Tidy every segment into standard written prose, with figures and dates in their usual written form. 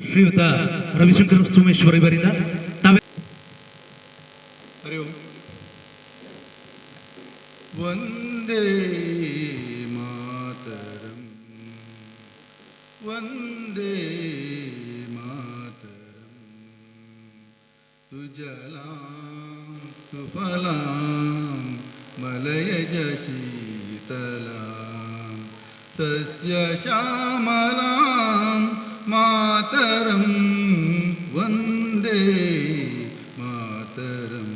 ಶ್ರೀಯುತ ರವಿಶಂಕರ್ ಸೋಮೇಶ್ವರ್ ಇವರಿಂದ ವಂದೇ ಮಾತರಂ ವಂದೇ ಮಾತರಂ ಸುಜಲಾಂ ಸುಫಲಾಂ ಮಲಯಜ ಶೀತಲಾಂ ಸಸ್ಯ ಶ್ಯಾಮಲಾಂ ಮಾತರಂ ವಂದೇ ಮಾತರಂ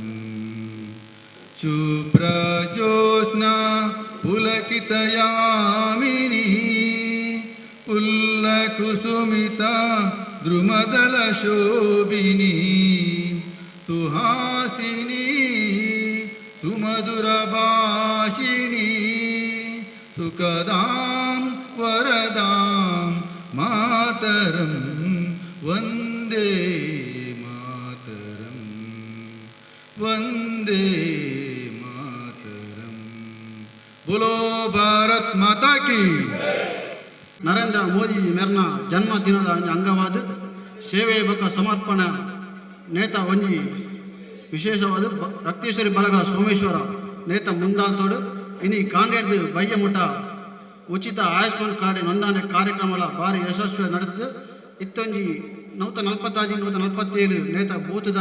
ಶುಭ್ರಜೋತ್ಸ್ನಾ ಪುಲಕಿತಯಾಮಿನಿ ಪುಲ್ಲಕುಸುಮಿತಾ ದ್ರುಮದಲಶೋಭಿನಿ ಸುಹಾಸಿನಿ ಸುಮಧುರಭಾಷಿಣಿ ಸುಖದಾಂ ವರದಾಂ ಮಾತರಂ ವಂದೇ ಮಾತರಂ ವಂದೇ ಮಾತರಂ बोलो भारत माता की। ನರೇಂದ್ರ ಮೋದಿ ಮೇರ್ನ ಜನ್ಮದಿನದ ಅಂಗವಾದ ಸೇವೆ ಬಕ ಸಮರ್ಪಣಾ ನೇತ ಒಂಜಿ ವಿಶೇಷವಾದ ರಕ್ತೇಶ್ವರಿ ಬಳಗ ಸೋಮೇಶ್ವರ ನೇತ ಮುಂದಾಲ್ತೋಡು ಇನಿ ಕಾಂಗ್ರೆಸ್ ಬಯ್ಯಮುಟ ಉಚಿತ ಆಯುಷ್ಮಾನ್ ಕಾರ್ಡ್ ನೋಂದಣಿ ಕಾರ್ಯಕ್ರಮಗಳ ಭಾರಿ ಯಶಸ್ವಿ ನಡೆದಿದೆ. ಇತ್ತೊಂಜಿ 145 147 ನೇತ ಬೂತದ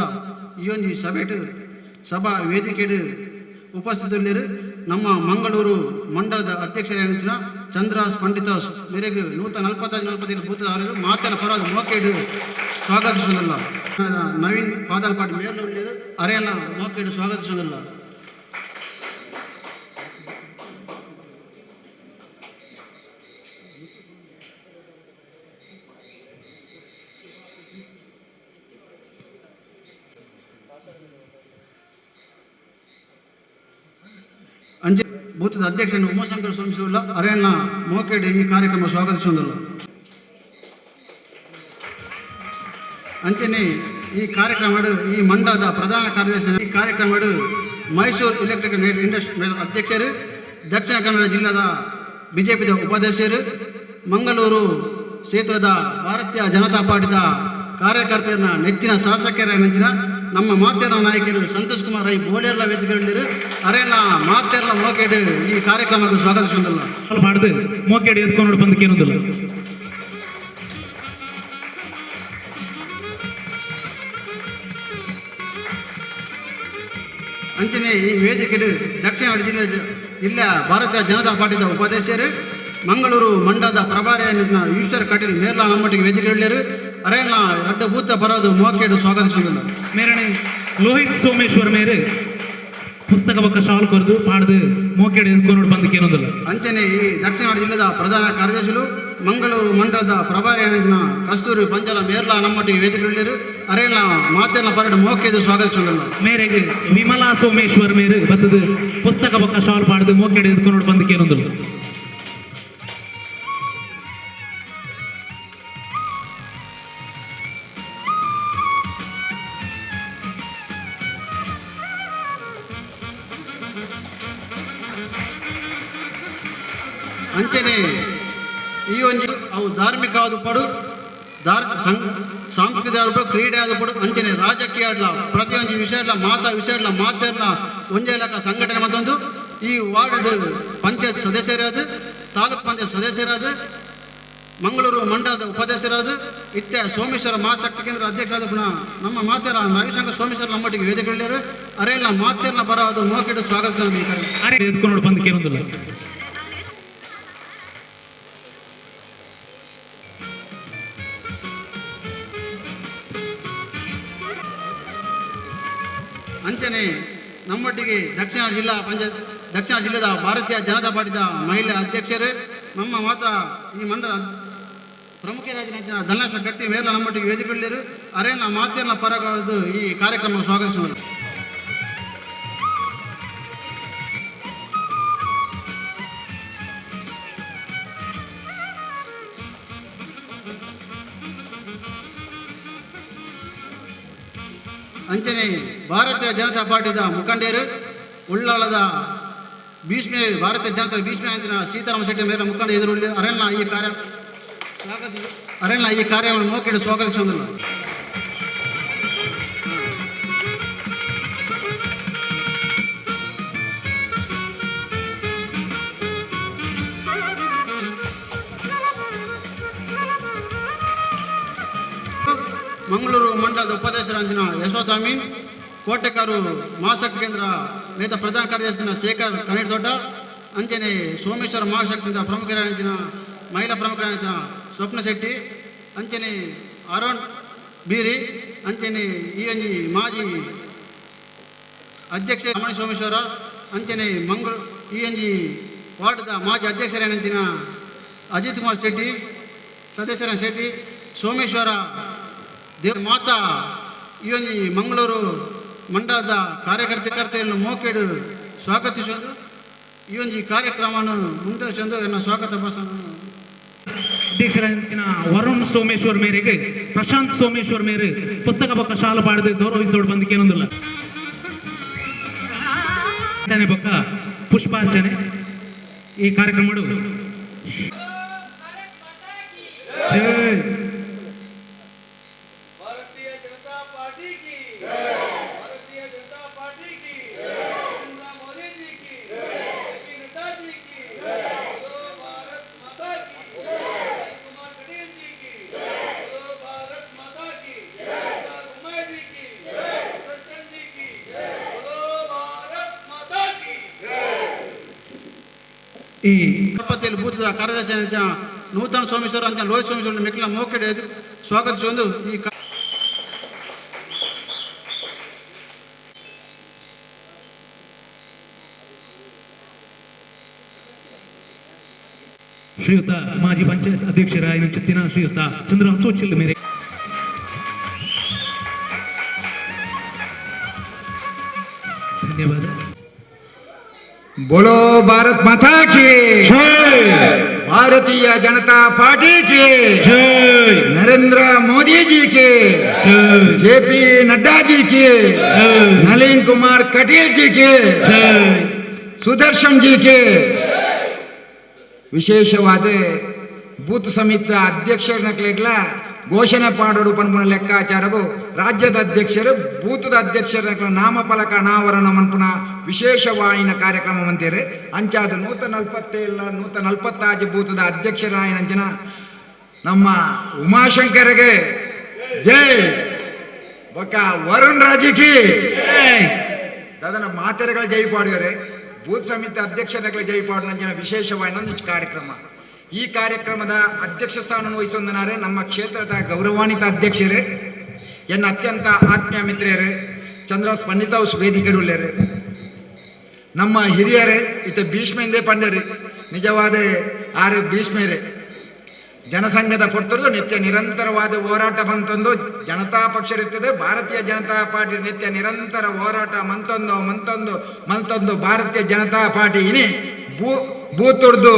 ಈ ಒಂಜಿ ಸಭೆಟ್ ಸಭಾ ವೇದಿಕೆಡು ಉಪಸ್ಥಿತರಿದ್ದರು. ನಮ್ಮ ಮಂಗಳೂರು ಮಂಡಲದ ಅಧ್ಯಕ್ಷರಾಗಿನ ಚಂದ್ರಾಸ್ ಪಂಡಿತಾಸ್ ಮೇರೆಗೆ 145 147 ಬೂತದ ಮಾತನ ಪರವಾದ ಮೋಕೆಡು ಸ್ವಾಗತಿಸುವುದಿಲ್ಲ. ನವೀನ್ ಪಾದಲ್ಪಾಟಿ ಮೇಲುಳ್ಳರು ಅರೆಯನ್ನ ಮೋಕೆಡು ಸ್ವಾಗತಿಸುವುದಿಲ್ಲ. ಅಂಜೆ ಬೂತದ ಅಧ್ಯಕ್ಷನ ಉಮಾಶಂಕರ್ ಸ್ವಾಮಿಸುವುದಿಲ್ಲ. ಅರೆಯನ್ನ ಮೋಕೆಡು ಈ ಕಾರ್ಯಕ್ರಮ ಸ್ವಾಗತಿಸುವುದಿಲ್ಲ. ಅಂಚನೆ ಈ ಕಾರ್ಯಕ್ರಮ ಈ ಮಂಡಲದ ಪ್ರಧಾನ ಕಾರ್ಯದರ್ಶಿ ಈ ಕಾರ್ಯಕ್ರಮ ಮೈಸೂರು ಎಲೆಕ್ಟ್ರಿಕಲ್ ಇಂಡಸ್ಟ್ರಿ ಅಧ್ಯಕ್ಷರು, ದಕ್ಷಿಣ ಕನ್ನಡ ಜಿಲ್ಲೆದ ಬಿಜೆಪಿದ ಉಪಾಧ್ಯಕ್ಷರು, ಮಂಗಳೂರು ಕ್ಷೇತ್ರದ ಭಾರತೀಯ ಜನತಾ ಪಾರ್ಟಿದ ಕಾರ್ಯಕರ್ತರ ನೆಚ್ಚಿನ ಶಾಸಕರ ನೆಚ್ಚಿನ ನಮ್ಮ ಮಾತೆರ ನಾಯಕರು ಸಂತೋಷ್ ಕುಮಾರ್ ರೈ ಬೋಳೇರ್ಲ ವೇದಿಕೆಗಳಿರು ಅರೆಲ್ಲ ಮಾತೆರ್ಲ ಮೋಕೆಡು ಈ ಕಾರ್ಯಕ್ರಮಕ್ಕೆ ಸ್ವಾಗತಿಸುವುದಿಲ್ಲ. ಮಾಡಿದೆ ಮೋಕೆಡು ಎತ್ಕೊಂಡು ಬಂದಕ್ಕೆ ಏನೊಂದಿಲ್ಲ. ಅಂಚನೆ ಈ ವೇದಿಕೆ ದಕ್ಷಿಣ ಜಿಲ್ಲೆಯ ಭಾರತೀಯ ಜನತಾ ಪಾರ್ಟಿದ ಉಪಾಧ್ಯಕ್ಷರು, ಮಂಗಳೂರು ಮಂಡಲದ ಪ್ರಭಾರಿ ಈಶ್ವರ್ ಕಟೀಲ್ ಮೇರ್ಲಾ ನಮ್ಮೊಟ್ಟಿಗೆ ವೇದಿಕೆಗಳಿರು ಅರೆಲ್ಲ ರಡ್ಡ ಬೂತ ಬರೋದು ಮೋಕೆಡು ಸ್ವಾಗತಿಸುವುದಿಲ್ಲ. ಮೇರಣೆ ಲೋಹಿತ್ ಸೋಮೇಶ್ವರ್ ಮೇರೆ ಪುಸ್ತಕ ಪಕ್ಕ ಶಾಲ್ ಕೊರದು ಪಾಡ್ದು ಮೋಕೆಡು ಎತ್ಕೊಂಡು ಬಂದಕ್ಕೆ ಏನೊಂದಿಲ್ಲ. ಅಂಚನೆ ಈ ದಕ್ಷಿಣ ಜಿಲ್ಲೆದ ಪ್ರಧಾನ ಕಾರ್ಯದರ್ಶಿಗಳು, ಮಂಗಳೂರು ಮಂಡಲದ ಪ್ರಭಾರಿ ಕಸ್ತೂರಿ ಪಂಜಲ ಮೇರ್ಲಾ ನಮ್ಮೊಟ್ಟಿಗೆ ವೇದಿಕೆಗಳಿರು ಅರೆಲ್ಲ ಮಾತೆಲ್ಲ ಪರಡು ಮೋಕೆದು ಸ್ವಾಗತಿಸುವುದಿಲ್ಲ. ಮೇರೆಗೆ ವಿಮಲಾ ಸೋಮೇಶ್ವರ್ ಮೇರೆ ಬತ್ತದು ಪುಸ್ತಕ ಪಕ್ಕ ಶಾಲ್ ಪಾಡ್ದು ಮೋಕೆಡು ಎತ್ಕೊಂಡು ಬಂದಕ್ಕೆ ಏನೊಂದಿಲ್ಲ. ಅಂಚನೆ ಈ ಒಂದು ಅವು ಧಾರ್ಮಿಕ ಆದ ಪಡು ಸಾಂಸ್ಕೃತಿಕ ಆದ ಕ್ರೀಡೆ ಆದ ಪಡು ಅಂಚನೆ ರಾಜಕೀಯ ಆಡ್ಲ ಪ್ರತಿಯೊಂದು ವಿಷಯ ಮಾತಾ ವಿಷಯ ಮಾತೆಲ್ಲ ಒಂದೇ ಲೆಕ್ಕ ಸಂಘಟನೆ ಮತ್ತೊಂದು ಈ ವಾರ್ಡ್ ಪಂಚಾಯತ್ ಸದಸ್ಯರಾದ, ತಾಲೂಕ್ ಪಂಚಾಯತ್ ಸದಸ್ಯರಾದ, ಮಂಗಳೂರು ಮಂಡಲದ ಉಪಾಧ್ಯಕ್ಷರಾದ, ಇತ್ತ ಸೋಮೇಶ್ವರ ಮಹಾಶಕ್ತಿ ಕೇಂದ್ರ ಅಧ್ಯಕ್ಷರಾದ ಪುನಃ ನಮ್ಮ ಮಾತೆರ ರವಿಶಂಕರ್ ಸೋಮೇಶ್ವರ ನಮ್ಮೊಟ್ಟಿಗೆ ವೇದಿಕೆಗಳಿರು ಅರೆಲ್ಲ ಮಾತೆಲ್ಲ ಬರೋದು ಮೋಕೆಡು ಸ್ವಾಗತಿಸಬೇಕು. ಎತ್ಕೊಂಡು ಬಂದಕ್ಕೆ ಏನೊಂದಿಲ್ಲ. ಅಂಚನೆ ನಮ್ಮೊಟ್ಟಿಗೆ ದಕ್ಷಿಣ ಜಿಲ್ಲಾ ಪಂಚಾಯತ್ ದಕ್ಷಿಣ ಜಿಲ್ಲೆಯ ಭಾರತೀಯ ಜನತಾ ಪಾರ್ಟಿಯ ಮಹಿಳಾ ಅಧ್ಯಕ್ಷರು ನಮ್ಮ ಮಾತಾ ಈ ಮಂಡಲ ಪ್ರಮುಖರಾದ ಧನಲಕ್ಷ್ಮಿ ಗಟ್ಟಿ ಮೇಲೆ ನಮ್ಮೊಟ್ಟಿಗೆ ವೇದಿಕೆಯಲ್ಲಿರು ಅರೇನ ಮಾತಿನ ಪರವಾದ ಈ ಕಾರ್ಯಕ್ರಮ ಸ್ವಾಗತಿಸುವರು. ಅಂಚನೆ ಭಾರತೀಯ ಜನತಾ ಪಾರ್ಟಿಯ ಮುಖಂಡರು ಉಳ್ಳಾಳದ ಭೀಷ್ಮೆ ಭಾರತೀಯ ಜನತಾ ಭೀಷ್ಮೆ ಅಂಚಿನ ಸೀತಾರಾಮ ಶೆಟ್ಟಿ ಮೇರೆ ಮುಖಂಡ ಎದುರುಳ್ಳಿ ಅರಣ್ಯ ಈ ಕಾರ್ಯವನ್ನು ನೋಕಿಟ್ಟು ಸ್ವಾಗತಿಸುವುದಿಲ್ಲ. ಮಂಗಳೂರು ಮಂಡಲದ ಉಪಾಧ್ಯಕ್ಷರಾಂಚಿನ ಯಶೋಧಾಮಿ ಕೋಟೆಕಾರು ಮಹಾಶಕ್ತಿ ಕೇಂದ್ರ ನೇತ ಪ್ರಧಾನ ಕಾರ್ಯದರ್ಶಿನ ಶೇಖರ್ ಕಣಿತೋಟ ಅಂಚನೆ ಸೋಮೇಶ್ವರ ಮಹಾಶಕ್ತಿಯಿಂದ ಪ್ರಮುಖರಾಂಚಿನ ಮಹಿಳಾ ಪ್ರಮುಖರಾಂಚಿನ ಸ್ವಪ್ನ ಶೆಟ್ಟಿ ಅಂಚನೆ ಅರುಣ್ ಬೀರಿ ಅಂಚನೆ ಈ ಮಾಜಿ ಅಧ್ಯಕ್ಷ ರಮಣ ಸೋಮೇಶ್ವರ ಅಂಚನೆ ಈ ವಾರ್ಡ್ದ ಮಾಜಿ ಅಧ್ಯಕ್ಷರೇನಂಚಿನ ಅಜಿತ್ ಕುಮಾರ್ ಶೆಟ್ಟಿ ಸದಸ್ಯರ ಶೆಟ್ಟಿ ಸೋಮೇಶ್ವರ ಮಾತಾ ಈ ಮಂಗಳೂರು ಮಂಡಲದ ಕಾರ್ಯಕರ್ತೆಯನ್ನು ಮೋಕೆಡು ಸ್ವಾಗತಿಸುವುದು ಈ ಕಾರ್ಯಕ್ರಮವನ್ನು ಮುಂದುವರಿಸಲು ನನ್ನ ಸ್ವಾಗತ ಭಾಷಣ ಅಧ್ಯಕ್ಷರಾದ ವರುಣ್ ಸೋಮೇಶ್ವರ್ ಮೇರೆಗೆ ಪ್ರಶಾಂತ್ ಸೋಮೇಶ್ವರ್ ಮೇರೆ ಪುಸ್ತಕ ಪಕ್ಕ ಶಾಲು ಪಾಡದೆ ಗೌರವಿಸೋಡು ಬಂದಕ್ಕೆ ಏನೊಂದಿಲ್ಲ ಪಕ್ಕ ಪುಷ್ಪಾರ್ಚನೆ ಈ ಕಾರ್ಯಕ್ರಮ ಈ ಕಪ್ಪತ್ತೇಲಿ ಬೂತದ ಕಾರ್ಯದರ್ಶಿ ನೂತನ ಸೋಮೇಶ್ವರ ಅಂತ ಲೋಹಿತ್ ಸೋಮೇಶ್ವರ ಮೆಕ್ಕಿನ ಮೋಕೆಡೆ ಸ್ವಾಗತಿಸುವುದು ಈ ಶ್ರೀಯುತ ಮಾಜಿ ಪಂಚಾಯತ್ ಅಧ್ಯಕ್ಷರಾಯ ಚಿತ್ತಿನ ಶ್ರೀಯುತ ಚಂದ್ರ ಸೋಚಿಲ್ ಮೇರೆ ಧನ್ಯವಾದ. बोलो भारत माता की जय, भारतीय जनता पार्टी की जय, नरेंद्र मोदी जी की जय, जेपी नड्डा जी की जय, नलिन कुमार कटील जी की जय, सुदर्शन जी के ವಿಶೇಷವಾದ ಬೂತ್ ಸಮಿತಿ ಅಧ್ಯಕ್ಷರನ್ನ ಘೋಷಣೆ ಮಾಡೋಡು ಪನ್ಪುನ ಲೆಕ್ಕಾಚಾರಗೂ ರಾಜ್ಯದ ಅಧ್ಯಕ್ಷರು ಬೂತದ ಅಧ್ಯಕ್ಷರ ನಾಮಫಲಕ ಅನಾವರಣ ಮನ್ಪುನ ವಿಶೇಷವಾಯಿನ ಕಾರ್ಯಕ್ರಮ ಅಂತೀರಿ ಅಂಚಾದ 147 ಬೂತದ ಅಧ್ಯಕ್ಷರಾಯನಂಚಿನ ನಮ್ಮ ಉಮಾಶಂಕರ್ಗೆ ಜೈ ಬೊಕ್ಕ ವರುಣ್ ರಾಜಿಕಿ ಅದನ್ನ ಮಾತೆರೆಗಳ ಜೈ ಪಾಡುವರೆ ಬೂತ್ ಸಮಿತಿ ಅಧ್ಯಕ್ಷರ ಜೈ ಪಾಡಿನ ವಿಶೇಷವಾದ ಕಾರ್ಯಕ್ರಮ. ಈ ಕಾರ್ಯಕ್ರಮದ ಅಧ್ಯಕ್ಷ ಸ್ಥಾನವನ್ನು ವಹಿಸೊಂದನಾರೆ ನಮ್ಮ ಕ್ಷೇತ್ರದ ಗೌರವಾನ್ವಿತ ಅಧ್ಯಕ್ಷರೇ ಎನ್ನ ಅತ್ಯಂತ ಆತ್ಮೀಯ ಮಿತ್ರರೇ ಚಂದ್ರ ಸ್ಪಂದಿತ ವೇದಿಕೆರುಳ್ಳರು ನಮ್ಮ ಹಿರಿಯರೇ ಇತ ಭೀಷ್ಮೆಂದೇ ಪಂಡರಿ ನಿಜವಾದ ಆರು ಭೀಷ್ಮೇರೆ ಜನಸಂಘದ ಪೊರ್ತರು ನಿತ್ಯ ನಿರಂತರವಾದ ಹೋರಾಟ ಬಂತೊಂದು ಜನತಾ ಪಕ್ಷ ಇರ್ತದೆ. ಭಾರತೀಯ ಜನತಾ ಪಾರ್ಟಿ ನಿತ್ಯ ನಿರಂತರ ಹೋರಾಟ ಮಂತೊಂದು ಭಾರತೀಯ ಜನತಾ ಪಾರ್ಟಿ ಇನಿ ಬೂತುರ್ದು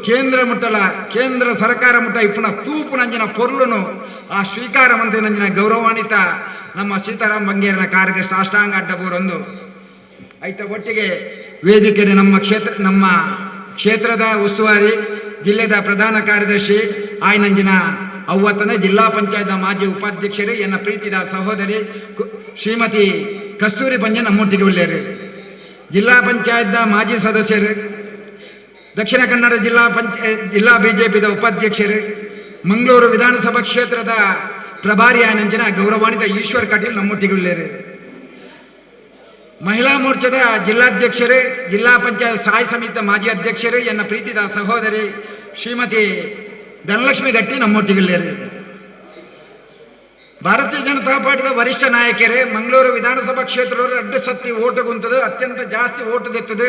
ಕೇಂದ್ರ ಮುಟ್ಟಲ ಕೇಂದ್ರ ಸರ್ಕಾರ ಮುಟ್ಟ ಇಪ್ಪುನ ತೂಪು ನಂಜಿನ ಪೊರ್ಲುನು ಆ ಸ್ವೀಕಾರ ಮಂತ್ರಿ ನಂಜಿನ ಗೌರವಾನ್ವಿತ ನಮ್ಮ ಸೀತಾರಾಮ್ ಬಂಗೇರನ ಕಾರ್ಯಕ್ಕೆ ಸಾಷ್ಟಾಂಗ ಅಡ್ಡಬೂರೊಂದು ಐತ ಒಟ್ಟಿಗೆ ವೇದಿಕೆ ನಮ್ಮ ಕ್ಷೇತ್ರದ ಉಸ್ತುವಾರಿ ಜಿಲ್ಲೆದ ಪ್ರಧಾನ ಕಾರ್ಯದರ್ಶಿ ಆಯ್ನಂಜಿನ ಅವ್ವತ್ತನ ಜಿಲ್ಲಾ ಪಂಚಾಯತ್ ಮಾಜಿ ಉಪಾಧ್ಯಕ್ಷರು ಎನ್ನ ಪ್ರೀತಿದ ಸಹೋದರಿ ಶ್ರೀಮತಿ ಕಸ್ತೂರಿ ಪಂಜ ನಮ್ಮೊಟ್ಟಿಗೆ ಉಳ್ಳೇರು. ಜಿಲ್ಲಾ ಪಂಚಾಯತ್ ಮಾಜಿ ಸದಸ್ಯರು, ದಕ್ಷಿಣ ಕನ್ನಡ ಜಿಲ್ಲಾ ಬಿಜೆಪಿದ ಉಪಾಧ್ಯಕ್ಷರು, ಮಂಗಳೂರು ವಿಧಾನಸಭಾ ಕ್ಷೇತ್ರದ ಪ್ರಭಾರಿ ಆಯ್ನಂಚಿನ ಗೌರವಾನ್ವಿತ ಈಶ್ವರ್ ಕಟೀಲ್ ನಮ್ಮೊಟ್ಟಿಗೆ ಉಳ್ಳೇರು. ಮಹಿಳಾ ಮೋರ್ಚಾದ ಜಿಲ್ಲಾಧ್ಯಕ್ಷರು, ಜಿಲ್ಲಾ ಪಂಚಾಯತ್ ಸ್ಥಾಯಿ ಸಮಿತಿ ಮಾಜಿ ಅಧ್ಯಕ್ಷರು ಎನ್ನ ಪ್ರೀತಿದ ಸಹೋದರಿ ಶ್ರೀಮತಿ ಧನಲಕ್ಷ್ಮಿ ಗಟ್ಟಿ ನಮ್ಮೊಟ್ಟಿಗಿಲ್ಲೇರು. ಭಾರತೀಯ ಜನತಾ ಪಾರ್ಟಿದ ವರಿಷ್ಠ ನಾಯಕರೇ ಮಂಗಳೂರು ವಿಧಾನಸಭಾ ಕ್ಷೇತ್ರದವರು 2 ಸತಿ ಓಟು ಕುಂತದು, ಅತ್ಯಂತ ಜಾಸ್ತಿ ಓಟು ತೆತ್ತದು.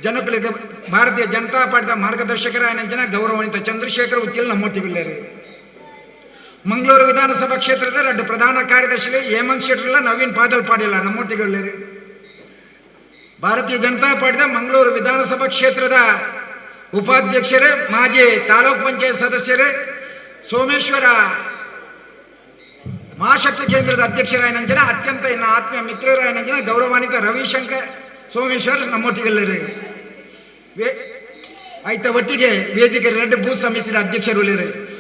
ಜನಕುಲಿಗೆ ಭಾರತೀಯ ಜನತಾ ಪಾರ್ಟಿದ ಮಾರ್ಗದರ್ಶಕರಾಯನಂಚಿನ ಗೌರವಾನ್ವಿತ ಚಂದ್ರಶೇಖರ್ ಉಚ್ಚಿಲ್ ನಮ್ಮೊಟ್ಟಿಗಿಲ್ಲೇರು. ಮಂಗಳೂರು ವಿಧಾನಸಭಾ ಕ್ಷೇತ್ರದ 2 ಪ್ರಧಾನ ಕಾರ್ಯದರ್ಶಿ ಹೇಮಂತ್ ಶೆಟ್ರಿಲ್ಲ, ನವೀನ್ ಪಾದಲ್ ಪಾಡಿಲ್ಲ ನಮ್ಮೊಟ್ಟಿಗಿಲ್ಲೇರು. ಭಾರತೀಯ ಜನತಾ ಪಾರ್ಟಿದ ಮಂಗಳೂರು ವಿಧಾನಸಭಾ ಕ್ಷೇತ್ರದ ಉಪಾಧ್ಯಕ್ಷರು, ಮಾಜಿ ತಾಲೂಕ್ ಪಂಚಾಯತ್ ಸದಸ್ಯರು, ಸೋಮೇಶ್ವರ ಮಹಾಶಕ್ತಿ ಕೇಂದ್ರದ ಅಧ್ಯಕ್ಷರಾಯನಂಚಿನ ಅತ್ಯಂತ ಇನ್ನು ಆತ್ಮೀಯ ಮಿತ್ರರಾಯನಂಚಿನ ಗೌರವಾನ್ವಿತ ರವಿಶಂಕರ್ ಸೋಮೇಶ್ವರ್ ನಮ್ಮೊಟ್ಟಿಗೆಲ್ಲರು. ಆಯ್ತ ಒಟ್ಟಿಗೆ ವೇದಿಕೆ 2 ಭೂ ಸಮಿತಿಯ ಅಧ್ಯಕ್ಷರು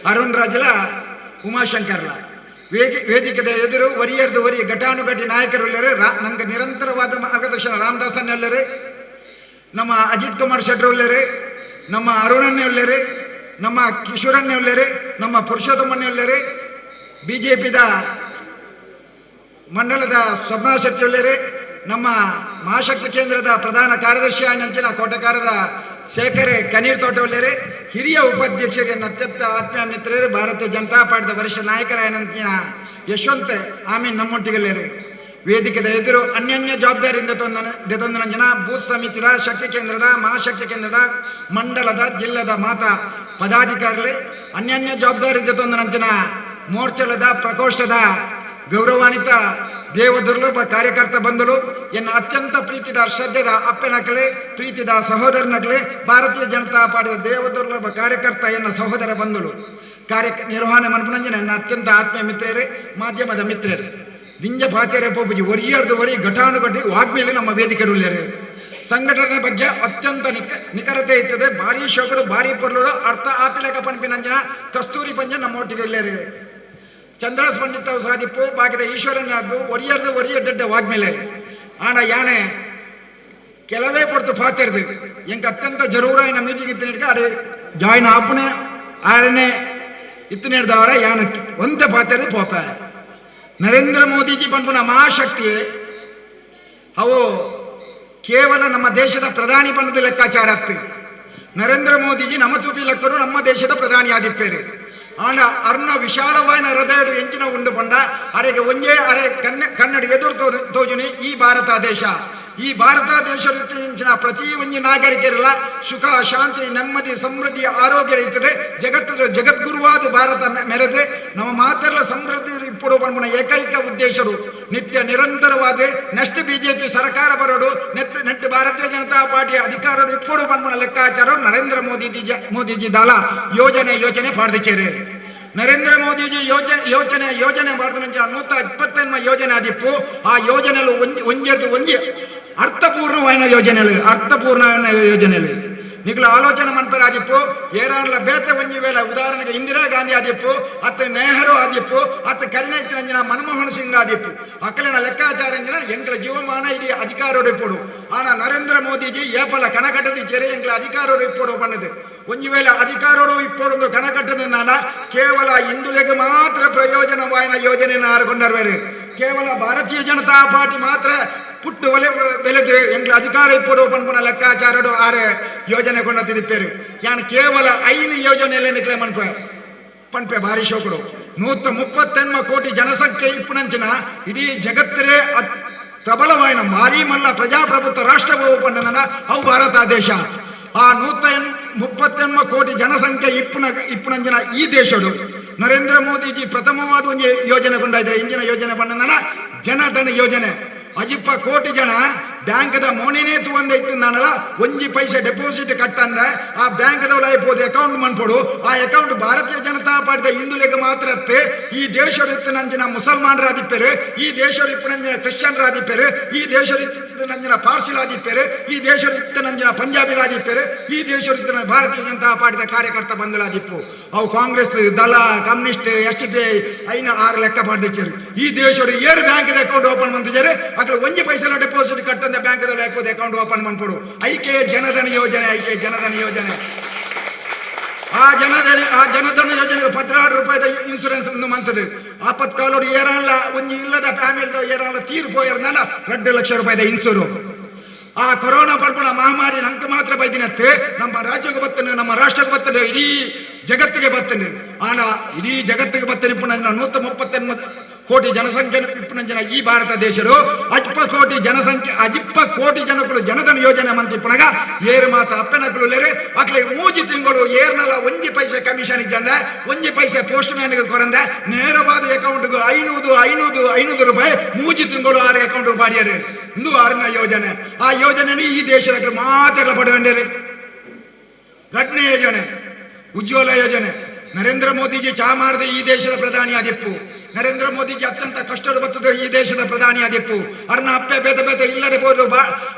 ಅರುಣ್ ರಾಜಲ, ಉಮಾಶಂಕರ್ಲ. ವೇದಿಕೆದ ಎದುರು ವರಿಯರ್ದು ವರಿ ಘಟಾನುಘಟಿ ನಾಯಕರು ನಮ್ಗೆ ನಿರಂತರವಾದ ಮಾರ್ಗದರ್ಶನ ರಾಮದಾಸನ್ನೆಲ್ಲರು, ನಮ್ಮ ಅಜಿತ್ ಕುಮಾರ್ ಶೆಟ್ರು ಉಳ್ಳರು, ನಮ್ಮ ಅರುಣನ್ನೇ ಉಳ್ಳರು, ನಮ್ಮ ಕಿಶೋರನ್ನೇ ಉಳ್ಳರು, ನಮ್ಮ ಪುರುಷೋತ್ತಮನ್ನೇ ಉಳ್ಳರು, ಬಿಜೆಪಿದ ಮಂಡಲದ ಸ್ವಪ್ನ ಶೆಟ್ಟಿ ಉಳ್ಳರು, ನಮ್ಮ ಮಹಾಶಕ್ತಿ ಕೇಂದ್ರದ ಪ್ರಧಾನ ಕಾರ್ಯದರ್ಶಿ ನಂಚಿನ ಕೋಟಕಾರದ ಶೇಖರ್ ಕನೀರ್ ತೋಟ ಉಳ್ಳರು, ಹಿರಿಯ ಉಪಾಧ್ಯಕ್ಷರಿಗೆ ಅತ್ಯಂತ ಆತ್ಮೀಯ ಮಿತ್ರರು, ಭಾರತೀಯ ಜನತಾ ಪಾರ್ಟಿದ ವರಿಷ್ಠ ನಾಯಕರಾಯನಂಚಿನ ಯಶವಂತ್ ಆಮೀನ್ ನಮ್ಮೊಟ್ಟಿಗೆಲ್ಲರು. ವೇದಿಕೆದ ಎದುರು ಅನ್ಯನ್ಯ ಜವಾಬ್ದಾರಿಯಿಂದ ತಂದೊಂದು ಜನ ಬೂತ್ ಸಮಿತಿದ ಶಕ್ತಿ ಕೇಂದ್ರದ ಮಹಾಶಕ್ತಿ ಕೇಂದ್ರದ ಮಂಡಲದ ಜಿಲ್ಲದ ಮಾತಾ ಪದಾಧಿಕಾರಿಗಳು ಅನ್ಯನ್ಯ ಜವಾಬ್ದಾರಿಯಿಂದ ತಂದೊಂದು ಮೋರ್ಚಲದ ಪ್ರಕೋಷ್ಠದ ಗೌರವಾನ್ವಿತ ದೇವ ದುರ್ಲಭ ಕಾರ್ಯಕರ್ತ ಬಂಧುಗಳು, ಎನ್ನ ಅತ್ಯಂತ ಪ್ರೀತಿದ ಶ್ರದ್ಧೆದ ಅಪ್ಪನಕಲೆ, ಪ್ರೀತಿದ ಸಹೋದರನಕಲೆ, ಭಾರತೀಯ ಜನತಾ ಪಾರ್ಟಿಯ ದೇವ ದುರ್ಲಭ ಕಾರ್ಯಕರ್ತ ಎನ್ನ ಸಹೋದರ ಬಂಧುಗಳು, ನಿರ್ವಹಣೆ ಮನ್ಪನಂಜನ ಎನ್ನ ಅತ್ಯಂತ ಆತ್ಮೀಯ ಮಿತ್ರರೇ, ಮಾಧ್ಯಮದ ಮಿತ್ರರು, ವಿಂಜ ಪಾತ್ಯರೇ ಪೋಪುಜಿ ಒರಿಯರ್ದು ವರಿ ಘಟಾನುಘಟಿ ವಾಗ್ಮೇಲೆ ನಮ್ಮ ವೇದಿಕೆ ಉಳ್ಳರು. ಸಂಘಟನೆ ಬಗ್ಗೆ ಅತ್ಯಂತ ನಿಖರತೆ ಇರ್ತದೆ, ಭಾರಿ ಶೋಕರು, ಭಾರಿ ಪೊರ್ಲು, ಅರ್ಥ ಆಪಿಲಕ ಪಂಪಿನಂಜನ ಕಸ್ತೂರಿ ಪಂಜ ನಮ್ಮ ಒಟ್ಟಿಗೆ ಉಳ್ಳರು. ಚಂದ್ರಾಸ್ ಪಂಡಿತ ಸಾದಿಪ್ಪು ಬಾಕಿದ ಈಶ್ವರನ್ ಆಗ್ಬು ಒರಿಯರ್ದು ಒರಿಯಡ್ಡ ವಾಗ್ಮೇಲೆ ಆಂಡ ಯಾನೆ ಕೆಲವೇ ಪೊರ್ತು ಪಾತಿರ್ದು ಎಂಕ್ ಅತ್ಯಂತ ಜರೂರಾಯಿನ ಮೀಟಿಂಗ್ ಇತ್ತು ಅದೇ ಜಾಯಿನ್ ಆಪನೆ ಆರನೇ ಇತ್ತು ನೀಡಿದವರ ಯಾನ ಒಂದೇ ಪಾತಿರ್ದು ಪೋಪ ನರೇಂದ್ರ ಮೋದಿಜಿ ಪಂಪುನ ಮಹಾಶಕ್ತಿ ಅವು ಕೇವಲ ನಮ್ಮ ದೇಶದ ಪ್ರಧಾನಿ ಬಣ್ಣದ ಲೆಕ್ಕಾಚಾರ ಹತ್ತು. ನರೇಂದ್ರ ಮೋದಿಜಿ ನಮ್ಮ ತೂಪಿ ಲೆಕ್ಕರು ನಮ್ಮ ದೇಶದ ಪ್ರಧಾನಿ ಆದಿಪ್ಪೇರು. ಆಂಡ ಅರ್ನ ವಿಶಾಲವಾಯಿನ ಹೃದಯಡು ಎಂಚಿನ ಉಂಡು ಪಂಡ ಅರೆಗೆ ಒಂಜೇ ಅರೆ ಕನ್ನಡ ಎದುರು ತೋಜುನಿ ಈ ಭಾರತ ದೇಶ. ಈ ಭಾರತ ದೇಶದ ಪ್ರತಿ ಒಂಜಿ ನಾಗರಿಕರೆಲ್ಲ ಸುಖ, ಶಾಂತಿ, ನೆಮ್ಮದಿ, ಸಮೃದ್ಧಿ, ಆರೋಗ್ಯ ಇರ್ತದೆ. ಜಗದ್ಗುರುವಾದ ಭಾರತ ಮೆರೆದು ನಮ್ಮ ಮಾತೆಲ್ಲ ಸಮೃದ್ಧಿ ಇಪ್ಪಡು ಪಂಪುನ ಏಕೈಕ ಉದ್ದೇಶರು ನಿತ್ಯ ನಿರಂತರವಾದ ನೆಕ್ಸ್ಟ್ ಬಿಜೆಪಿ ಸರ್ಕಾರ ಬರೋಡು ನೆಟ್ ಭಾರತೀಯ ಜನತಾ ಪಾರ್ಟಿ ಅಧಿಕಾರ ಇಪ್ಪಡು ಪಂಪುನ ಲೆಕ್ಕಾಚಾರ ನರೇಂದ್ರ ಮೋದಿಜಿ ದಾಲ ಯೋಜನೆ ಪಾಡ್ದಿಚ್ಚೇರಿ. ನರೇಂದ್ರ ಮೋದಿಜಿ ಯೋಜನೆ ಮಾಡಿದ ನಂತರ 128 ಯೋಜನೆ ಆದಿಪ್ಪು. ಆ ಯೋಜನೆಗಳು ಒಂಜಿ ಅರ್ಥಪೂರ್ಣವಾದ ಯೋಜನೆಗಳು ನಿಗ್ಲ ಆಲೋಚನೆ ಮನ್ಪರ ಆದಿಪ್ಪು. ಏರಾನ್ಲ ಬೇತೆ ಒಂಜಿ ವೇಳ ಉದಾಹರಣೆಗೆ ಇಂದಿರಾ ಗಾಂಧಿ ಆದಿಪ್ಪು, ಅತ್ತ ನೆಹರು ಆದಿಪ್ಪು, ಅತ್ತ ಕರುಣಾನಿಧಿನ ಮನಮೋಹನ್ ಸಿಂಗ್ ಆದಿಪ್ಪು. ಅಕ್ಕಲಿನ ಲೆಕ್ಕಾಚಾರ ಎಂಕ್ಲ ಜೀವಮಾನ ಇಡೀ ಅಧಿಕಾರೋಡು ಇಪ್ಪಡು. ಆನ ನರೇಂದ್ರ ಮೋದಿಜಿ ಏಪಲ ಕಣಕಟ್ಟದಿ ಚೆರೆ ಎಂಕ್ಲ ಅಧಿಕಾರೋಡು ಇಪ್ಪಡು ಪಣ್ಣದು. ಒಂಜಿ ವೇಳೆ ಅಧಿಕಾರೋಡು ಇಪ್ಪೊಡು ಕಣಕಟ್ಟದ ಕೇವಲ ಹಿಂದುಳಿಗೆ ಮಾತ್ರ ಪ್ರಯೋಜನವಾಯಿನ ಯೋಜನೆಯನ್ನು ಆರಿಕೊಂಡರು. ಕೇವಲ ಭಾರತೀಯ ಜನತಾ ಪಾರ್ಟಿ ಮಾತ್ರ ಪುಟ್ಟು ಬೆಳೆದು ಎಂಕ್ಲ ಅಧಿಕಾರ ಇಪ್ಪಡು ಪಂಪುನ ಲೆಕ್ಕಾಚಾರಡು ಆರೆ ಯೋಜನೆ ಕೊಂಡತಿದಿಪ್ಪೇರು. ಯಾನ್ ಕೇವಲ 5 ಯೋಜನೆಯಲ್ಲಿ ನಿಕ್ಲೆ ಪಂಪೆ ಭಾರಿ ಶೋಕರು. 138 ಕೋಟಿ ಜನಸಂಖ್ಯೆ ಇಪ್ಪುನಂಚಿನ ಇಡೀ ಜಗತ್ತರೇ ಪ್ರಬಲವಾಯಿನ ಮಾರಿ ಮಲ್ಲ ಪ್ರಜಾಪ್ರಭುತ್ವ ರಾಷ್ಟ್ರಭಾವ ಪಂಡನ ಅವು ಭಾರತ ದೇಶ. ಆ 138 ಕೋಟಿ ಜನಸಂಖ್ಯೆ ಇಪ್ಪುನಂಚಿನ ಈ ದೇಶಡು ನರೇಂದ್ರ ಮೋದಿಜಿ ಪ್ರಥಮವಾದ ಒಂದು ಯೋಜನೆ ಕೊಂಡಾಯ್ತಾರೆ. ಇಂಜಿನ ಯೋಜನೆ ಬಂದ ಜನಧನ ಯೋಜನೆ. ಅಜಿಪ್ಪ ಕೋಟಿ ಜನ ಬ್ಯಾಂಕ್ದ ಮೋನಿನೇ ತಗೊಂಡ ಇತ್ತು ನಾನಲ್ಲ ಒಂಜಿ ಪೈಸೆ ಡೆಪಾಸಿಟ್ ಕಟ್ಟಂದ ಆ ಬ್ಯಾಂಕ್ದವ್ರು ಐಪೋದು ಅಕೌಂಟ್ ಮನ್ಪೋಡು. ಆ ಅಕೌಂಟ್ ಭಾರತೀಯ ಜನತಾ ಪಾರ್ಟಿದ ಹಿಂದುಳಿಗೆ ಮಾತ್ರ ಈ ದೇಶರಿತ್ತು ನಂಜಿನ ಮುಸಲ್ಮಾನರಾದಿಪ್ಪೇರು, ಈ ದೇಶರಿತ್ತು ನಂಜಿನ ಕ್ರಿಶ್ಚಿಯನ್ರಾದಿಪ್ಪೇರು, ಈ ದೇಶರಿತ್ತು ನಂಜಿನ ಪಾರ್ಸಿಲಾದಿಪ್ಪೇರು, ಈ ದೇಶರಿತ್ತು ನಂಜಿನ ಪಂಜಾಬಿಲಾದಿಪ್ಪೇರು, ಈ ದೇಶರಿತ್ತು ಭಾರತೀಯ ಜನತಾ ಪಾರ್ಟಿದ ಕಾರ್ಯಕರ್ತ ಬಂಧುಲಾದಿಪ್ಪು. ಅವು ಕಾಂಗ್ರೆಸ್ ದಳ, ಕಮ್ಯುನಿಸ್ಟ್, SDPI ಐನ 6 ಲೆಕ್ಕ ಮಾಡಿದ್ರು. ಈ ದೇಶರು ಏರು ಬ್ಯಾಂಕ್ದ ಅಕೌಂಟ್ ಓಪನ್ ಮಾಡ್ತಿದ್ದಾರೆ. ಅక్కడ ಒಂಜಿ ಪೈಸೆಲ್ಲ ಡೆಪಾಸಿಟ್ ಕಟ್ಟಂದ ಬ್ಯಾಂಕ್ದಲ್ಲಿ ಹಾಕೋದು ಅಕೌಂಟ್ ಓಪನ್ ಮಾಡ್ಕೊಡು. ಐಕೆ ಜನಧನ ಯೋಜನೆ. ಆ ಜನಧನ ಯೋಜನೆಗೆ 16 ರೂಪಾಯಿದ ಇನ್ಸೂರೆನ್ಸ್ ಮಂತದ್ದು. ಆಪತ್ಕಾಲೋಡು ಏರಲ್ಲ ಒಂಜಿ ಇಲ್ಲದ ಫ್ಯಾಮಿಲಿದ ಏರಲ್ಲ ತೀರ್ಪೋಯರ್ನಲ್ಲ 2 ಲಕ್ಷ ರೂಪಾಯಿದ ಇನ್ಸೂರು. ಆ ಕೊರೋನಾ ಪರ್ಪಣ ಮಹಾಮಾರಿ ನಮ್ಗೆ ಮಾತ್ರ ಬೈದಿನತ್ತೆ, ನಮ್ಮ ರಾಜ್ಯಕ್ಕೆ ಬರ್ತನೆ, ನಮ್ಮ ರಾಷ್ಟ್ರಕ್ಕೆ ಬರ್ತದೆ, ಇಡೀ ಜಗತ್ತಿಗೆ ಬರ್ತನೆ. ಆನ ಇಡೀ ಜಗತ್ತಿಗೆ ಬರ್ತನೆ. 138 ಕೋಟಿ ಜನಸಂಖ್ಯೆ ಇಪ್ಪನಂಚಿನ ಈ ಭಾರತ ದೇಶರು ಅಜಿಪ್ಪ ಕೋಟಿ ಜನಕ್ಕಳು ಜನಧನ ಯೋಜನೆ ಮಂತ್ ಇಪ್ಪನಾಗ ಏರು ಮಾತ ಅಪ್ಪನಕ್ಕಳು ಲೇರೆ ಅಕ್ಲೆ 3 ತಿಂಗಳು ಏರ್ನಲ್ಲ 1 ಪೈಸೆ ಕಮಿಷನ್ ಇಜ್ಜಂದೆ 1 ಪೈಸೆ ಪೋಸ್ಟ್ ಮ್ಯಾನ್ಗೆ ಕೊರಂದೆ ನೇರವಾದ ಅಕೌಂಟ್ಗೆ 500 ರೂಪಾಯಿ 3 ತಿಂಗಳು 6 ಅಕೌಂಟ್ ಮಾಡಿಯಾರೆ ಇಂದು ಆರ್ನ ಯೋಜನೆ ಆ ಯೋಜನೆ ಈ ದೇಶದ ಮಾತೆಲ್ಲ ಪಡೆವಂಡೇರಿ ರಡ್ನೇ ಯೋಜನೆ ಉಜ್ವಲ ಯೋಜನೆ ನರೇಂದ್ರ ಮೋದಿಜಿ ಚಾ ಮಾಡಿದ ಈ ದೇಶದ ಪ್ರಧಾನಿ ಆದಿಪ್ಪು ನರೇಂದ್ರ ಮೋದಿಜಿ ಅತ್ಯಂತ ಕಷ್ಟದ ಬರ್ತದೆ ಈ ದೇಶದ ಪ್ರಧಾನಿ ಆದಿಪ್ಪು ಅರ್ನ ಅಪ್ಪೆ ಬೇತೆ ಇಲ್ಲದೆ ಬೋದು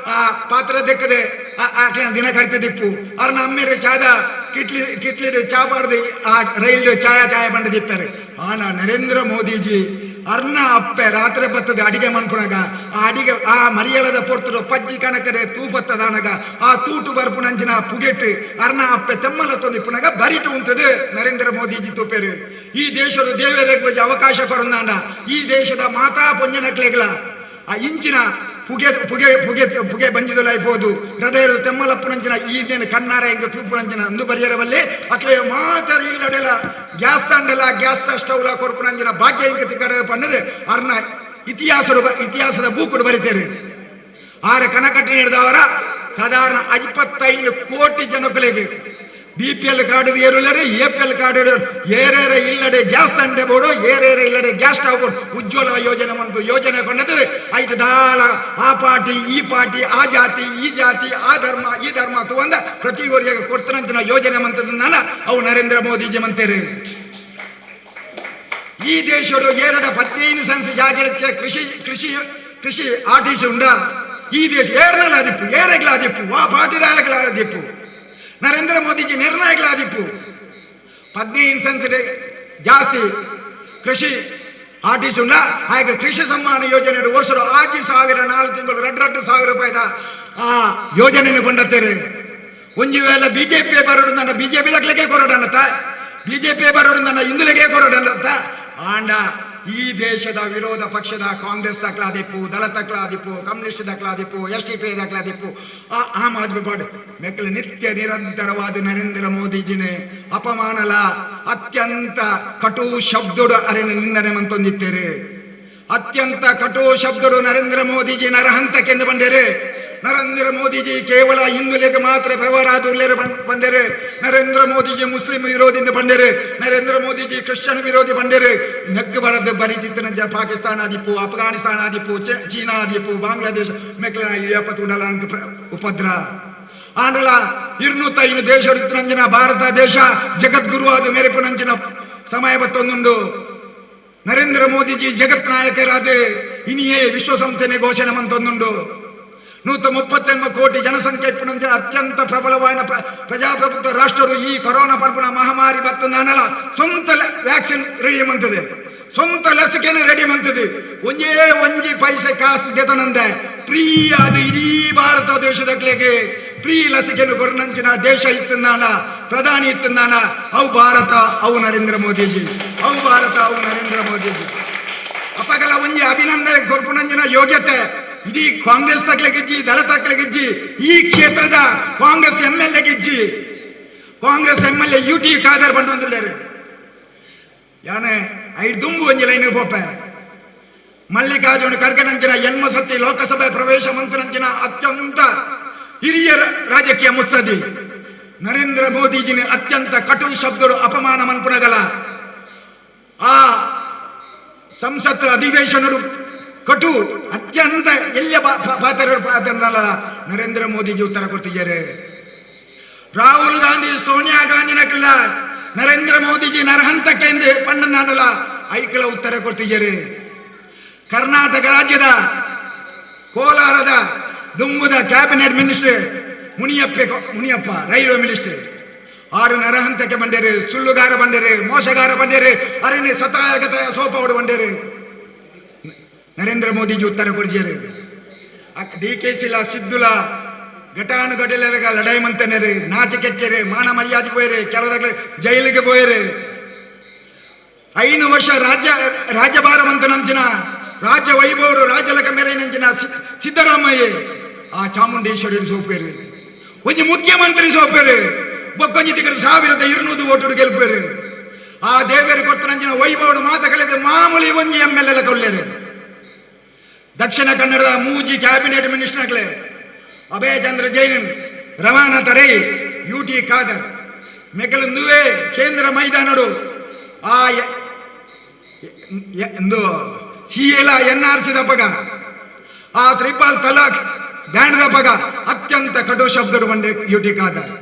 ಪಾತ್ರ ದೆಕ್ಕದೆ ದಿನ ಕರಿತಿದ್ದಿಪ್ಪು ಅರ್ನ ಅಮ್ಮೇರೆ ಚಾದ ಕಿಟ್ಲಿ ಚಾ ಬಾರ್ದು ಆ ರೈಲ್ ಚಾಯ ಬಂಡದಿಪ್ಪರು ಆನ ನರೇಂದ್ರ ಮೋದಿಜಿ ಅರ್ನ ಅಪ್ಪೆ ರಾತ್ರಿ ಬರ್ತದೆ ಅಡಿಗೆ ಮನ್ಪುನಾಗ ಆ ಅಡಿಗೆ ಆ ಮರಿಯಳದ ಪೊರ್ತರು ಪಜ್ಜಿ ಕಣಕಡೆ ತೂಪತ್ತದಾನಗ ಆ ತೂಟು ಬರ್ಪುನಂಚಿನ ಪುಗೆಟ್ಟು ಅರ್ನ ಅಪ್ಪೆ ತೆಮ್ಮಲ ತೊಂದಿಪ್ಪುನಾಗ ಬರಿಟು ಉಂಟದು ನರೇಂದ್ರ ಮೋದಿಜಿ ತುಪ್ಪೇರು ಈ ದೇಶದ ದೇವೇರಿಗೆ ಅವಕಾಶ ಕೊರಂದಾಂಡ ಈ ದೇಶದ ಮಾತಾ ಪೊಂಜನಕ್ಲೆಗಳ ಆ ಇಂಚಿನ ಪುಗೆ ಬಂಜಿದಲ್ಲ ಇರ್ಬೋದು ಹೃದಯದ ತೆಮ್ಮಲಪ್ಪುನಂಚಿನ ಈದೇನು ಕಣ್ಣಾರ ಹೆಂಗೆ ತೂಪುನಂಚಿನ ಅಂದು ಬರೆಯರವಲ್ಲಿ ಅಕ್ಲೆ ಮಾತಾರ ಇಲ್ಲಡೆಲ್ಲ ಗ್ಯಾಸ್ ತಂಡಲ್ಲ ಗ್ಯಾಸ್ ಸ್ಟವ್ಲ ಕೊರ್ಪುನಂಚಿನ ಭಾಗ್ಯ ಹಿಂಗೆ ತಿಕ್ಕಡ ಪಣ್ಣದು ಅರ್ನ ಇತಿಹಾಸದ ಬೂಕುಡು ಬರಿತೇರು ಆರ ಕನಕಟ್ಟಿ ಹಿಡಿದವರ ಸಾಧಾರಣ 55 ಕೋಟಿ ಜನಗಳಿಗೆ BPL ಕಾರ್ಡ್ ಏರುಲ್ಲರೆ APL ಕಾರ್ಡ್ ಏರೇರೆ ಇಲ್ಲಡೆ ಗ್ಯಾಸ್ ತಂಡೆ ಬೋಡು ಏರೇರೆ ಇಲ್ಲಡೆ ಗ್ಯಾಸ್ ಸ್ಟವ್ ಬೋರ್ಡ್ ಉಜ್ವಲ ಯೋಜನೆ ಒಂದು ಯೋಜನೆ ಕೊಂಡದ್ದು ಐಟು ದಾಳ ಆ ಪಾರ್ಟಿ ಈ ಪಾರ್ಟಿ ಆ ಜಾತಿ ಈ ಜಾತಿ ಆ ಧರ್ಮ ಈ ಧರ್ಮ ತಗೊಂಡ ಪ್ರತಿ ಊರಿಗೆ ಕೊಡ್ತಾನಂತ ಯೋಜನೆ ಮಂತದನ್ನ ಅವು ನರೇಂದ್ರ ಮೋದಿಜಿ ಮಂತೇರು ಈ ದೇಶರು 15 ಸೆನ್ಸ್ ಜಾಗಿರಚ್ಚೆ ಕೃಷಿ ಆರ್ಟಿಸಿ ಉಂಡ ಈ ದೇಶ ಏರ್ನಲ್ಲಾದಿಪ್ಪು ಏರೆಗ್ಲಾದಿಪ್ಪು ವಾ ಪಾಟಿದಾಳಗಳಾದಿಪ್ಪು ನರೇಂದ್ರ ಮೋದಿಜಿ ನಿರ್ಣಯಗಳಾದಿಪ್ಪು 15 ಸೆನ್ಸ್ ಜಾಸ್ತಿ ಕೃಷಿ ಆರ್ಟಿಸಿ ಉಂಡ ಆಗ ಕೃಷಿ ಸಮ್ಮಾನ ಯೋಜನೆ ವರ್ಷರು 6,000 4 ತಿಂಗಳು 2,000 ರೂಪಾಯಿದ ಆ ಯೋಜನೆಯನ್ನು ಕೊಂಡತ್ತೇರು ಒಂಜಿ ವೇಳೆ ಬಿಜೆಪಿ ಬರೋಡು ನನ್ನ ಬಿಜೆಪಿ ದಕ್ಲೆಗೆ ಕೊರೋಡನ್ನತ್ತ ಬಿಜೆಪಿ ಬರೋಡು ನನ್ನ ಹಿಂದುಳಿಗೆ ಕೊರೋಡನ್ನತ್ತ ಆಂಡ ಈ ದೇಶದ ವಿರೋಧ ಪಕ್ಷದ ಕಾಂಗ್ರೆಸ್ ದಕ್ಲಾದಿಪ್ಪು ದಳ ತಕ್ಲಾದಿಪ್ಪು ಕಮ್ಯುನಿಸ್ಟ್ ದಕ್ಲಾದಿಪ್ಪು SDP ದಕ್ಲಾದಿಪ್ಪು ಆಮ್ ಆದ್ಮಿ ಪಾರ್ಟಿ ಮೆಕ್ಕಲು ನಿತ್ಯ ನಿರಂತರವಾದ ನರೇಂದ್ರ ಮೋದಿಜಿನೇ ಅಪಮಾನಲ ಅತ್ಯಂತ ಕಟು ಶಬ್ದಡು ಅರೆನ ನಿಂದನೆ ಮಂತೊಂದಿತ್ತೇರೆ ಅತ್ಯಂತ ಕಟು ಶಬ್ದಡು ನರೇಂದ್ರ ಮೋದಿಜಿ ನರಹಂತಕ್ಕೆಂದು ಬಂದೇರೆ ನರೇಂದ್ರ ಮೋದಿಜಿ ಕೇವಲ ಹಿಂದುಳಿಗೆ ಮಾತ್ರ ವ್ಯವಹಾರ ಬಂದರೆ ನರೇಂದ್ರ ಮೋದಿಜಿ ಮುಸ್ಲಿಂ ವಿರೋಧಿಯಿಂದ ಬಂದರೆ ನರೇಂದ್ರ ಮೋದಿಜಿ ಕ್ರಿಶ್ಚಿಯನ್ ವಿರೋಧಿ ಬಂದರೆ ನೆಕ್ಕು ಬರದೆ ಬರೀತಿತ್ತನ ಪಾಕಿಸ್ತಾನ ಆದಿಪ್ಪು ಅಫ್ಘಾನಿಸ್ತಾನ ಆದಿಪ್ಪು ಚೀನಾ ಆದಿಪ್ಪು ಬಾಂಗ್ಲಾದೇಶ ಮೆಕ್ಲ ಉಡಲ ಉಪದ್ರ ಆಂಡಲ 205 ದೇಶ ನಂಜಿನ ಭಾರತ ದೇಶ ಜಗದ್ಗುರುವಾದ ಮೆರೆಪುನಂಚಿನ ಸಮಯ ಬತ್ತೊಂದುಂಡು ನರೇಂದ್ರ ಮೋದಿಜಿ ಜಗತ್ ನಾಯಕರಾದ ಇನಿಯೇ ವಿಶ್ವಸಂಸ್ಥೆನೆ ಘೋಷಣೆ ಮಂತೊಂದುಂಡು 130 ಕೋಟಿ ಜನಸಂಖ್ಯೆ ಇಪ್ಪನಂಚಿನ ಅತ್ಯಂತ ಪ್ರಬಲವಾದ ಪ್ರಜಾಪ್ರಭುತ್ವ ರಾಷ್ಟ್ರರು ಈ ಕೊರೋನಾ ಪರ್ಪುನ ಮಹಾಮಾರಿ ಬತ್ತನಲ್ಲ ಸ್ವಂತ ವ್ಯಾಕ್ಸಿನ್ ರೆಡಿ ಮಂತದೆ ಸ್ವಂತ ಲಸಿಕೆನ ರೆಡಿ ಮಂತದೆ ಒಂಜಿ ಪೈಸೆ ಕಾಸು ಗೆತನಂದೆ ಫ್ರೀ ಅದು ಇಡೀ ಭಾರತ ದೇಶದಕ್ಲೆಗೆ ಫ್ರೀ ಲಸಿಕೆನು ಕೊರನಂಚಿನ ದೇಶ ಇತ್ತನಾನ ಪ್ರಧಾನಿ ಇತ್ತನಾನ ಅವು ಭಾರತ ಅವು ನರೇಂದ್ರ ಮೋದಿಜಿ ಅವು ಭಾರತ ಅವು ನರೇಂದ್ರ ಮೋದಿಜಿ ಅಪಗಲ ಒಂಜಿ ಅಭಿನಂದನೆ ಕೊರ್ಪುನಂಚಿನ ಯೋಗ್ಯತೆ ಇಡೀ ಕಾಂಗ್ರೆಸ್ ತಕ್ಲೆ ಗೆಜ್ಜಿ ದಳ ತಕ್ಲೆ ಗೆಜ್ಜಿ ಈ ಕ್ಷೇತ್ರದ Congress MLA ಗೆಜ್ಜಿ Congress MLA UT Khader ಬಂಡೊಂದಿಲ್ಲೇರು ಯಾನೆ 5 ದುಂಬು ಒಂಜಿ ಲೈನ್ ಪೋಪೆ ಮಲ್ಲಿಕಾರ್ಜುನ ಖರ್ಗೆನಂಚಿನ ಸತಿ ಲೋಕಸಭೆ ಪ್ರವೇಶ ಮಂತ್ರಿನಂಚಿನ ಅತ್ಯಂತ ಹಿರಿಯ ರಾಜಕೀಯ ಮುತ್ಸದ್ದಿ ನರೇಂದ್ರ ಮೋದಿಜಿನ ಅತ್ಯಂತ ಕಟು ಶಬ್ದಗಳು ಅಪಮಾನ ಮನ್ಪುನಗಲ ಆ ಸಂಸತ್ ಅಧಿವೇಶನರು ಕಟು ಅತ್ಯಂತ ಎಲ್ಲ ಪಾತ್ರಲ್ಲ ನರೇಂದ್ರ ಮೋದಿಜಿ ಉತ್ತರ ಕೊಡ್ತಿದ್ದಾರೆ ರಾಹುಲ್ ಗಾಂಧಿ ಸೋನಿಯಾ ಗಾಂಧಿನಕ್ಕಿಲ್ಲ ನರೇಂದ್ರ ಮೋದಿಜಿ ನರಹಂತಕ್ಕೆ ಎಂದು ಪಣ್ಣನಲ್ಲ ಐಕಲ ಉತ್ತರ ಕೊಡ್ತಿದ್ದಾರೆ ಕರ್ನಾಟಕ ರಾಜ್ಯದ ಕೋಲಾರದ ದುಂಬುದ cabinet minister Muniyappa railway minister 6 ನರಹಂತಕ್ಕೆ ಬಂದೇರು ಸುಳ್ಳುಗಾರ ಬಂದೇರು ಮೋಸಗಾರ ಬಂದೇರು ಅರಣ್ಯ ಸತಾಯಗತ ಸೋಪವಡು ಬಂದೇರು ನರೇಂದ್ರ ಮೋದಿಜಿ ಉತ್ತರ ಕೊಡ್ಜಿಯರು DKCಲ ಸಿದ್ದುಲ ಘಟಾನುಘಟಲೆಗ ಲಡಾಯಿ ಮಂತನೇರು ನಾಚಿ ಕೆಟ್ಟೇರು ಮಾನ ಮರ್ಯಾದೆ ಪೋಯರು ಕೆಲವದಾಗ ಜೈಲಿಗೆ ಪೋಯರು 5 ವರ್ಷ ರಾಜ್ಯಭಾರ ಮಂತನಂಚಿನ ರಾಜ್ಯ ವೈಭವರು ರಾಜ್ಯಲಕ ಮೇರೆನಂಚಿನ ಸಿದ್ದರಾಮಯ್ಯ ಆ ಚಾಮುಂಡೇಶ್ವರಿ ಸೋಪೇರು ಒಂಜಿ ಮುಖ್ಯಮಂತ್ರಿ ಸೋಪೇರು ಬೊಕ್ಕೊಂಜಿ ತಿಕ್ಕಡ 1200 ಓಟು ಗೆಲ್ಪೇರು ಆ ದೇವೇರು ಕೊತ್ತನಂಚಿನ ವೈಭವನ ಮಾತುಗಳಿದ್ದು ಮಾಮೂಲಿ ಒಂಜಿ MLA ಕೊಲ್ಲೇರು. ದಕ್ಷಿಣ ಕನ್ನಡದ ಮೂಜಿ ಕ್ಯಾಬಿನೆಟ್ ಮಿನಿಸ್ಟರ್ಗಳೇ ಅಭಯ ಚಂದ್ರ ಜೈನ್, ರಮಾನಾಥ ರೈ, UT ಖಾದರ್ ಮೆಗಳಂದುವೆ ಕೇಂದ್ರ ಮೈದಾನಡು ಆ ಎಂದು CA NRC ದಪ್ಪಗ ಆ ತ್ರಿಪಾಲ್ ತಲಾಕ್ ಬ್ಯಾಂಡ್ ದಪ್ಪಗ ಅತ್ಯಂತ ಕಡು ಶಬ್ದಡು ಬಂಡೆ UT ಖಾದರ್.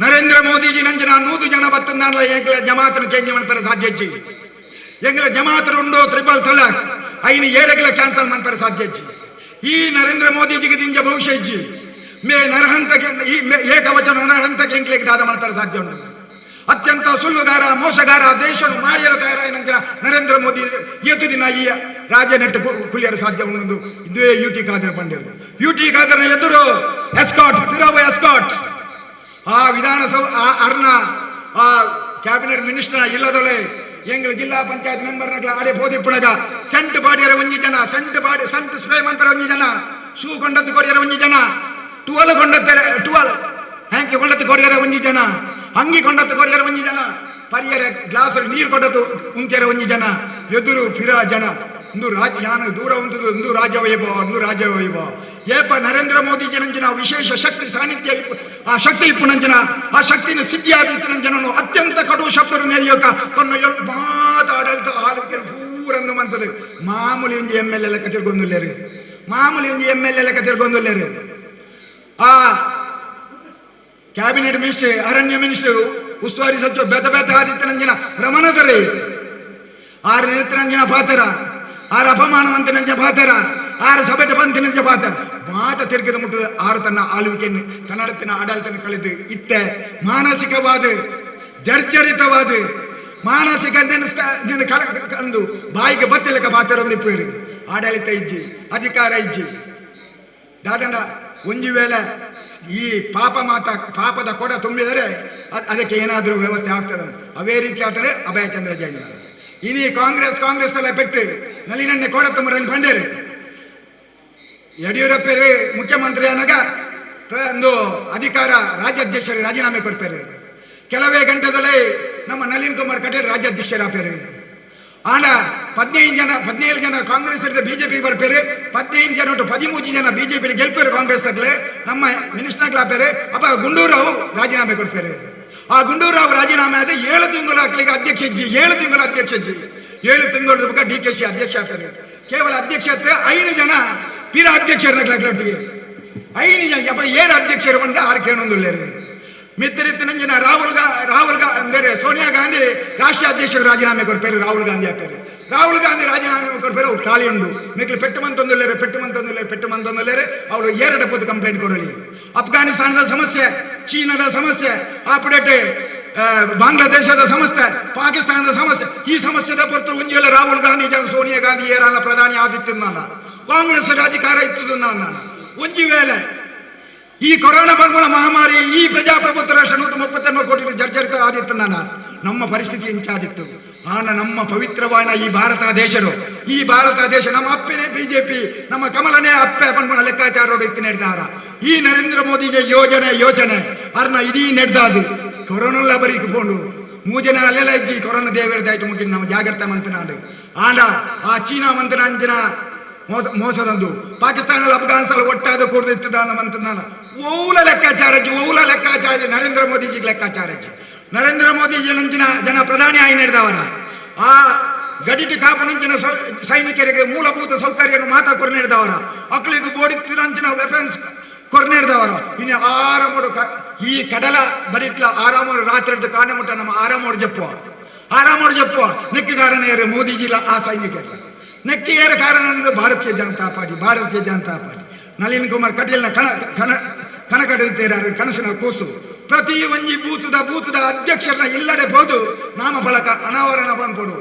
ನರೇಂದ್ರ ಮೋದಿಜಿ ನಂಜನ 100 ಜನ ಬತ್ತಂದಾಂಡ್ಲ ಎಂಗ್ಲ ಜಮಾತನ ಚೇಂಜ್ ಮನ್ಪರೆ ಸಾಧ್ಯಜ್ಜಿ. ಎಂಗ್ಲ ಜಮಾತರು ಉಂಡು ತ್ರಿಪಾಲ್ ತಲಾಕ್ ಐನು ಏರಗಳ ಕ್ಯಾನ್ಸಲ್ ಮನ್ಪರೆ ಸಾಧ್ಯಜ್ಜಿ. ಈ ನರೇಂದ್ರ ಮೋದಿಜಿಗೆ ದಿಂಜ ಭವಿಷ್ಯ ಇಜ್ಜಿ ಮೇ ನರಹಂತಕ್ಕೆ ಈ ಏಕವಚನ ನರಹಂತಕ್ಕೆ ಎಂಕ್ಲಿಗೆ ದಾದ ಮನ್ಪರೆ ಸಾಧ್ಯ ಉಂಟು. ಅತ್ಯಂತ ಸುಳ್ಳುಗಾರ ಮೋಸಗಾರ ದೇಶನು ಮಾರಿಯಲು ತಯಾರಾಯ ನಂತರ ನರೇಂದ್ರ ಮೋದಿ ಇವತ್ತು ದಿನ ಈ ರಾಜ್ಯ ನೆಟ್ಟು ಕುಲಿಯಲು ಸಾಧ್ಯ ಉಂಟು. ಇದುವೇ UT ಖಾದರ್ ಬಂದಿರು. UT ಖಾದರ್ನ ಎದುರು ಎಸ್ಕಾಟ್ ಫಿರಾಬ್ ಎಸ್ಕಾಟ್ ಆ ವಿಧಾನಸಭಾ ಅರ್ನ ಆ ಕ್ಯಾಬಿನೆಟ್ ಮಿನಿಸ್ಟರ್ ಇಲ್ಲದೊಳೆ ಎಂಗ್ಲ ಜಿಲ್ಲಾ ಪಂಚಾಯತ್ ಮೆಂಬರ್ ನಗಲ ಆಡೆ ಬೋದಿಪ್ಪುಣಗ ಸೆಂಟ್ ಬಾಡಿಯರ ಒಂಜಿ ಜನ ಸೆಂಟ್ ಸ್ಪ್ರೇ ಮನ್ಪರ ಒಂಜಿ ಜನ ಶೂ ಕೊಂಡತ್ತು ಕೊಡಿಯರ ಒಂಜಿ ಜನ ಟುವಲ್ ಹ್ಯಾಂಕಿ ಕೊಂಡತ್ತು ಕೊಡಿಯರ ಒಂಜಿ ಜನ ಅಂಗಿ ಕೊಂಡತ್ತು ಕೊಡಿಯರ ಒಂಜಿ ಜನ ಪರಿಯರ ಗ್ಲಾಸ್ ನೀರು ಕೊಡತ್ತು ಉಂಕೆರ ಒಂಜಿ ಜನ ಎದುರು ಫಿರಾ ಜನ ಇಂದು ಯಾನ ದೂರ ಉಂಟದು ಇಂದು ರಾಜವೈಭವ ಏಪ ನರೇಂದ್ರ ಮೋದಿಜಿ ನಂಚಿನ ವಿಶೇಷ ಶಕ್ತಿ ಸಾನ್ನಿಧ್ಯ ಆ ಶಕ್ತಿ ಇಪ್ಪು ನಂಚಿನ ಆ ಶಕ್ತಿನ ಸಿದ್ಧಿ ಆದಿತ್ತು ನಂಜನನು ಅತ್ಯಂತ ಕಡು ಶಬ್ದರು ಮೇರಿಯೋಕ ತನ್ನ ಮಾತಾಡಲ್ತ ಆಲೋಚನೆ ಪೂರಂದು ಮಂತದು ಮಾಮೂಲಿ ಒಂಜಿ MLA ಲೆಕ್ಕ ತಿರ್ಗೊಂದುಲ್ಲೇರು ಆ ಕ್ಯಾಬಿನೆಟ್ ಮಿನಿಸ್ಟರ್ ಅರಣ್ಯ ಮಿನಿಸ್ಟರ್ ಉಸ್ತುವಾರಿ ಸಚಿವ ಬೆತ ಆದಿತ್ಯ ನಂಜನ ರಮಣದರೇ ಆರು ನಿರತರಂಜನ ಪಾತರ ಆರು ಅಪಮಾನವಂತ ನಂಜ ಪಾತರ ಆರು ಸಭೆಟ ಬಂತ ನಂಜ ಪಾತರ ಮಾಟ ತಿರುಗಿದ ಮುಟ್ಟದ ಆರು ತನ್ನ ಆಳ್ವಿಕೆಯನ್ನು ಕನ್ನಡತಿನ ಆಡಳಿತನ ಕಳೆದು ಇತ್ತೆ ಮಾನಸಿಕವಾದ ಜರ್ಜರಿತವಾದ ಮಾನಸಿಕ ಕಂದು ಬಾಯಿಗೆ ಬತ್ತಿಲಕ ಪಾತ್ರ ಒಂದಿಪ್ಪೇರು ಆಡಳಿತ ಇಜ್ಜಿ ಅಧಿಕಾರ ಇಜ್ಜಿ ದಾದಂಡ ಒಂಜಿ ವೇಳೆ ಈ ಪಾಪದ ಕೊಡ ತುಂಬಿದರೆ ಅದಕ್ಕೆ ಏನಾದರೂ ವ್ಯವಸ್ಥೆ ಆಗ್ತದೆ. ಅವೇ ರೀತಿ ಆಗ್ತದೆ ಅಭಯ ಚಂದ್ರ ಜೈನ್. ಇನಿ ಕಾಂಗ್ರೆಸ್ ತಲೆ ಪೆಟ್ಟು ನಲಿನನ್ನೇ ಕೊಡ ತುಂಬರನ್ನು ಬಂಡೇರು ಯಡಿಯೂರಪ್ಪರು ಮುಖ್ಯಮಂತ್ರಿ ಅನ್ನಾಗ ಒಂದು ಅಧಿಕಾರ ರಾಜ್ಯಾಧ್ಯಕ್ಷರು ರಾಜೀನಾಮೆ ಕೊಡ್ಪೇರು. ಕೆಲವೇ ಗಂಟೆದೊಳಗೆ ನಮ್ಮ ನಳಿನ್ ಕುಮಾರ್ ಕಟೀಲ್ ರಾಜ್ಯಾಧ್ಯಕ್ಷರಾಪೇರು. ಆಂಡ 17 ಜನ ಕಾಂಗ್ರೆಸ್ ಬಿಜೆಪಿ ಬರ್ಪೇರು. 15 ಜನ ಒಟ್ಟು 13 ಜನ ಬಿಜೆಪಿ ಗೆಲ್ಪೇರು ಕಾಂಗ್ರೆಸ್ ತಗಲೆ ನಮ್ಮ ಮಿನಿಸ್ಟರ್ಗಳಾಪೇರು. ಅಪ್ಪ ಗುಂಡೂರಾವ್ ರಾಜೀನಾಮೆ ಕೊಡ್ಪೇರು. ಆ ಗುಂಡೂರಾವ್ ರಾಜೀನಾಮೆ ಆದ 7 ತಿಂಗಳ ಹಾಕ್ಲಿಕ್ಕೆ ಅಧ್ಯಕ್ಷ ಇಜ್ಜಿ 7 ತಿಂಗಳ ಬಗ್ಗೆ DKC ಅಧ್ಯಕ್ಷ ಆಪೇರು. ಕೇವಲ ಅಧ್ಯಕ್ಷತೆ 5 ಜನ ಪಿರ ಅಧ್ಯಕ್ಷರೊಟ್ಟಿಗೆ 5 ಜನ ಅಪ್ಪ 7 ಅಧ್ಯಕ್ಷರು ಬಂದ 6 ಕೇಳೊಂದುಲ್ಲೇರು. ಮಿತ್ರರಿತ್ತು ನಂಜಿನ ರಾಹುಲ್ ಬೇರೆ ಸೋನಿಯಾ ಗಾಂಧಿ ರಾಷ್ಟ್ರೀಯ ಅಧ್ಯಕ್ಷರು ರಾಜೀನಾಮೆ ಕೊಡ್ಪೇರು. ರಾಹುಲ್ ಗಾಂಧಿ ರಾಜೀನಾಮೆ ಕೊಡ್ಪೇರು. ಅವ್ರು ಖಾಲಿ ಉಂಡು ಮಿಕ್ಲು ಪೆಟ್ಟು ಮಂತೊಂದುಲ್ಲೇರು ಅವಳು 2 ಪುತ್ತು ಕಂಪ್ಲೇಂಟ್ ಕೊಡಲಿ. ಅಫ್ಘಾನಿಸ್ತಾನದ ಸಮಸ್ಯೆ, ಚೀನಾದ ಸಮಸ್ಯೆ, ಆಪಡೇಟೆ ಬಾಂಗ್ಲಾದೇಶದ ಸಮಸ್ಯೆ, ಪಾಕಿಸ್ತಾನದ ಸಮಸ್ಯೆ, ಈ ಸಮಸ್ಯೆದ ಹೊರತು ಒಂಜೆಲ್ಲ ರಾಹುಲ್ ಗಾಂಧಿ ಸೋನಿಯಾ ಗಾಂಧಿ ಏರಲ್ಲ ಪ್ರಧಾನಿ ಆದಿತ್ತು ನಾನು ಕಾಂಗ್ರೆಸ್ ಅಧಿಕಾರ ಇತ್ತು ನಾನು ಒಂಜಿ ವೇಳೆ ಈ ಕೊರೋನಾ ಬಂದ್ಗಳ ಮಹಾಮಾರಿ ಈ ಪ್ರಜಾಪ್ರಭುತ್ವ ರಾಷ್ಟ್ರ 132 ಕೋಟಿ ಜರ್ಜರಿತ ಆದಿತ್ತು ನಾನು ನಮ್ಮ ಪರಿಸ್ಥಿತಿ ಇಂಚಾದಿತ್ತು. ನಮ್ಮ ಪವಿತ್ರವಾದ ಈ ಭಾರತ ದೇಶ ನಮ್ಮ ಅಪ್ಪನೇ ಬಿಜೆಪಿ ನಮ್ಮ ಕಮಲನೇ ಅಪ್ಪೆ ಬಂದ್ಗಳ ಲೆಕ್ಕಾಚಾರ ಇತ್ತು ನಡೆದಾರ. ಈ ನರೇಂದ್ರ ಮೋದಿಜಿ ಯೋಚನೆ ಅರ್ನ ಇಡೀ ನಡೆದಾದು ಕೊರೋನಲ್ಲ ಬರೀಕ್ ಪೋಂಡು 3 ಜನ ಅಲ್ಲೆಲ್ಲ ಇಜ್ಜಿ ಕೊರೋನಾ ದೇವರದಾಯ್ತು ಮುಗಿನ ನಮ್ಮ ಜಾಗ್ರತೆ ಮಂತನಾಡು ಆಂಡ ಆ ಚೀನಾ ಮಂತನ ಅಂಜನ ಮೋಸದಂದು ಪಾಕಿಸ್ತಾನ ಅಫ್ಘಾನಿಸ್ತಾನ ಒಟ್ಟಾದ ಕೂಡದಿತ್ತದಾನ ಮಂತನಾನ ಓಲ ಲೆಕ್ಕಾಚಾರ ನರೇಂದ್ರ ಮೋದಿಜಿಗೆ ಲೆಕ್ಕಾಚಾರ ನರೇಂದ್ರ ಮೋದಿಜಿ ನಂಚಿನ ಜನ ಪ್ರಧಾನಿ ಆಗಿ ನಡೆದವರ ಆ ಗಡಿಟಿ ಕಾಪು ನಂಚಿನ ಸೈನಿಕರಿಗೆ ಮೂಲಭೂತ ಸೌಕರ್ಯವನ್ನು ಮಾತಾ ಕೊರನೆಡ್ದವರ ಮಕ್ಕಳಿಗೆ ಬೋಡಿತ್ತು ನಂಚಿನ ವೆಪನ್ಸ್ ಕೊರನೆಡ್ದವರ ಇನ್ನು ಆರಾಮೋಡು ಈ ಕಡಲ ಬರಿಟ್ಲ ಆರಾಮೋಡು ರಾತ್ರಿ ಕಾರಣ ಮುಟ್ಟ ನಮ್ಮ ಆರಾಮೋಡು ಜಪ್ಪುವ ನೆಕ್ಕಿ ಕಾರಣ ಮೋದಿಜಿಲ ಆ ಸೈನಿಕರ ನೆಕ್ಕಿ ಏರ ಕಾರಣ ಭಾರತೀಯ ಜನತಾ ಪಾರ್ಟಿ ನಳಿನ್ ಕುಮಾರ್ ಕಟೀಲ್ನ ಕನಕಡಿದ್ದೇರಾರು ಕನಸಿನ ಕೂಸು ಪ್ರತಿ ಒಂಜಿ ಬೂತದ ಅಧ್ಯಕ್ಷರನ್ನ ಇಲ್ಲದೆ ಬೋದು ನಾಮಫಲಕ ಅನಾವರಣ ಬಂದ್ಕೊಡು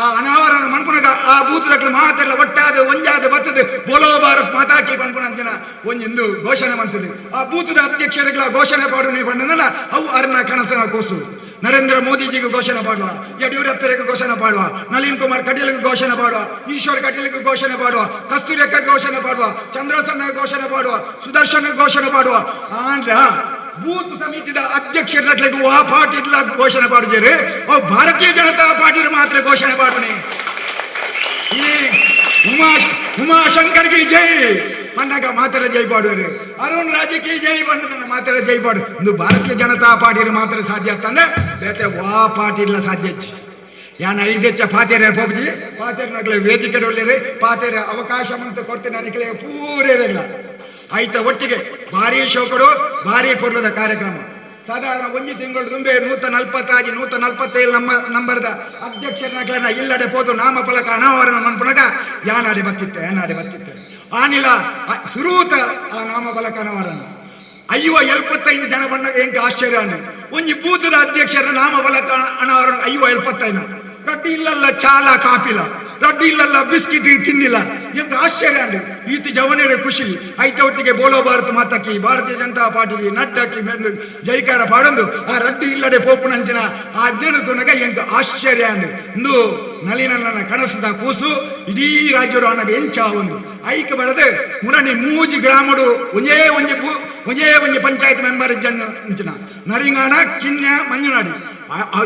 ಆ ಅನಾವರಣ ಮನ್ಪುನಗ ಆ ಬೂತದಗಳು ಮಾತೆಲ್ಲ ಒಟ್ಟಾದ ಒಂಜಾದ ಬರ್ತದೆ ಬೋಲೋ ಭಾರತ್ ಮಾತಾಕಿ ಬಂದ್ಪುನಂಜನ ಒಂಜಿಂದು ಘೋಷಣೆ ಬಂತದೆ ಆ ಬೂತದ ಅಧ್ಯಕ್ಷರುಗಳ ಘೋಷಣೆ ಪಾಡು ನೀವು ಬಂದನಲ್ಲ ಅವು ಅರ್ನ ಕನಸಿನ ಕೂಸು ನರೇಂದ್ರ ಮೋದಿಜಿಗೆ ಘೋಷಣೆ ಮಾಡುವ ಯಡಿಯೂರಪ್ಪರಿಗೆ ಘೋಷಣೆ ಮಾಡುವ ನಳಿನ್ ಕುಮಾರ್ ಕಟೀಲ್ಗೆ ಘೋಷಣೆ ಮಾಡುವ ಈಶ್ವರ್ ಕಟೀಲ್ಗೆ ಘೋಷಣೆ ಮಾಡುವ ಕಸ್ತೂರಿಯಕ್ಕ ಘೋಷಣೆ ಮಾಡುವ ಚಂದ್ರಸನ್ನ ಘೋಷಣೆ ಮಾಡುವ ಸುದರ್ಶನ್ ಘೋಷಣೆ ಮಾಡುವ ಆಂದ್ರ ಬೂತ್ ಸಮಿತಿದ ಅಧ್ಯಕ್ಷರಿಗೆ ಆ ಪಾರ್ಟಿಲ ಘೋಷಣೆ ಮಾಡಿದ್ದಾರೆ, ಅವು ಭಾರತೀಯ ಜನತಾ ಪಾರ್ಟಿ ಮಾತ್ರ ಘೋಷಣೆ ಮಾಡ್ತಾನೆ. ಈ ಉಮಾಶಂಕರ್ಗೆ ಜೈ ಪಂಡಗ ಮಾತ್ರ ಜೈ ಪಾಡುವರು, ಅರುಣ್ ರಾಜಕೀಯ ಜೈ ಪಂಡ ಮಾತ್ರ ಜೈ ಪಾಡು. ಇದು ಭಾರತೀಯ ಜನತಾ ಪಾರ್ಟಿ ಮಾತ್ರ ಸಾಧ್ಯ ಅಂತಂದ್ರೆ ಬೇತೆ ವಾ ಪಾರ್ಟಿ ಇಲ್ಲ ಸಾಧ್ಯ. ಯಾನ ಐದೆಚ್ಚ ಪಾತೇರ ಪೋಪಿ ಪಾತೇರ ನಗಲೆ ವೇದಿಕೆ ಒಳ್ಳೆರೆ ಪಾತೇರ ಅವಕಾಶ ಅಂತ ಕೊಡ್ತೇನೆ ನನಗೆ ಪೂರೇರಲ್ಲ ಆಯ್ತ. ಒಟ್ಟಿಗೆ ಭಾರಿ ಶೋಕಡು ಭಾರಿ ಪೂರ್ವದ ಕಾರ್ಯಕ್ರಮ ಸಾಧಾರಣ ಒಂದು ತಿಂಗಳು ತುಂಬೆ 140 145 ನಂಬರ್ದ ಅಧ್ಯಕ್ಷರನ್ನ ಇಲ್ಲಡೆ ಹೋದು ನಾಮಫಲಕ ಅನಾವರಣ ಮನ್ಪುನಗ ಯಾನಾಡೆ ಬತ್ತಿತ್ತೆ ಆನಿಲ ಸುರೂತ ಆ ನಾಮಫಲಕ ಅನಾವರಣ 75 ಜನ ಬಂದಾಗ ಎಂಟು ಆಶ್ಚರ್ಯ ಒಂಜಿ ಬೂತದ ಅಧ್ಯಕ್ಷರ ನಾಮಫಲಕ ಅನಾವರಣ 75 ರಡ್ಡಿ ಇಲ್ಲಲ್ಲ ಚಾಲ ಕಾಪಿಲ ರಡ್ಡಿ ಇಲ್ಲಲ್ಲ ಬಿಸ್ಕಿಟ್ ತಿನ್ನಿಲ್ಲ ಎಂತ ಆಶ್ಚರ್ಯ ಅಂಡು ಈತ ಜವನೇರೆ ಖುಷಿ ಐತ ಒಟ್ಟಿಗೆ ಬೋಲೋ ಭಾರತ ಮಾತಕ್ಕಿ ಭಾರತೀಯ ಜನತಾ ಪಾರ್ಟಿಗೆ ನಡ್ಡಕ್ಕಿ ಮೇಲೆ ಜೈಕಾರ ಪಾಡೊಂದು ಆ ರಡ್ಡಿ ಇಲ್ಲಡೆ ಪೋಪುನಂಚಿನ ಆ ತುನಗ ಎಂತ ಆಶ್ಚರ್ಯ ಅಂಡು ಇಂದು ನಳಿನನ ಕನಸದ ಕೂಸು ಇಡೀ ರಾಜ್ಯಡು ಅನ್ನಗ ಎಂಚ ಒಂದು ಐಕ ಬಡದೆ ಮುರಣಿ ಮೂಜಿ ಗ್ರಾಮಡು ಒಂಜೇ ಪಂಚಾಯತ್ ಮೆಂಬರ್ ಇಂಚಿನ ನರಿಂಗಾಣ ಕಿನ್ಯ ಮಂಜುನಾಡಿ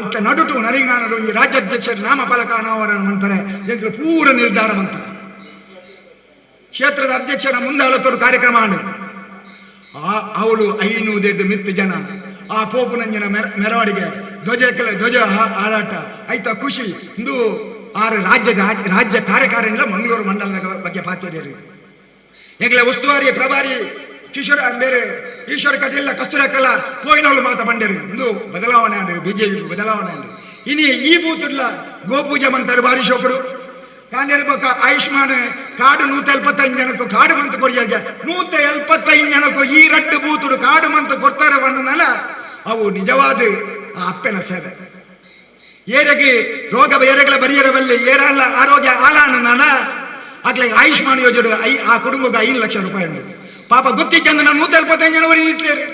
ಇತ್ತ ನಡುಟು ನರಿಂಗಾನಡು ಒಂಜಿ ರಾಜ್ಯಾಧ್ಯಕ್ಷರ ನಾಮಫಲಕ ಅನಾವರಣ ಮಾಡ್ತಾರೆ ಎಂಕ್ಲು ಪೂರ ನಿರ್ಧಾರ ಮಾಡ್ತಾರೆ. ಕ್ಷೇತ್ರದ ಅಧ್ಯಕ್ಷರ ಮುಂದಾಳತೋಡು ಕಾರ್ಯಕ್ರಮ ಆಡು ಅವಳು 500 ಮಿತ್ತು ಜನ ಆ ಪೋಪುನಂಜನ ಮೆರವಣಿಗೆ ಧ್ವಜ ಹಾರಾಟ ಐತ ಖುಷಿ ಇಂದು ಆರು ರಾಜ್ಯ ಕಾರ್ಯಕಾರಿಣಿಲ ಮಂಗಳೂರು ಮಂಡಲದ ಬಗ್ಗೆ ಪಾತ್ಯರಿ ಎಂಗ್ಲೆ ಉಸ್ತುವಾರಿ ಪ್ರಭಾರಿ ಕಿಶೋರ್ ಬೇರೆ ಈಶ್ವರ ಕಟೀಲ್ ಕಸ್ತೂರಕ್ಕಲ್ಲ ಪೋಯಿನವಳು ಮಾತ ಬಂಡರು ಇಂದು ಬದಲಾವಣೆ ಆಡು ಬಿಜೆಪಿ ಬದಲಾವಣೆ ಆಡು ಇನಿ ಈ ಬೂತುಡ್ಲ ಗೋಪೂಜೆ ಮಂತಾರೆ ಭಾರಿ ಶೋಕರು ಕಾಂಡೇರಿ ಪಕ್ಕ ಆಯುಷ್ಮಾನ್ ಕಾರ್ಡ್ 175 ಜನಕ್ಕೂ ಕಾರ್ಡ್ ಮಂತ್ ಕೊಡಿಯಾಗ 175 ಜನಕ್ಕೂ ಈ ರಡ್ಡು ಬೂತುಡು ಕಾರ್ಡ್ ಮಂತ್ ಕೊಡ್ತಾರೆ ಬಂದನಲ್ಲ ಅವು ನಿಜವಾದ ಆ ಅಪ್ಪನ ಸೇವೆ. ಏರೆಗೆ ರೋಗ ಏರೆಗಳ ಬರಿಯರವಲ್ಲಿ ಏರಲ್ಲ ಆರೋಗ್ಯ ಆಲಾನ ಆಗ್ಲೇ ಆಯುಷ್ಮಾನ್ ಯೋಜನೆ ಆ ಕುಟುಂಬಕ್ಕೆ 5 ಲಕ್ಷ ರೂಪಾಯಿ ಉಂಟು ಪಾಪ ಗುತ್ತಿ ಚಂದ 175 ಜನವರೆಗೆ ಇರ್ತೇವೆ.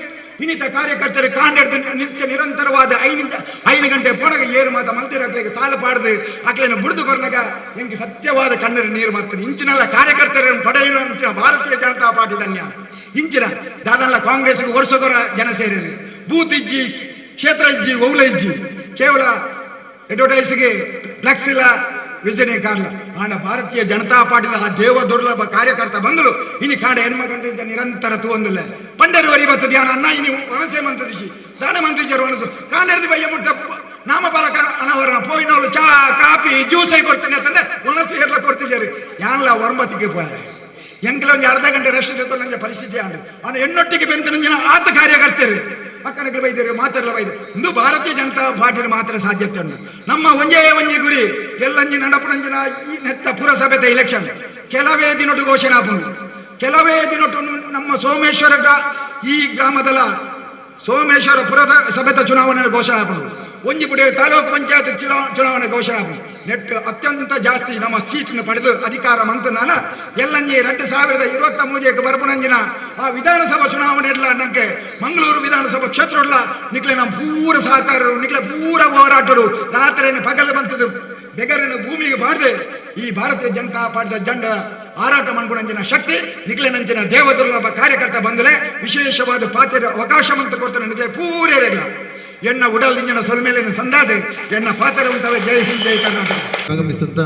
ಇನ್ನಿತ ಕಾರ್ಯಕರ್ತರು ಕಾಂಡೆಡ್ದು ನಿತ್ಯ ನಿರಂತರವಾದ 5 ಗಂಟೆ ಪೊಣಗ ಏರು ಮಾತ ಮಂದಿರ ಅಕ್ಲಿಗೆ ಸಾಲ ಪಾಡ್ದು ಅಕ್ಲೇನ ಬುಡ್ದು ಕೊರ್ನಾಗ ಎಂಗೆ ಸತ್ಯವಾದ ಕಣ್ಣೀರು ನೀರು ಮಾಡ್ತಾರೆ. ಇಂಚಿನಲ್ಲ ಕಾರ್ಯಕರ್ತರನ್ನು ಪಡೆಯುವ ಇಂಚಿನ ಭಾರತೀಯ ಜನತಾ ಪಾರ್ಟಿ ಧನ್ಯ ಇಂಚಿನ ದಾದಲ್ಲ ಕಾಂಗ್ರೆಸ್ಗೆ ವರ್ಷಗೊರ ಜನ ಸೇರಿರಿ ಬೂತ್ ಇಜ್ಜಿ ಕ್ಷೇತ್ರ ಇಜ್ಜಿ ಓಲ ಇಜ್ಜಿ ಕೇವಲ ಅಡ್ವರ್ಟೈಸ್ಗೆ ಫ್ಲೆಕ್ಸ್ ಇಲ್ಲ ವಿಜಯನೇ ಕಾರಣ ಆಂಡ ಭಾರತೀಯ ಜನತಾ ಪಾರ್ಟಿದ ಆ ದೇವ ದುರ್ಲಭ ಕಾರ್ಯಕರ್ತ ಬಂದಳು ಇನ್ನು ಕಾಂಡ ಹೆಣ್ಮಗಂಡ ನಿರಂತರ ತೂಂದಿಲ್ಲ ಪಂಡರುವರಿ ಬತ್ತು ಧ್ಯಾನ ಅನ್ನ ಇನ್ನು ವನಸೆ ಮಂತ್ರಿಸಿ ದಾನ ಮಂತ್ರಿಜರು ವನಸು ಕಾಂಡರ್ದಿ ಬಯ್ಯ ಮುಟ್ಟ ನಾಮಫಲಕ ಅನಾವರಣ ಪೋಯಿನವಳು ಚಾ ಕಾಫಿ ಜ್ಯೂಸೈ ಕೊಡ್ತೀನಿ ಅಂತಂದ್ರೆ ವನಸೆ ಎಲ್ಲ ಕೊಡ್ತಿದ್ದಾರೆ ಯಾನಲ್ಲ ಒರಂಬತ್ತಿಗೆ ಪೋಯ ಎಂಕಲ ಒಂದು ಅರ್ಧ ಗಂಟೆ ರೆಸ್ಟ್ ತೆತ್ತು ನಂಗೆ ಪರಿಸ್ಥಿತಿ ಆಂಡು ಅವನು ಹೆಣ್ಣೊಟ್ಟಿಗೆ ಬೆಂತ ನಂಜಿನ ಆತ ಕಾರ್ಯಕರ್ತರು ಅಕ್ಕನಕ್ಕೆ ಬೈದರು ಮಾತೆಲ್ಲ ಬೈದು ಇಂದು ಭಾರತೀಯ ಜನತಾ ಪಾರ್ಟಿ ಮಾತ್ರ ಸಾಧ್ಯತೆ ಉಂಟು. ನಮ್ಮ ಒಂಜೇ ಗುರಿ ಎಲ್ಲಂಜಿ ನಡಪುನಂಜಿನ ಈ ನೆತ್ತ ಪುರಸಭೆದ ಇಲೆಕ್ಷನ್ ಕೆಲವೇ ದಿನೊಟ್ಟು ಘೋಷಣೆ ಆಪುನು ಕೆಲವೇ ದಿನೊಟ್ಟು ನಮ್ಮ ಸೋಮೇಶ್ವರ ಈ ಗ್ರಾಮದಲ್ಲ ಸೋಮೇಶ್ವರ ಪುರಸಭೆದ ಚುನಾವಣೆ ಘೋಷಣೆ ಆಪುನು ಒಂಜಿ ಪುಡೆ ತಾಲೂಕು ಪಂಚಾಯತ್ ಚುನಾವಣೆ ಘೋಷಣೆ ಆಪುನು ನೆಟ್ ಅತ್ಯಂತ ಜಾಸ್ತಿ ನಮ್ಮ ಸೀಟ್ನ ಪಡೆದು ಅಧಿಕಾರ ಮಂತನಾಲ ಎಲ್ಲಂಜಿ 2023 ಬರ್ಪುನಂಜಿನ ಆ ವಿಧಾನಸಭಾ ಚುನಾವಣೆ ಎಲ್ಲ ನಂಗೆ ಮಂಗಳೂರು ವಿಧಾನಸಭಾ ಕ್ಷೇತ್ರ ನಿಕ್ಲೆ ನಮ್ಮ ಪೂರ ಸಹಕಾರರು ನಿಕ್ಲೆ ಪೂರ ಹೋರಾಟರು ರಾತ್ರಿಯನ್ನು ಪಗಲು ಬಂತದ್ದು ಬೆಗರಿನ ಭೂಮಿಗೆ ಬಾರ್ದೆ ಈ ಭಾರತೀಯ ಜನತಾ ಪಾರ್ಟಿಯ ಜಂಡ ಹಾರಾಟ ಮಾಡ್ಕೊಂಡಂಜಿನ ಶಕ್ತಿ ನಿಕ್ಲೆ ನಂಚಿನ ದೇವದುರ್ಲಭ ಕಾರ್ಯಕರ್ತ ಬಂದಲೇ ವಿಶೇಷವಾದ ಪಾತ್ರ ಅವಕಾಶ ಅಂತ ಕೊಡ್ತಾನೆ ನಿಕ್ಲೆ ಪೂರೇರಿಲ್ಲ ಎನ್ನ ಉಡಲ್ದಿಂಜನ ಸೊಲ್ಮೇಲಿನ ಸಂದಾದೆ ಎನ್ನ ಪಾತ್ರ ಉಂಟವೆ. ಜೈ ಹಿಂದ್ ಜೈ ಕರ್ನಾಟಕ. ಆಗಮಿಸಿದಂತ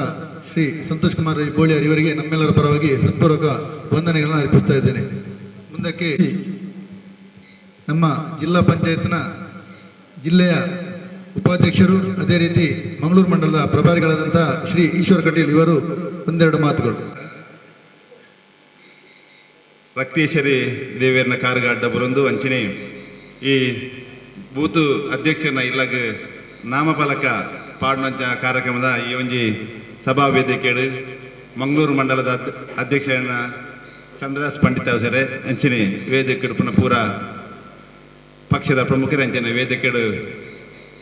ಶ್ರೀ ಸಂತೋಷ್ ಕುಮಾರ್ ಬೋಳಿಯಾರ್ ಇವರಿಗೆ ನಮ್ಮೆಲ್ಲರ ಪರವಾಗಿ ಹೃತ್ಪೂರ್ವಕ ವಂದನೆಗಳನ್ನು ಅರ್ಪಿಸ್ತಾ ಇದ್ದೇನೆ. ಮುಂದಕ್ಕೆ ನಮ್ಮ ಜಿಲ್ಲಾ ಪಂಚಾಯತ್ನ ಜಿಲ್ಲೆಯ ಉಪಾಧ್ಯಕ್ಷರು ಅದೇ ರೀತಿ ಮಂಗಳೂರು ಮಂಡಲದ ಪ್ರಭಾರಿಗಳಾದಂಥ ಶ್ರೀ ಈಶ್ವರ ಕಟೀಲ್ ಇವರು ಒಂದೆರಡು ಮಾತುಗಳು. ರಕ್ತೇಶ್ವರಿ ದೇವಿಯರ್ನ ಕಾರ್ಗಾಡ್ಡ ಬರೊಂದು ಅಂಚನೆ ಈ ಬೂತು ಅಧ್ಯಕ್ಷನ ಇಲ್ಲಾಗ ನಾಮಫಲಕ ಪಾಡ್ನಂಚ ಕಾರ್ಯಕ್ರಮದ ಈ ಒಂಜಿ ಸಭಾ ವೇದಿಕೆಡು ಮಂಗಳೂರು ಮಂಡಲದ ಅಧ್ಯಕ್ಷನ ಚಂದ್ರದಾಸ್ ಪಂಡಿತ ಅವಸರೆ ಅಂಚನೆ ವೇದಿಕೆಡು ಪುನಃ ಪೂರ ಪಕ್ಷದ ಪ್ರಮುಖರು ಅಂಚನೆ ವೇದಿಕೆಡು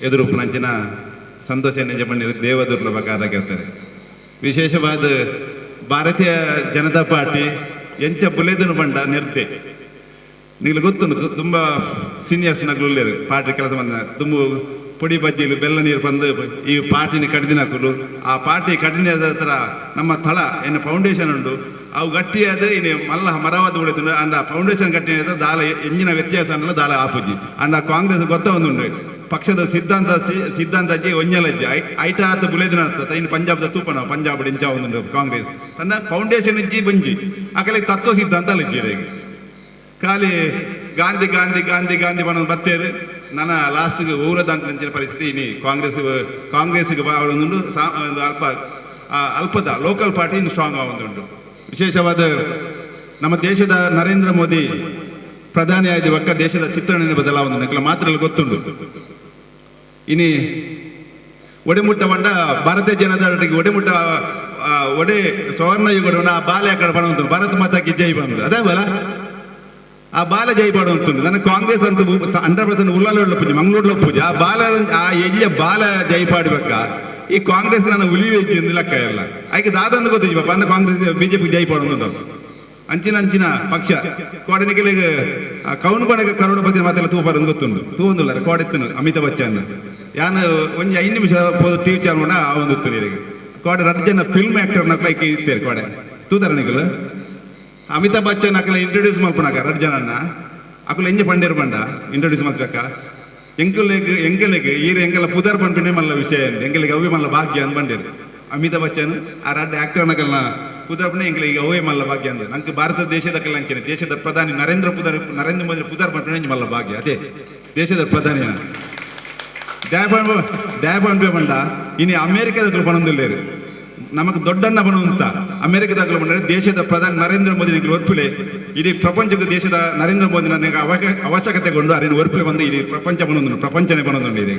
ಎದುರು ಪುನಂಚಿನ ಸಂತೋಷ ನಿಜ ಬಣ್ಣ ದೇವದುರ್ಲಭ ಕಾರ್ಯಕರ್ತರು ವಿಶೇಷವಾದ ಭಾರತೀಯ ಜನತಾ ಪಾರ್ಟಿ ಎಂಚ ಬುಲೆದನು ಬಂಡ ನಿರ್ತೆ ನಿಮ್ಗೆ ಗೊತ್ತುಂಟು ತುಂಬ ಸೀನಿಯರ್ಸ್ ನಗಲು ಪಾರ್ಟಿ ಕೆಲಸ ಬಂದ ತುಂಬ ಪುಡಿ ಬಜ್ಜಿಲು ಬೆಲ್ಲ ನೀರು ಬಂದು ಈ ಪಾರ್ಟಿನ ಕಡಿದಿನಾಕುಲು ಆ ಪಾರ್ಟಿ ಕಡಿದ ಹತ್ರ ನಮ್ಮ ತಳ ಏನು ಫೌಂಡೇಶನ್ ಉಂಟು ಅವು ಗಟ್ಟಿಯಾದ ಇನ್ನು ಮಲ್ಲ ಮರವಾದ ಉಳಿದು ಅಂದ ಫೌಂಡೇಶನ್ ಗಟ್ಟಿಯಾದ ದಾಲ ಎಂಜಿನ ವ್ಯತ್ಯಾಸ ಅನ್ನಲ್ಲ ದಾಲ ಆಪುಜಿ ಅಂದ ಕಾಂಗ್ರೆಸ್ ಗೊತ್ತ ಒಂದುಂಡು ಪಕ್ಷದ ಸಿದ್ಧಾಂತಜ್ಜಿ ಒಂಜಲಜ್ಜಿ ಐಟ ಆತ ಬುಲೆದಿನ ಅರ್ಥ ಇನ್ನು ಪಂಜಾಬ್ದ ತೂಪನ ಪಂಜಾಬ್ ಇಂಚ ಒಂದು ಕಾಂಗ್ರೆಸ್ ಅಂದ ಫೌಂಡೇಶನ್ ಇಜ್ಜಿ ಬಂಜಿ ಅಕಲೆ ತತ್ವ ಸಿದ್ಧಾಂತ ಅಲ್ಲಿಜ್ಜಿರ ಖಾಲಿ ಗಾಂಧಿ ಗಾಂಧಿ ಗಾಂಧಿ ಗಾಂಧಿ ಬನ್ನೋ ಬತ್ತೇರು ನನ್ನ ಲಾಸ್ಟ್ಗೆ ಊರದಂತ ಪರಿಸ್ಥಿತಿ ಇನಿ ಕಾಂಗ್ರೆಸ್ಗೆ ಒಂದು ಅಲ್ಪದ ಲೋಕಲ್ ಪಾರ್ಟಿ ಇನ್ನು ಸ್ಟ್ರಾಂಗ್ ಆಗುಂದುಂಟು ವಿಶೇಷವಾದ ನಮ್ಮ ದೇಶದ ನರೇಂದ್ರ ಮೋದಿ ಪ್ರಧಾನಿ ಆಯ್ದ ಒಕ್ಕ ದೇಶದ ಚಿತ್ರಣೆ ಬದಲಾವಣೆ ನಕಲ ಮಾತ್ರ ಗೊತ್ತುಂಡು ಇನಿ ಒಡೆಮುಟ್ಟ ಬಂಡ ಭಾರತೀಯ ಜನತಾ ಪಾರ್ಟಿಗೆ ಒಡೆಮುಟ್ಟ ಒಡೆ ಸುವರ್ಣ ಯುಗ ಆ ಬಾಲ್ಯ ಕಡೆ ಬರುವಂತ ಭಾರತ ಮಾತಾಕ್ಕೆ ಜೈ ಬಂದು ಅದೇ ಬಲ ಆ ಬಾಲ ಜೈ ಪಾಡುವಂತುಂಡು ನನ್ನ ಕಾಂಗ್ರೆಸ್ ಅಂತ 100% ಉಳ್ಳಾಲ ಪೂಜೆ ಮಂಗಳೂರು ಪೂಜೆ ಆ ಬಾಲ ಆ ಎಲ್ಲಿಯ ಬಾಲ ಜೈ ಪಾಡ್ಬೇಕ ಈ ಕಾಂಗ್ರೆಸ್ ನನ್ನ ಉಳಿವೇಜಿ ಎಂದು ಲೆಕ್ಕ ಎಲ್ಲ ಆಯ್ಕೆ ದಾದಂದು ಗೊತ್ತಿದ್ವಿ ಪಾಪ ಅನ್ನ ಕಾಂಗ್ರೆಸ್ ಬಿಜೆಪಿ ಜೈ ಪಾಡುವಂತ ಅಂಚಿನ ಪಕ್ಷ ಕೋಡನಿಗೆ ಕೌನ್ ಬಣಗ ಕರೋಡಪತಿ ಮಾತೆಲ್ಲ ತೂಪಾರ ಗೊತ್ತುಂಡು ತೂವೊಂದುಲ್ಲ ಕೋಡೆತ್ತನು ಅಮಿತಾಬ್ ಬಚ್ಚನ್ ಯಾನು ಒಂಜಿ 5 ನಿಮಿಷ ಹೋದ ಟಿವಿ ಚಾನಲ್ ಮಾಡ ಆ ಒಂದು ತುನಿರಿಗೆ ಕೋಡೆ 2 ಜನ ಫಿಲ್ಮ್ ಆಕ್ಟರ್ ನಕ್ಲೈಕೆ ಇರ್ತಾರೆ ಕೋಡೆ ತೂತಾರನಿಗಳು ಅಮಿತಾಬ್ ಬಚ್ಚನ್ ಅಕಲ ಇಂಟ್ರೊಡ್ಯೂಸ್ ಮಾಡ್ಕೊಳಕ 2 ಜನನ್ನ ಅಕಲು ಎಂಜ ಪಂಡೇರು ಬಂಡ ಇಂಟ್ರೊಡ್ಯೂಸ್ ಮಾಡ್ಬೇಕ ಎಂಕಲೆಗೆ ಈರು ಎಂಕಲ ಪುದರ್ ಪಂಪಿನೇ ಮಲ್ಲ ವಿಷಯ ಎಂಕಲಿಗೆ ಅವಿ ಮಲ್ಲ ಭಾಗ್ಯ ಅಂತ ಬಂದಿರು ಅಮಿತಾಬ್ ಬಚ್ಚನ್ ಆ 2 ಆಕ್ಟರ್ ನಕಲ್ನ ಪುದರ್ಪಣೆ ಎಂಕಲಿಗೆ ಅವೇ ಮಲ್ಲ ಭಾಗ್ಯ ಅಂದ್ರೆ ನಂಗೆ ಭಾರತ ದೇಶದ ಕಲ್ಯಾಂಚನೆ ದೇಶದ ಪ್ರಧಾನಿ ನರೇಂದ್ರ ಮೋದಿ ಪುದರ್ಪಣೆ ಮಲ್ಲ ಭಾಗ್ಯ ಅದೇ ದೇಶದ ಪ್ರಧಾನಿ ಡ್ಯಾಬ್ ಬಂಡ ಇನ್ನು ಅಮೆರಿಕದ ಪಣೊಂದಿಲ್ಲ ನಮಗೆ ದೊಡ್ಡನ್ನ ಬಣವಂತ ಅಮೆರಿಕದಾಗಲು ಬಂದರೆ ದೇಶದ ಪ್ರಧಾನಿ ನರೇಂದ್ರ ಮೋದಿ ನಿಮಗೆ ಒರ್ಪಿಲೆ ಇಡೀ ಪ್ರಪಂಚಕ್ಕೆ ದೇಶದ ನರೇಂದ್ರ ಮೋದಿ ನನಗೆ ಅವಶ್ಯಕತೆಗೊಂಡು ಅರಿನ ಒರ್ಪಿಲೆ ಬಂದು ಇಡೀ ಪ್ರಪಂಚನೇ ಬಣೊಂದು ಇದೆ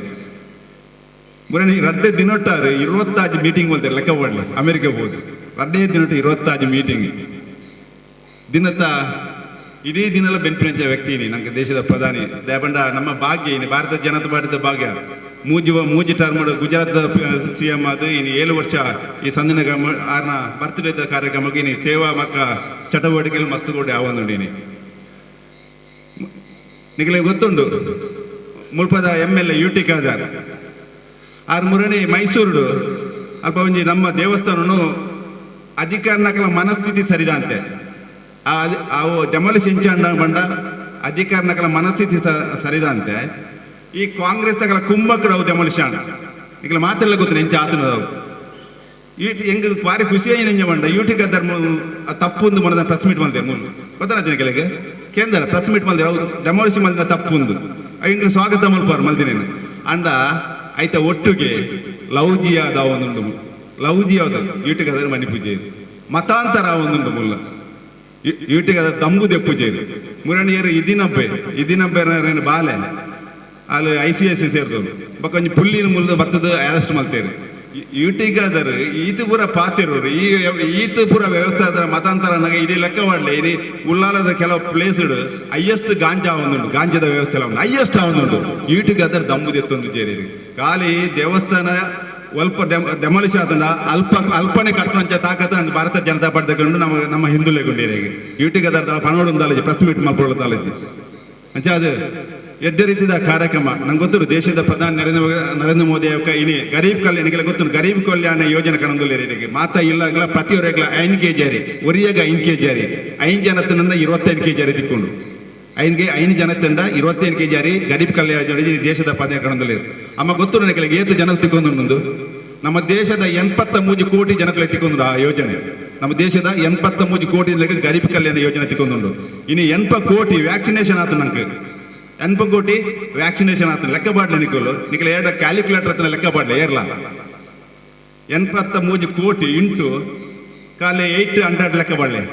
ಬರೀ 2 ದಿನೊಟ್ಟಾರು 20 ಮೀಟಿಂಗ್ ಬಂತಾರೆ ಲೆಕ್ಕ ಮಾಡಲಿ ಅಮೆರಿಕ ಹೋಗಿ 2 ದಿನೊಟ್ಟು 20 ಮೀಟಿಂಗ್ ದಿನತ್ತ ಇಡೀ ದಿನೆಲ್ಲ ಬೆನ್ಪಿನ ವ್ಯಕ್ತಿ ನಂಗೆ ದೇಶದ ಪ್ರಧಾನಿ ದಯಬಂಡ ನಮ್ಮ ಭಾಗ್ಯ ಇನ್ನು ಭಾರತ ಜನತಾ ಪಾರ್ಟಿದ ಭಾಗ್ಯ ಮೂಜಿ ಟರ್ಮ್ ಗುಜರಾತ್ CM ಅದು ಇನ್ನು 7 ವರ್ಷ ಈ ಸಂದಿನ ಆರ್ನ ಬರ್ತ್ಡೇದ ಕಾರ್ಯಕ್ರಮಕ್ಕೆ ಇನ್ನು ಸೇವಾ ಮಕ್ಕ ಚಟುವಟಿಕೆಗಳು ಮಸ್ತ್ ಕೂಡ ಯಾವೊಂದುಂಡು ನಿಮಗೆ ಗೊತ್ತುಂಡು ಮುಲ್ಪದ MLA UT ಖಾದರ್ ಆರ್ ಮುರಣಿ ಮೈಸೂರು ಅಲ್ಪ ಒಂಜಿ ನಮ್ಮ ದೇವಸ್ಥಾನನು ಅಧಿಕಾರನಕಲ ಮನಸ್ಥಿತಿ ಸರಿದಂತೆ ಅವು ಡೆಮಾಲಿಷನ್ ಬಂಡ ಅಧಿಕಾರನಕಲ ಮನಸ್ಥಿತಿ ಸರಿದಂತೆ ಈ ಕಾಂಗ್ರೆಸ್ ತಗಲ ಕುಂಭಕ್ಕಡ ಅವು ಡೆಮಾಲಿಷನ್ ಈಗ ಮಾತೆಲ್ಲ ಗೊತ್ತಿಲ್ಲ ಎಂಚ ಆತನದವು ಹೆಂಗ ಭಾರಿ ಖುಷಿ ನೆಂಜ ಬಂಡ UT ಖಾದರ್ ತಪ್ಪು ಒಂದು ಮನದ ಪ್ರೆಸ್ ಮೀಟ್ ಬಂದೆ ಮೂಲ ಗೊತ್ತಾಗ್ತೀನಿ ಕೆಳಗೆ ಕೇಂದ್ರ ಪ್ರೆಸ್ ಮೀಟ್ ಬಂದಿರ ಅವ್ರು ಡೆಮಾಲಿಷನ್ ಬಂದಿರ ತಪ್ಪು ಒಂದು ಹಿಂಗೆ ಸ್ವಾಗತ ಮಲ್ಪಾರು ಮಲ್ದಿನೇನು ಅಂಡ ಆಯ್ತ ಒಟ್ಟಿಗೆ ಲವ್ಜಿಯಾದ ಒಂದುಂಡು ಲವ್ಜಿಯಾದ UT ಖಾದರ್ ಮನಿ ಪೂಜೆ ಮತಾಂತರ ಒಂದುಂಡು ಮುಲ್ಲ UT ಖಾದರ್ ತಂಬುದೆ ಪೂಜೆ ಮುರಣಿಯರು ಇದಿನಬ್ಬೆ ಬಾಲೆ ಅಲ್ಲಿ ICS ಸೇರಿದವರು ಬಕೊಂಜಿ ಪುಲ್ಲಿನ ಮುಲ್ದ ಬತ್ತದ ಅರೆಸ್ಟ್ ಮಾಡ್ತೇವೆ UT ಖಾದರ್ ಈತ ಪೂರ ಪಾತಿರೋರು ಈತ ಪೂರ ವ್ಯವಸ್ಥೆ ಆದ್ರೆ ಮತಾಂತರ ಇಡೀ ಲೆಕ್ಕ ಮಾಡಲಿ ಇಡೀ ಉಳ್ಳಾಲದ ಕೆಲವು ಪ್ಲೇಸ್ ಹೈಯೆಸ್ಟ್ ಗಾಂಜಾ ಒಂದುಂಟು ಗಾಂಜಾದ ವ್ಯವಸ್ಥೆ ಎಲ್ಲ ಹೈಯೆಸ್ಟ್ ಒಂದುಂಟು UT ಖಾದರ್ ದಮ್ಮುದೆತ್ತೊಂದು ಜೇರಿ ಖಾಲಿ ದೇವಸ್ಥಾನ ಸ್ವಲ್ಪ ಡೆಮಾಲಿಷ್ ಆದ ಅಲ್ಪನೆ ಕಟ್ಟುವಂಚ ತಾಕತ್ತ ನಂಗೆ ಭಾರತ ಜನತಾ ಪಾರ್ಟಿ ತಗೊಂಡು ನಮ್ಮ ಹಿಂದುಲೆಗೊಂಡಿರಿ UT ಖಾದರ್ ಪನೋಡು ಒಂದಾಲಜಿ ಪ್ರೆಸ್ ಮೀಟ್ ಮಾಡ್ಕೊಳ್ಳೋದಾಲಜಿ ಅಂಚ ಅದು ಎಡ್ಡ ರೀತಿಯ ಕಾರ್ಯಕ್ರಮ ನಂಗೆ ಗೊತ್ತು ದೇಶದ ಪ್ರಧಾನಿ ನರೇಂದ್ರ ಮೋದಿ ಇನಿ ಗರೀಬ್ ಕಲ್ಯಾಣ ಗೊತ್ತು ಗರೀಬ್ ಕಲ್ಯಾಣ ಯೋಜನೆ ಕನಂದುಲ್ಲೇರಿಗೆ ಮಾತಾ ಇಲ್ಲ ಪ್ರತಿಯೊರೆಗ್ಲ 5 kg ಜಾರಿ ಒರಿಯಾಗ 5 kg ಜಾರಿ 5 ಜನತನನ್ನ 25 kg ಜಾರಿ ತಿಕ್ಕೊಂಡು 5 ಜನತಂಡ 25 kg ಜಾರಿ ಗರೀಬ್ ಕಲ್ಯಾಣ ಯೋಜನೆ ದೇಶದ ಪ್ರಧಾನಿ ಕನಂದುಲ್ಲೇರು ಅಮ್ಮ ಗೊತ್ತು ನನಗೆ ಏತು ಜನ ತಿಕ್ಕೊಂಡು ನಮ್ಮ ದೇಶದ 83 ಕೋಟಿ ಜನಗಳು ಎತ್ತಿಕೊಂಡ್ರು ಆ ಯೋಜನೆ ನಮ್ಮ ದೇಶದ 83 ಕೋಟಿ ಜನಕ್ಕೆ ಗರೀಬ್ ಕಲ್ಯಾಣ ಯೋಜನೆ ಎತ್ತಿಕೊಂಡು ಇನ್ನು 80 ಕೋಟಿ ವ್ಯಾಕ್ಸಿನೇಷನ್ ಆತ ನಂಗೆ 80 ಕೋಟಿ ವ್ಯಾಕ್ಸಿನೇಷನ್ ಆತ ಲೆಕ್ಕ ಬಾಡ್ಲೆ ನಿಖಲು 2 ಕ್ಯಾಲ್ಕುಲೇಟರ್ ಹತ್ರ ಲೆಕ್ಕ ಬಾಡ್ಲೆ ಏರ್ಲ 83 ಕೋಟಿ ಇಂಟು ಕಾಲೆ 800 ಲೆಕ್ಕ ಬಾಡ್ಲೆ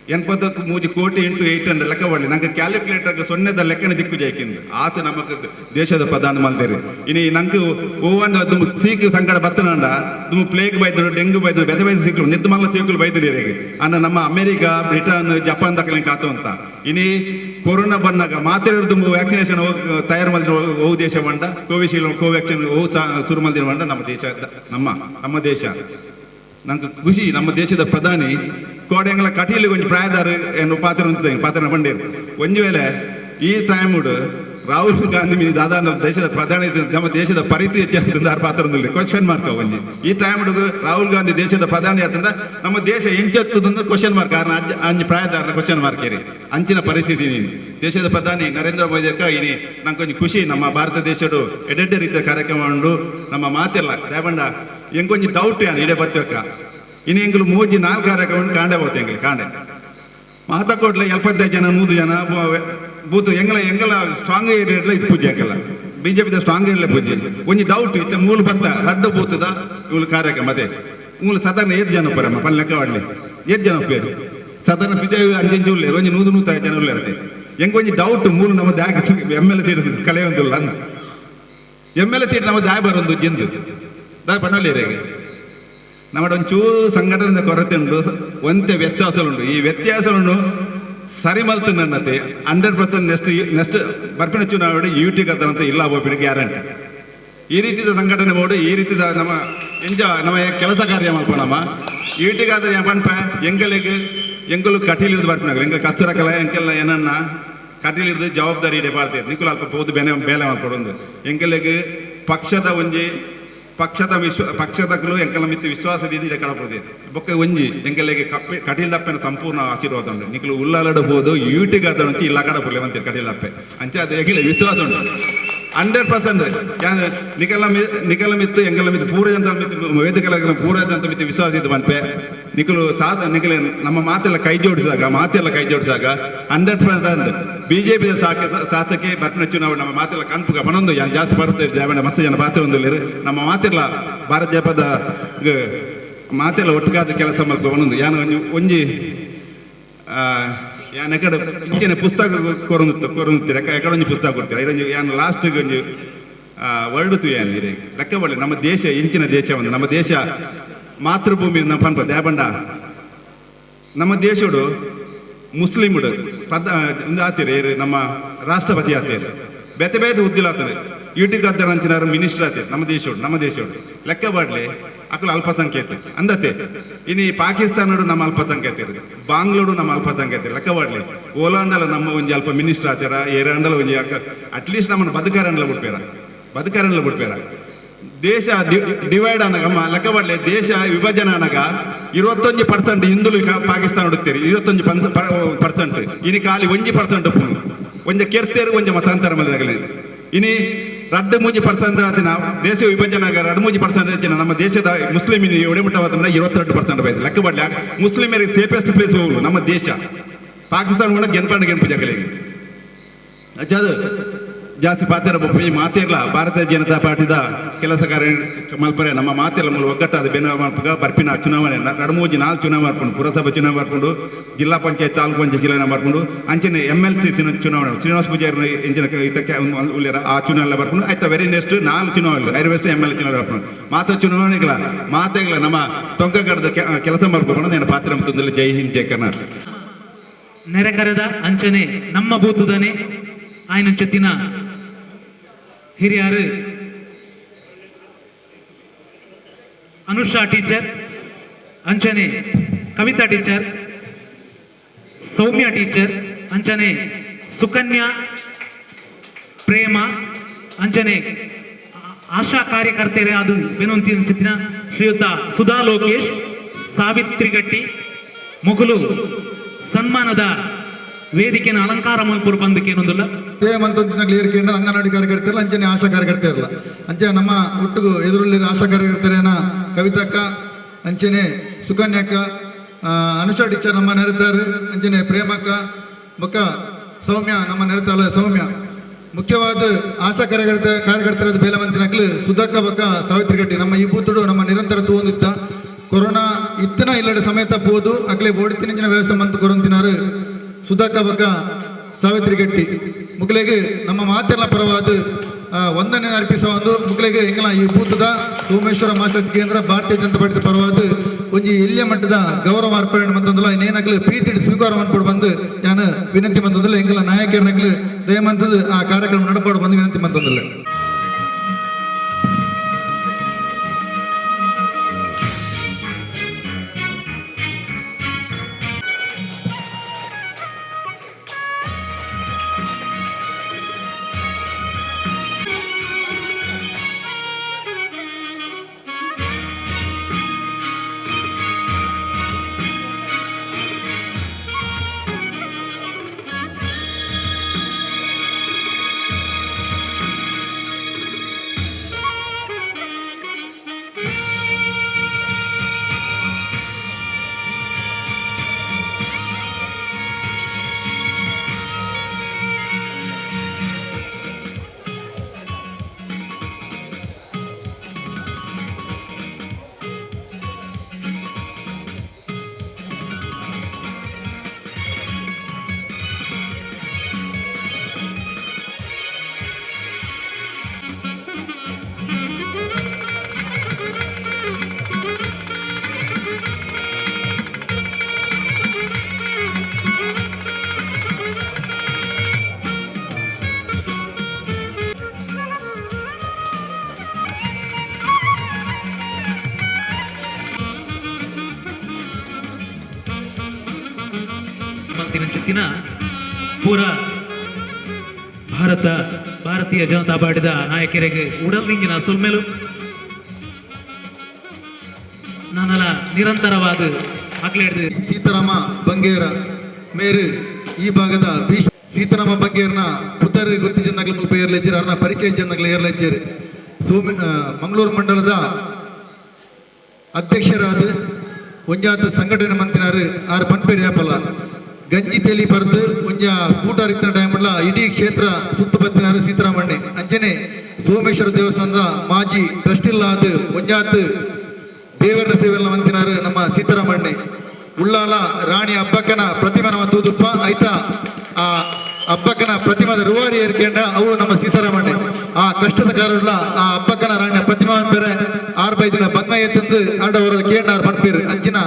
83 ಕೋಟಿ ಇಂಟು 800 ಲೆಕ್ಕ ಬಾಡ್ಲೆ ನಂಗೆ ಕ್ಯಾಲ್ಕುಲೇಟರ್ಗೆ ಸೊನ್ನೆದ ಲೆಕ್ಕನ ದಿಕ್ಕು ಜಾಯ್ಕಿಂದು ಆತ ನಮಗೆ ದೇಶದ ಪ್ರಧಾನ ಮಂತ್ರಿ ಇನ್ನು ನಂಗೆ ಓವನ್ ತುಮ್ ಸೀಕ್ ಸಂಕಟ ಬತ್ತನಂಡ ತುಮ್ ಪ್ಲೇಗ್ ಬೈದ್ರು ಡೆಂಗು ಬೈದ್ರು ಬೆದ ಬೈದು ಸಿಕ್ಕಲು ನಿರ್ಮಲ ಸೀಕಲು ಬೈದಿರಿಗೆ ಅನ್ನ ನಮ್ಮ ಅಮೆರಿಕ ಬ್ರಿಟನ್ ಜಪಾನ್ ತಕ್ಕಲಿಂಗ್ ಆತು ಅಂತ ಇನ್ನು ಕೊರೋನಾ ಬಂದಾಗ ಮಾತಾಡೋದು ತುಂಬ ವ್ಯಾಕ್ಸಿನೇಷನ್ ತಯಾರು ಮಾಡಿದ್ರು ಓ ದೇಶ ಬಂಡ ಕೋವಿಶೀಲ್ಡ್ ಕೋವ್ಯಾಕ್ಸಿನ್ ಓ ಶುರು ಮಾಡಿದ್ರು ಬಂಡ ನಮ್ಮ ದೇಶ ನಮ್ಮ ದೇಶ ನಂಗೆ ಖುಷಿ ನಮ್ಮ ದೇಶದ ಪ್ರಧಾನಿ ಕೋಡೆಂಗಲ ಕಟೀಲಿ ಕೊಂಚ ಪ್ರಾಯದಾರ ಏನು ಪಾತ್ರ ಬಂಡೇರು ಒಂದು ವೇಳೆ ಈ ಟೈಮ್ ರಾಹುಲ್ ಗಾಂಧಿ ಮೀನು ದಾದಾ ನಮ್ಮ ದೇಶದ ಪ್ರಧಾನಿ ನಮ್ಮ ದೇಶದ ಪರಿಸ್ಥಿತಿ ಅಂತಂದು ಅವ್ರ ಪಾತ್ರ ಕ್ವಶನ್ ಮಾರ್ಕ್ ಒಂಜಿ ಈ ಟೈಮ್ ಹುಡುಗ ರಾಹುಲ್ ಗಾಂಧಿ ದೇಶದ ಪ್ರಧಾನಿ ಅಂತಂದ್ರೆ ನಮ್ಮ ದೇಶ ಎಂಚತ್ತದೊಂದು ಕ್ವಶನ್ ಮಾರ್ಕ್ ಕಾರಣ ಅಂಜಿ ಪ್ರಾಯದಾರನ ಕ್ವಶನ್ ಮಾರ್ಕ್ ಏರಿ ಅಂಚಿನ ಪರಿಸ್ಥಿತಿ ನೀನು ದೇಶದ ಪ್ರಧಾನಿ ನರೇಂದ್ರ ಮೋದಿ ಅಕ್ಕ ಇನಿ ನಂಗೆ ಕೊಂಚ ಖುಷಿ ನಮ್ಮ ಭಾರತ ದೇಶಡು ಎಡೆಡ್ಡೆ ರೀತಿಯ ಕಾರ್ಯಕ್ರಮ ಉಂಡು ನಮ್ಮ ಮಾತೆಲ್ಲ ರೇಪಂಡ ಎಂಕೊಂಚ ಡೌಟ್ ಯಾನು ಇಡೇ ಬರ್ತಕ್ಕ ಇನ್ನು ಎಂಗಳು ಮೂಜಿ 4 ಕಾರ್ಯಕ್ರಮ ಕಾಂಡೆ ಹೋಗ್ತೆ ಎಂಗಳು ಕಾಂಡೆ ಮಾತಾಕೋಟ್ಲೆ 75 ಜನ 100 ಜನ ಬೂತ್ ಎಂಗಲ ಸ್ಟ್ರಾಂಗ್ ಏರಿಯಾ ಇದು ಪೂಜೆ ಹಾಕಲ್ಲ ಬಿಜೆಪಿ ಸ್ಟ್ರಾಂಗ್ ಏರಿಯಾ ಪೂಜೆ ಒಂಜಿ ಡೌಟ್ ಇತ್ತೆ ಮೂಲ ಬತ್ತ ರಡ್ಡು ಬೂತದ ಇವಳು ಕಾರ್ಯಕ್ರಮ ಅದೇ ಮೂಲ ಸಾಧಾರಣ 7 ಜನ ಪರಮ್ಮ ಪನ್ ಲೆಕ್ಕ ಮಾಡಲಿ 7 ಜನ ಪೇರು ಸಾಧಾರಣ ಬಿಜೆಪಿ ಅಂಚೆ ಉಳ್ಳೇರು ಒಂಜಿ 100-105 ಜನ ಉಳ್ಳೇರತೆ ಹೆಂಗೆ ಒಂಜಿ ಡೌಟ್ ಮೂಲ ನಮ್ಮ ದ್ಯಾಗ MLA ಸೀಟ್ ಕಳೆಯೊಂದಿಲ್ಲ ಅಂದ MLA ಸೀಟ್ ನಮ್ಮ ದಾಯ ಬರೋದು ಜಿಂದು ದಾಯ ಪಣ್ಣಲೇರಿಗೆ ನಮ್ಮ ಒಂಚೂರು ಸಂಘಟನೆ ಕೊರತೆ ಉಂಟು ಒಂತೆ ವ್ಯತ್ಯಾಸಗಳುಂಟು ಈ ವ್ಯತ್ಯಾಸವನ್ನು ಸರಿ ಮಲ್ತು ನನ್ನತೆ 100% ನೆಕ್ಸ್ಟ್ ಬರ್ಪಿನ ಚುನಾವಣೆ ಯುಟಿ ಕತ್ತಂತ ಇಲ್ಲ ಹೋಗ್ಬಿಟ್ಟು ಗ್ಯಾರಂಟಿ ಈ ರೀತಿಯ ಸಂಘಟನೆ ಮಾಡಿ ಈ ರೀತಿಯ ನಮ್ಮ ಕೆಲಸ ಕಾರ್ಯ ಮಾಡ್ಕೊಳಮ್ಮ ಯುಟಿಗಾದ್ರೆ ಪನ್ಪ ಎಂಗಲು ಕಟೀಲಿರ್ದು ಬರ್ಪಿನಾಗ ಎಂಗ ಕಚ್ಚರಕಲ ಎಂಕೆಲ್ಲ ಏನನ್ನ ಕಟೀಲಿರ್ದು ಜವಾಬ್ದಾರಿ ಇಡೇ ಬಾಳ್ತೀರಿ ನಿಖುಲ್ ಅಲ್ಪ ಪೌದು ಬೇಲೆ ಮಾಡ್ಕೊಡೊಂದು ಎಂಗಲಿಗೆ ಪಕ್ಷದಗಳು ಎಂಕಲ ಮಿತ್ತು ವಿಶ್ವಾಸದಿಂದ ಇಡೆ ಕಡಪದೆ ಬೊಕ್ಕ ಒಂಜಿ ಎಂಕಲೆಗೆ ಕಟೀಲಪ್ಪನ ಸಂಪೂರ್ಣ ಆಶೀರ್ವಾದ ಉಂಟು ನಿಖಲು ಉಳ್ಳಾಲಡಬಹುದು ಯೂಟಿಗಾದ ಇಲ್ಲ ಕಡಪುರ್ಲೆ ಅಂತೀರಿ ಕಟೀಲಪ್ಪೆ ಅಂಚೆ ಅದು ಹೆಗಿಲೆ ವಿಶ್ವಾಸ ಉಂಟು 100% ನಿಖಲ ಮಿತ್ತು ಎಂಕಲ ಮಿತ್ತು ಪೂರೈದಂತ ಮಿತ್ತು ವೇದಿಕೆಲ ಪೂರೈದಂತ ಮಿತ್ತು ವಿಶ್ವಾಸ ಇದ್ದು ಮನ್ಪೆ ನಿಖಲು ನಿಖಲೆ ನಮ್ಮ ಮಾತೆಲ್ಲ ಕೈ ಜೋಡಿಸಿದಾಗ 100% ಬಿಜೆಪಿ ಶಾಸಕ್ಕೆ ಬರ್ಪಿನ ಚುನಾವಣೆ ನಮ್ಮ ಮಾತೆಲ್ಲ ಕನ್ಪುಗ ಪನೊಂದು ಜಾಸ್ತಿ ಬರುತ್ತೆ ಜಾವಣ ಮಸ್ತ್ ಜನ ಪಾತ್ರ ಹೊಂದಿಲ್ಲ ನಮ್ಮ ಮಾತೆಲ್ಲ ಭಾರತ ಜನಪದ ಮಾತೆಲ್ಲ ಒಟ್ಟಿಗಾದ ಕೆಲಸ ಮಲ್ಪ ಪನೊಂದು ಒಂಜಿ ಯಾನ್ ಎಕಡೆ ಇಂಚಿನ ಪುಸ್ತಕ ಕೊರೊಂದುತ್ತೀರ ಎಕಡೊಂಜಿ ಪುಸ್ತಕ ಕೊಡ್ತೀರ ಇದೊಂದು ಯಾನ್ ಲಾಸ್ಟ್ಗೆ ಒಂಜಿ ವರ್ಡುತ್ತು ಯಾನ್ ಇರೇ ಲೆಕ್ಕ ಒಳ್ಳೆ ನಮ್ಮ ದೇಶ ಇಂಚಿನ ದೇಶ ಒಂದು ನಮ್ಮ ದೇಶ ಮಾತೃಭೂಮಿ ನಮ್ಮ ಪನ್ಪ ದೇಬಂಡ ನಮ್ಮ ದೇಶಡು ಮುಸ್ಲಿಮುಡು ಆತೀರಿ ನಮ್ಮ ರಾಷ್ಟ್ರಪತಿ ಆತೀರಿ ಬೇತೆ ಬೇತೆ ಹುದ್ದಿಲ್ ಆತದೆ ಯೂಟಿಗೆ ಆತರ ಅಂಚಿನಾರು ಮಿನಿಸ್ಟರ್ ಆತೀರಿ ನಮ್ಮ ದೇಶೋಡು ಲೆಕ್ಕ ಬಾಡ್ಲಿ ಅಕ್ಕಲು ಅಲ್ಪಸಂಖ್ಯಾತ ಅಂದತೆ ಇನ್ನು ಪಾಕಿಸ್ತಾನಡು ನಮ್ಮ ಅಲ್ಪಸಂಖ್ಯಾತ ಇರೋದು ಬಾಂಗ್ಲೂರು ನಮ್ಮ ಅಲ್ಪಸಂಖ್ಯಾತ ಲೆಕ್ಕ ಬಾಡ್ಲಿ ಓಲಾಂಡಲ ನಮ್ಮ ಒಂಜಿ ಅಲ್ಪ ಮಿನಿಸ್ಟರ್ ಆತೀರ ಏರಂಡಲ ಒಂಜಿ ಅಟ್ಲೀಸ್ಟ್ ನಮ್ಮನ್ನು ಬದುಕಾರನ್ಲ ಬಿಡ್ಪೇರ ದೇಶ ಡಿವೈಡ್ ಅನ್ನಗಮ್ಮ ಲೆಕ್ಕ ಬಾಡ್ಲಿ ದೇಶ ವಿಭಜನೆ ಅನ್ನಗ 21% ಹಿಂದುಲು ಪಾಕಿಸ್ತಾನ ಹುಡುಕ್ತೀರಿ 21% ಇನ್ನು ಖಾಲಿ 1% ಪುನು ಒಂಜ ಕೆರ್ತೇರು ಒಂಜ ಮತಾಂತರ ಮಲಗಲಿ ಇನಿ 2-3% ಆತಿನ ದೇಶ ವಿಭಜನೆ 2-3% ನಮ್ಮ ದೇಶದ ಮುಸ್ಲಿಮ್ ಒಡೆಮುಟ್ಟವಾದ್ರೆ 22% ಬೈತು ಲೆಕ್ಕ ಬಡ್ಲಿ ಮುಸ್ಲಿಮರಿಗೆ ಸೇಫೆಸ್ಟ್ ಪ್ಲೇಸ್ ಹೋಗಲು ನಮ್ಮ ದೇಶ ಪಾಕಿಸ್ತಾನ ಕೂಡ ಗೆನ್ಪು ಜಗಲಿಗೆ ಅದು ಜಾಸ್ತಿ ಪಾತ್ರ ಮಾತಿರ್ಲ ಭಾರತೀಯ ಜನತಾ ಪಾರ್ಟಿದ ಕೆಲಸ ಕಾರ್ಯ ಮಲ್ಪರೆ ನಮ್ಮ ಮಾತೆಲ್ಲ ಮೂಲ ಒಗ್ಗಟ್ಟಾದ ಬೆನ್ನ ಮಲ್ಪಗ ಬರ್ಪಿನ ಚುನಾವಣೆ 2-3-4 ಚುನಾವಣೆ ಮಾಡ್ಕೊಂಡು ಪುರಸಭೆ ಚುನಾವಣೆ ಮಾಡ್ಕೊಂಡು ಜಿಲ್ಲಾ ಪಂಚಾಯತ್ ತಾಲೂಕು ಪಂಚಾಯತ್ ಚುನಾವಣೆ ಮಾಡ್ಕೊಂಡು ಅಂಚಿನ MLC ಚುನಾವಣೆ ಶ್ರೀನಿವಾಸ ಪೂಜಾರಿ ಇಂಚಿನ ಇದಕ್ಕೆ ಉಳ್ಳೇರ ಆ ಚುನಾವಣೆ ಬರ್ಕೊಂಡು ಆಯ್ತಾ ವೆರಿ ನೆಕ್ಸ್ಟ್ 4 ಚುನಾವಣೆ ಐರ್ವೆಸ್ಟ್ MLA ಚುನಾವಣೆ ಬರ್ಕೊಂಡು ಮಾತೆಗಳ ನಮ್ಮ ತೊಂಕಗಡದ ಕೆಲಸ ಮಾಡ್ಕೊಂಡು ನನ್ನ ಪಾತ್ರ ಮತ್ತೊಂದಲ್ಲಿ ಜೈ ಹಿಂದ್ ಜೈ ಕರ್ನಾಟಕ ನೆರೆಕರೆದ ಅಂಚನೆ ನಮ್ಮ ಬೂತುದನೆ ಆಯ್ನ ಚೆತ್ತಿನ ಹಿರಿಯರು ಅನುಷಾ ಟೀಚರ್ ಅಂಚನೆ ಕವಿತಾ ಟೀಚರ್ ಸೌಮ್ಯ ಟೀಚರ್ ಅಂಚನೆ ಸುಕನ್ಯಾ ಪ್ರೇಮ ಅಂಚನೆ ಆಶಾ ಕಾರ್ಯಕರ್ತೆಯರೇ ಅದು ಬೆನೊಂತಿ ಚಿತ್ತಿನ ಶ್ರೀಯುತ ಸುಧಾ ಲೋಕೇಶ್ ಸಾವಿತ್ರಿ ಗಟ್ಟಿ ಮೊಗಲು ಸನ್ಮಾನದ ವೇದಿಕೆನ ಅಲಂಕಾರ ಮಲ್ಪುರ ಬಂದಕ್ಕೆ ಏನೊಂದಿಲ್ಲ ಮಂತೊಂದಿನಾಗ್ಲಿ ಏರ್ಕೆಂಡ ಅಂಗನವಾಡಿ ಕಾರ್ಯಕರ್ತೆಯಲ್ಲ ಅಂಚನೆ ಆಶಾ ಕಾರ್ಯಕರ್ತೆಯಲ್ಲ ಅಂಚೆ ನಮ್ಮ ಒಟ್ಟಿಗೂ ಎದುರಲ್ಲಿ ಆಶಾ ಕಾರ್ಯಕರ್ತರೇನ ಕವಿತಕ್ಕ ಅಂಚನೆ ಸುಕನ್ಯಕ್ಕ ಅನುಷಾ ಟೀಚರ್ ನಮ್ಮ ನೆರೆತಾರೆ ಅಂಚನೆ ಪ್ರೇಮಕ್ಕ ಬೊಕ್ಕ ಸೌಮ್ಯ ನಮ್ಮ ನೆರೆತಾಳ ಸೌಮ್ಯ ಮುಖ್ಯವಾದ ಆಶಾ ಕಾರ್ಯಕರ್ತರದ ಬೇಲವಂತಿನಾಗ್ಲು ಸುಧಾಕ ಬೊಕ್ಕ ಸಾವಿತ್ರಿ ಗಟ್ಟಿ ನಮ್ಮ ಈ ಬೂತುಡು ನಮ್ಮ ನಿರಂತರ ತೂವೊಂದಿತ್ತ ಕೊರೋನಾ ಇತ್ತಿನ ಇಲ್ಲಡೆ ಸಮೇತ ಪೋದು ಅಕ್ಲೆ ಬೋಡಿತಿನ ವ್ಯವಸ್ಥೆ ಮಂತ್ ಕೊರೊಂತಿನಾರು ಸುಧಾಕ ಬೊಕ್ಕ ಸಾವಿತ್ರಿ ಗಟ್ಟಿ ಮುಕ್ಲೆಗೆ ನಮ್ಮ ಮಾತೆಲ್ಲ ಪರವಾದ ವಂದನೆ ಅರ್ಪಿಸುವ ಒಂದು ಮುಕ್ಲೆಗೆ ಎಂಗಲ ಈ ಬೂತದ ಸೋಮೇಶ್ವರ ಮಹಾಶಕ್ತಿ ಕೇಂದ್ರ ಭಾರತೀಯ ಜನತಾ ಪಾರ್ಟಿ ಪರವಾದ ಒಂಜಿ ಎಲ್ಲಿಯ ಮಟ್ಟದ ಗೌರವ ಅರ್ಪಣೆ ಮಂತಂದಲ್ಲ ಇನ್ನೇನಾಗ್ಲಿ ಪ್ರೀತಿ ಸ್ವೀಕಾರ ಮಾಡ್ಕೊಂಡು ಬಂದು ನಾನು ವಿನಂತಿ ಮಂತಂದಿಲ್ಲ ಎಂಗಲ ನಾಯಕರನಾಗ್ಲಿ ದಯಮಂತದ ಆ ಕಾರ್ಯಕ್ರಮ ನಡಪಾಡು ಬಂದು ವಿನಂತಿ ಮಂತಂದಿಲ್ಲ ಪಾರ್ಟಿ ಚಿತ್ತಿನ ಪೂರ ಭಾರತೀಯ ಜನತಾ ಪಾರ್ಟಿದ ನಾಯಕರಿಗೆ ಉಡಲ್ದಿಂಗಿನ ಸುಲ್ಮೆಲು ನಾನಲ್ಲ ನಿರಂತರವಾದ ಮಕ್ಕಳಿಡ್ದು ಸೀತಾರಾಮ ಬಂಗೇರ ಮೇರು ಈ ಭಾಗದ ಸೀತಾರಾಮ ಬಂಗೇರ್ನ ಪುತ್ತರಿಗೆ ಗೊತ್ತಿ ಜನಗಳು ಮುಲ್ಪ ಏರ್ಲೆಜ್ಜರು ಅವ್ರನ್ನ ಪರಿಚಯ ಜನಗಳು ಏರ್ಲೆಜ್ಜರು ಮಂಗಳೂರು ಮಂಡಲದ ಅಧ್ಯಕ್ಷರಾದ ಒಂಜಾತ ಸಂಘಟನೆ ಮಂತ್ರಿನಾರು ಆರು ಪನ್ಪೇರಿ ಆಪಲ್ಲ ಗಂಜಿ ತೇಲಿ ಬರ್ದು ಒಂಜ ಸ್ಕೂಟರ್ ಇತ್ತಿನ ಟೈಮ್ಲ ಇಡೀ ಕ್ಷೇತ್ರ ಸುತ್ತು ಬತ್ತಿನಾರು ಸೀತಾರಾಮಣ್ಣೆ ಅಂಚನೆ ಸೋಮೇಶ್ವರ ದೇವಸ್ಥಾನದ ಮಾಜಿ ಟ್ರಸ್ಟಿಲ್ಲಾದ ಒಂಜಾತ್ ದೇವರ ಸೇವೆಲ್ಲ ಮಂತಿನಾರು ನಮ್ಮ ಸೀತಾರಾಮಣ್ಣೆ ಉಳ್ಳಾಲ ರಾಣಿ ಹಬ್ಬಕ್ಕನ ಪ್ರತಿಮನ ತೂದುಪ್ಪ ಆಯ್ತಾ ಆ ಹಬ್ಬಕ್ಕನ ಪ್ರತಿಮದ ರೂವಾರಿ ಏರ್ಕೊಂಡ ಅವು ನಮ್ಮ ಸೀತಾರಾಮಣ್ಣೆ ಆ ಕಷ್ಟದ ಕಾರಣ ಆ ಹಬ್ಬಕ್ಕನ ರಾಣಿ ಪ್ರತಿಮಾ ಬೇರೆ 6 ದಿನ ಬಂಗ ಎತ್ತಂದು ಆಡವರ ಕೇಂಡಾರ್ ಪನ್ಪೇರು ಅಂಚಿನ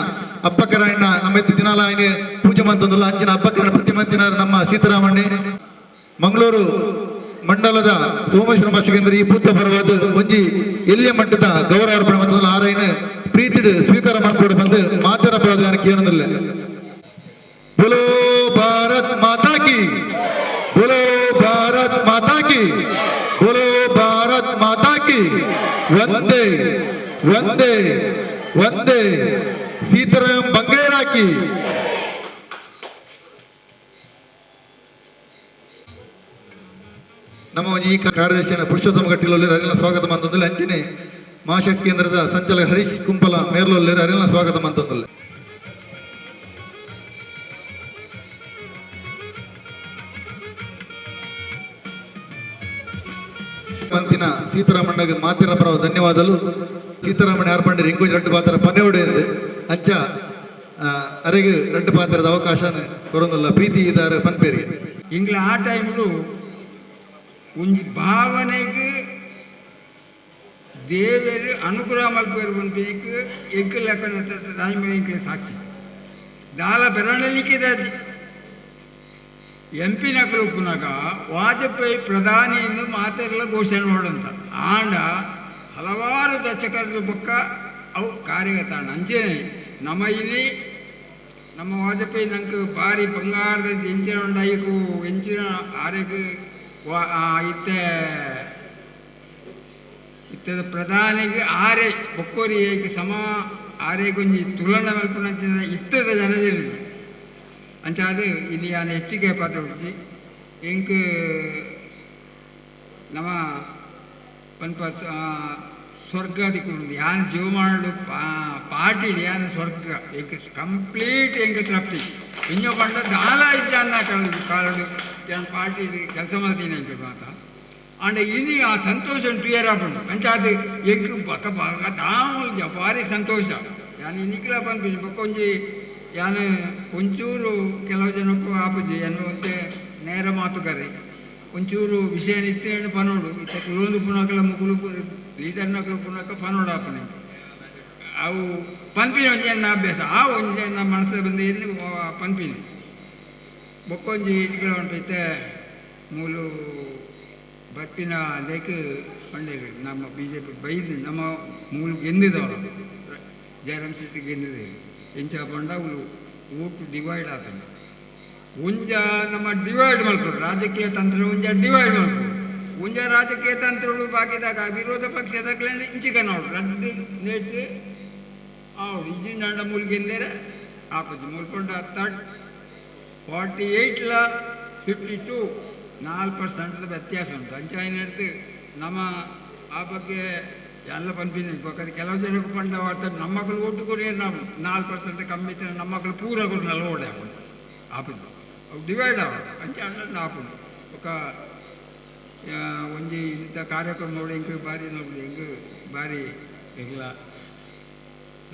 ಹಬ್ಬಕ್ಕ ರಾಣಿನ ನಮ್ಮ ಎತ್ತು ದಿನಾಲ ಆಯ್ನೆ ಪೂಜೆ ಮಂತಂದುಲ್ಲ ಅಂಚಿನ ಹಬ್ಬಕ್ಕನ ಪ್ರತಿಮಂತಿನಾರು ನಮ್ಮ ಸೀತಾರಾಮಣ್ಣೆ ಮಂಗಳೂರು ಮಂಡಲದ ಸೋಮೇಶ್ವರ ಭಾಷೆಗೆಂದ್ರೆ ಈ ಭೂತ ಪರವಾದ ಒಂಜಿ ಎಲ್ಲಿಯ ಮಟ್ಟದ ಗೌರವ ಅರ್ಪಣೆ ಮಂತಂದುಲ್ಲ ಆರೈನ ಪ್ರೀತಿಡ್ ಸ್ವೀಕಾರ ಮಾಡ್ಕೊಂಡು ಬಂದು ಮಾತಿನ ಪರವಾದಕ್ಕೆ ಏನಂದಿಲ್ಲ बोलो भारत माता की बोलो भारत माता की बोलो भारत माता की वंदे वंदे वंदे सीताराम बंगेरा की ನಮ್ಮ ಈ ಕಾರ್ಯದರ್ಶಿಯ ಪುರುಷೋತ್ತಮ ಗಟ್ಟಿಲಲ್ಲಿ ಅರಿನ ಸ್ವಾಗತ ಮಂತಂದಿಲ್ಲ ಅಂಚನೆ ಮಹಾಶಕ್ತಿ ಕೇಂದ್ರದ ಸಂಚಾಲಕ ಹರೀಶ್ ಕುಂಪಲ ಮೇರ್ಲಲ್ಲಿ ಅರಿನ ಸ್ವಾಗತ ಮಂತಂದಿಲ್ಲ ಮಂತಿನ ಸೀತಾರಾಮಣ್ಣಗೆ ಮಾತಿನ ಪರ ಧನ್ಯವಾದಗಳು ಸೀತಾರಾಮಣ್ಣ ಆರ್ಪಂಡ್ರೆ ಇಂಕೊಂಚ 2 ಪಾತ್ರ ಪನ್ನೆ ಹೊಡೆಯುತ್ತೆ ಅಂಚ ಅರೆಗೆ 2 ಪಾತ್ರದ ಅವಕಾಶ ಕೊಡೋದಿಲ್ಲ ಪ್ರೀತಿ ಇದ್ದಾರೆ ಪನ್ಪೇರಿಗೆ ಇಂಗ್ಲ ಆ ಟೈಮ್ಲು ಒಂಜಿ ಭಾವನೆಗೆ ದೇವರು ಅನುಗ್ರಹ ಮಲ್ಪೇರು ಪನ್ಪೇಕ್ ಎಂಕ್ ಲೆಕ್ಕನ ಇಂಕ್ಲೆ ಸಾಕ್ಷಿ ದಾಲ ಬೆರಳಿಕೆ ಎಂಪಿ ನಕಲು ಉಪ್ಪುನಾಗ ವಾಜಪೇಯಿ ಪ್ರಧಾನಿಯನ್ನು ಮಾತೆಲ್ಲ ಘೋಷಣೆ ಮಾಡೋಂತ ಆಂಡ ಹಲವಾರು ದಶಕದ ಬೊಕ್ಕ ಅವು ಕಾರ್ಯಗತ ಅಂಚೆನೆ ನಮ್ಮ ಇಲ್ಲಿ ನಮ್ಮ ವಾಜಪೇಯಿ ನಂಗೆ ಭಾರಿ ಬಂಗಾರದ ಎಂಚಿನ ಉಂಡಾಯಿಕು ಎಂಚಿನ ಆರೆಗೆ ಇತ್ತದ ಪ್ರಧಾನಿಗೆ ಆರೆ ಬೊಕ್ಕೋರಿ ಸಮ ಆರೆಗೊಂಜಿ ತುಲನ ಮಲ್ಪನ ಇತ್ತದ ಜನದಲ್ಲಿ ಅಂಚಾದ ಇಲ್ಲಿ ಯಾನು ಹೆಚ್ಚಿಗೆ ಪಾತ್ರ ಹೊಡಿಸಿ ಎಂಕ್ ನಮ್ಮ ಪನ್ಪ ಸ್ವರ್ಗ ದಿಕ್ಕು ಯಾನು ಜೀವ ಮಾಡಲು ಪಾರ್ಟಿಡಿ ಯಾನು ಸ್ವರ್ಗ ಎಂಕ್ ಕಂಪ್ಲೀಟ್ ಎಂಕ್ ತೃಪ್ತಿ ಇನ್ನೂ ಪಂಡ ದಾಲ ಇಜ್ಜಾನ ಕಾಲಡು ಯಾನು ಪಾರ್ಟಿ ಕೆಲಸ ಮಾಡ್ತೀನಿ ಅಂತ ಮಾತ ಅಂಡ್ ಇನಿ ಆ ಸಂತೋಷ ಕ್ಲಿಯರ್ ಆಗ್ಬಿಡು ಅಂಚಾದ ಎಂಕ್ ಪಕ್ಕ ಬಾಗ ತಾವು ಭಾರಿ ಸಂತೋಷ ಯಾನು ಇನ್ನಿಕ್ಲ ಪನ್ಪಿ ಬಕ್ಕೊಂಜಿ ಯಾನು ಒಂಚೂರು ಕೆಲವು ಜನಕ್ಕೂ ಆಪುಜಿ ಎನ್ನುವಂತೆ ನೇರ ಮಾತುಕತೆ ಒಂಚೂರು ವಿಷಯ ನಿತ್ಯ ಪನೋಡು ಇತ್ತ ಕುಲೊಂದು ಪುನಕಲ ಮುಗುಲು ಲೀಡರ್ ನಕಲು ಪುನಕ ಪನೋಡು ಆಪನೆ ಅವು ಪನ್ಪಿನ ಒಂಜೆನ್ನ ಅಭ್ಯಾಸ ಆ ಒಂಜೆನ್ನ ಮನಸ್ಸು ಬಂದು ಪನ್ಪಿನ ಬೊಕ್ಕೊಂಜಿ ಇಟ್ಗಳ ಉಂಟೈತೆ ಮೂಲು ಬಟ್ಟಿನ ಲೇಖ ಪಂಡೇರು ನಮ್ಮ BJP ಬೈದು ನಮ್ಮ ಮೂಲು ಗೆಂದಿದವರು ಜಯರಾಮ್ ಶೆಟ್ಟಿ ಗೆಂದಿದೆ ಎಂಚ ಪಂಡ ಅವಳು ಓಟು ಡಿವೈಡ್ ಆತನ ಒಂಜ ನಮ್ಮ ಡಿವೈಡ್ ಮಾಡ್ಕೊಡು ರಾಜಕೀಯ ತಂತ್ರ ಒಂಜ ಡಿವೈಡ್ ಮಾಡ್ಕೊಡು ಒಂಜ ರಾಜಕೀಯ ತಂತ್ರಗಳು ಬಾಕಿದಾಗ ವಿರೋಧ ಪಕ್ಷದ ಇಂಚಿಕ ನೋಡು ರದ್ದು ನೆಟ್ಟು ಅವ್ರು ಇಂಜಿನ ಮೂಲ್ಗೆಂದೇರ ಆಪೋಸಿ ಮೂಲ್ಕೊಂಡ 48ಲ 52 4% ವ್ಯತ್ಯಾಸ ಉಂಟು ಅಂಚಾಯಿನದ್ದು ನಮ್ಮ ಆ ಬಗ್ಗೆ ಎಲ್ಲ ಪನ್ಪಿನ ಬೇಕಾದ್ರೆ ಕೆಲವು ಜನಕ್ಕೆ ಪಂಡ ಮಾಡ್ತಾರೆ ನಮ್ಮ ಮಕ್ಕಳು ಓಟು ಕೊಡಿ ನಾವು 4% ಕಮ್ಮಿ ಇತ್ತು ನಮ್ಮ ಮಕ್ಕಳು ಪೂರ ಕೊಡಿ ನಲ್ಲ ಓಡಿ ಹಾಕೊಂಡು ಆಪೋಸಿಟ್ ಅವು ಡಿವೈಡ್ ಆಗ ಅಂಚೆ ಅಣ್ಣ ಹಾಕೊಂಡು ఒక ಒಂಜಿ ಇಂಥ ಕಾರ್ಯಕ್ರಮ ನೋಡಿ ಹೆಂಗೆ ಭಾರಿ ನೋಡಿ ಹೆಂಗೆ ಭಾರಿ ಇಲ್ಲ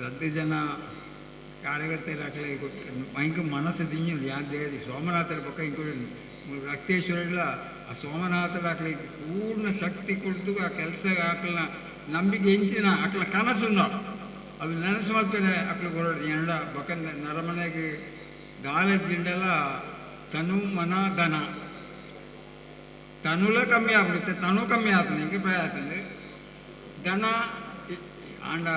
ರದ್ದು ಜನ ಕಾರ್ಯಕರ್ತರು ಹಾಕಲೇ ಹೆಂಗೆ ಮನಸ್ಸು ತಿಂಜು ಯಾರು ದೇವಿ ಸೋಮನಾಥರ ಪಕ್ಕ ಹಿಂಗೆ ರಕ್ತೇಶ್ವರಲ್ಲ ಆ ಸೋಮನಾಥರ ಹಾಕಲಿ ಪೂರ್ಣ ಶಕ್ತಿ ಕೊಡ್ದು ಆ ಕೆಲಸ ಹಾಕಲ್ನ ನಂಬಿಕೆ ಹೆಂಚಿನ ಅಕ್ಲ ಕನಸುಂದ ಅವು ನೆನಸು ಮಾಡ್ತಾರೆ ಅಕ್ಲ ಹೊರಡು ಎಂಡ ಬಕಂದ ನರಮನೆಗೆ ದಾಲೆಜ್ಜಿಂಡೆಲ್ಲ ತನು ಮನ ಧನ ತನುಲ ಕಮ್ಮಿ ಆಗ್ಬಿಡುತ್ತೆ ತನು ಕಮ್ಮಿ ಆಗ್ತದೆ ಹಿಂಗೆ ಪ್ರಾಯ ಆಗ್ತದೆ ಧನ ಆಂಡ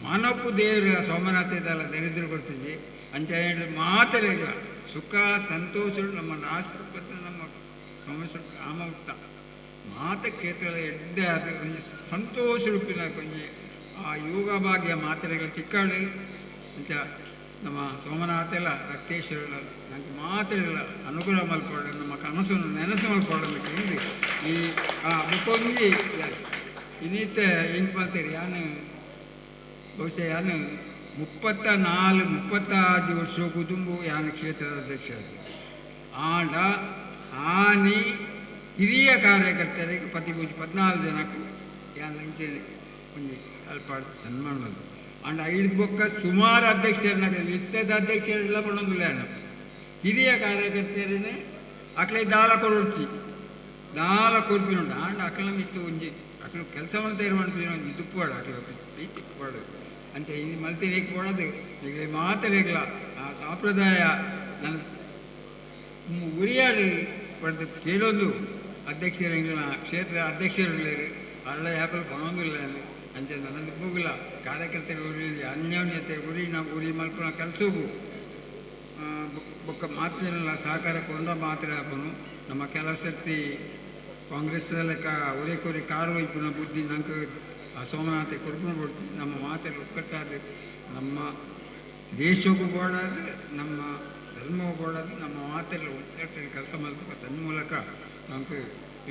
ಮನಕ್ಕೂ ದೇವ್ರ ಸೋಮನಾಥ ಇದೆಲ್ಲ ದರಿದ್ರ ಕೊಡ್ತೀವಿ ಅಂಚೆ ಮಾತೇ ಇಲ್ಲ ಸುಖ ಸಂತೋಷಗಳು ನಮ್ಮ ರಾಷ್ಟ್ರಪತಿ ನಮ್ಮ ಸೋಮೇಶ್ವರ ರಾಮಭಕ್ತ ಮಾತ ಕ್ಷೇತ್ರದ ಎಡ್ಡೆ ಅದು ಒಂದು ಸಂತೋಷ ರೂಪಿನ ಕೊಂಚ ಆ ಯೋಗ ಭಾಗ್ಯ ಮಾತ್ರೆಗಳ ಚಿಕ್ಕಾಡು ಅಂಚ ನಮ್ಮ ಸೋಮನಾಥೆಲ್ಲ ರಕ್ತೇಶ್ವರ ನನಗೆ ಮಾತ್ರೆಗಳ ಅನುಕೂಲ ಮಲ್ಪಡು ನಮ್ಮ ಕನಸನ್ನು ನೆನಸು ಮಲ್ಪಡೋದಕ್ಕೆ ಹಿಂದೆ ಈ ಬುಕ್ಕೊಂಜಿ ಇನ್ನಿತ್ತ ಹೆಂಗೆ ಮಾಡ್ತೀರಿ ಯಾನು ಬಹುಶಃ ಯಾನು 34-35 ವರ್ಷ ಕುಟುಂಬ ಯಾನ ಕ್ಷೇತ್ರದ ಅಧ್ಯಕ್ಷ ಆಂಡ ಆನಿ ಹಿರಿಯ ಕಾರ್ಯಕರ್ತರಿಗೆ ಪೂಜೆ 14 ಜನಕ್ಕೂ ಯಾನ ಇಂಚೆ ಒಂದು ಅಲ್ಪಾಡು ಸನ್ಮಾನ ಬಂದು ಅಂಡ್ 5 ಬೊಕ್ಕ ಸುಮಾರು ಅಧ್ಯಕ್ಷರನ್ನ ಲಿಸ್ಟದ ಅಧ್ಯಕ್ಷರೆಲ್ಲ ಪಡೋದಿಲ್ಲ ಅಣ್ಣ ಹಿರಿಯ ಕಾರ್ಯಕರ್ತರನ್ನೇ ಅಕ್ಲೆ ದಾಲ ಕೊರಡ್ಸಿ ದಾಲ ಕೊಡ್ಪಿನುಂಟು ಆಂಡ ಅಕ್ಲ ಮಿತ್ತು ಒಂಜಿ ಅಕ್ಲು ಕೆಲಸ ಮಾಡ್ತಾ ಮಾಡ್ತೀನಿ ಒಂದು ತುಪ್ಪಾಡು ಅಕ್ಲ ತುಪ್ಪಾಡು ಅಂಚ ಇದು ಮಲ್ತಿರೇಕ್ ಪೋಡದು ಈಗ ಮಾತರೇಗಲ ಆ ಸಂಪ್ರದಾಯ ನನ್ನ ಉರಿಯಾಡು ಪಡೆದು ಕೇಳೋದು ಅಧ್ಯಕ್ಷರ ಕ್ಷೇತ್ರ ಅಧ್ಯಕ್ಷರುಳ್ಳೇರು ಅಲ್ಲ ಯಾಕಲು ಪಣೋದಿಲ್ಲ ಅಂಚೆ ನನ್ನದು ಹೋಗಲ್ಲ ಕಾರ್ಯಕರ್ತರು ಉರಿ ಅನ್ಯೋನ್ಯತೆ ಉರಿ ನಾವು ಉರಿ ಮಲ್ಪನ ಕೆಲಸವು ಬೊಕ್ಕ ಮಾತಿನೆಲ್ಲ ಸಹಕಾರ ಕೊಂಡ ಮಾತ್ರ ಹಾಕೋನು ನಮ್ಮ ಕೆಲವು ಸರ್ತಿ ಕಾಂಗ್ರೆಸ್ ಲೆಕ್ಕ ಒರೆ ಕೊರಿ ಕಾರು ವೈಪುನ ಬುದ್ಧಿ ನಂಗೆ ಆ ಸೋಮನಾಥ ಕೊರ್ಪುನ ಕೊಡ್ತಿ ನಮ್ಮ ಮಾತೆಲ್ಲ ಒಕ್ಕಟ್ಟಾದ ನಮ್ಮ ದೇಶಕ್ಕೂ ಬೋಡಾದು ನಮ್ಮ ಧರ್ಮವು ಬೋಡಾದು ನಮ್ಮ ಮಾತೆಲ್ಲ ಒಕ್ಕಟ್ಟಾಗಿ ಕೆಲಸ ಮಾಡ್ಬೇಕು ತನ್ಮೂಲಕ ನಮಗೆ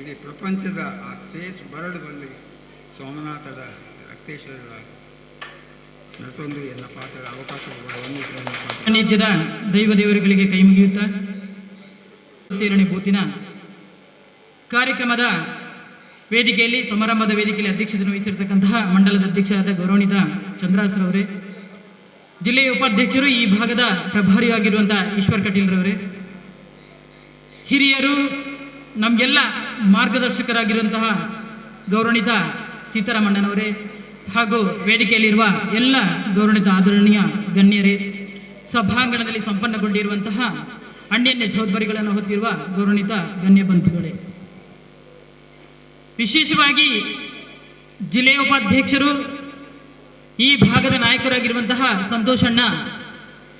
ಇಡೀ ಪ್ರಪಂಚದ ಆ ಶ್ರೇಷ್ಠ ಬರಡು ಬಂದು ಸೋಮನಾಥದ ರಕ್ತೇಶ್ವರ ಮತ್ತೊಂದು ಎಲ್ಲ ಪಾತ್ರದ ಅವಕಾಶ ಸಾನ್ನಿಧ್ಯದ ದೈವ ದೇವರುಗಳಿಗೆ ಕೈ ಮುಗಿಯುತ್ತಾ ಉತ್ತೀರ್ಣೆ ಬೂತಿನ ಕಾರ್ಯಕ್ರಮದ ವೇದಿಕೆಯಲ್ಲಿ ಸಮಾರಂಭದ ವೇದಿಕೆಯಲ್ಲಿ ಅಧ್ಯಕ್ಷತೆಯನ್ನು ವಹಿಸಿರ್ತಕ್ಕಂತಹ ಮಂಡಲದ ಅಧ್ಯಕ್ಷರಾದ ಗೌರವಾನ್ವಿತ ಚಂದ್ರಾಸರವರೇ, ಜಿಲ್ಲೆಯ ಉಪಾಧ್ಯಕ್ಷರು ಈ ಭಾಗದ ಪ್ರಭಾರಿಯಾಗಿರುವಂತಹ ಈಶ್ವರ್ ಕಟೀಲ್ರವರೇ, ಹಿರಿಯರು ನಮಗೆಲ್ಲ ಮಾರ್ಗದರ್ಶಕರಾಗಿರುವಂತಹ ಗೌರವಾನ್ವಿತ ಸೀತಾರಾಮಣ್ಣನವರೇ ಹಾಗೂ ವೇದಿಕೆಯಲ್ಲಿರುವ ಎಲ್ಲ ಗೌರವಾನ್ವಿತ ಆದರಣೀಯ ಗಣ್ಯರೇ, ಸಭಾಂಗಣದಲ್ಲಿ ಸಂಪನ್ನಗೊಂಡಿರುವಂತಹ ಅನ್ಯಾನ್ಯ ಜವಾಬ್ದಾರಿಗಳನ್ನು ಹೊತ್ತಿರುವ ಗೌರವಾನ್ವಿತ ಗಣ್ಯ ಬಂಧುಗಳೇ, ವಿಶೇಷವಾಗಿ ಜಿಲ್ಲೆಯ ಉಪಾಧ್ಯಕ್ಷರು ಈ ಭಾಗದ ನಾಯಕರಾಗಿರುವಂತಹ ಸಂತೋಷಣ್ಣ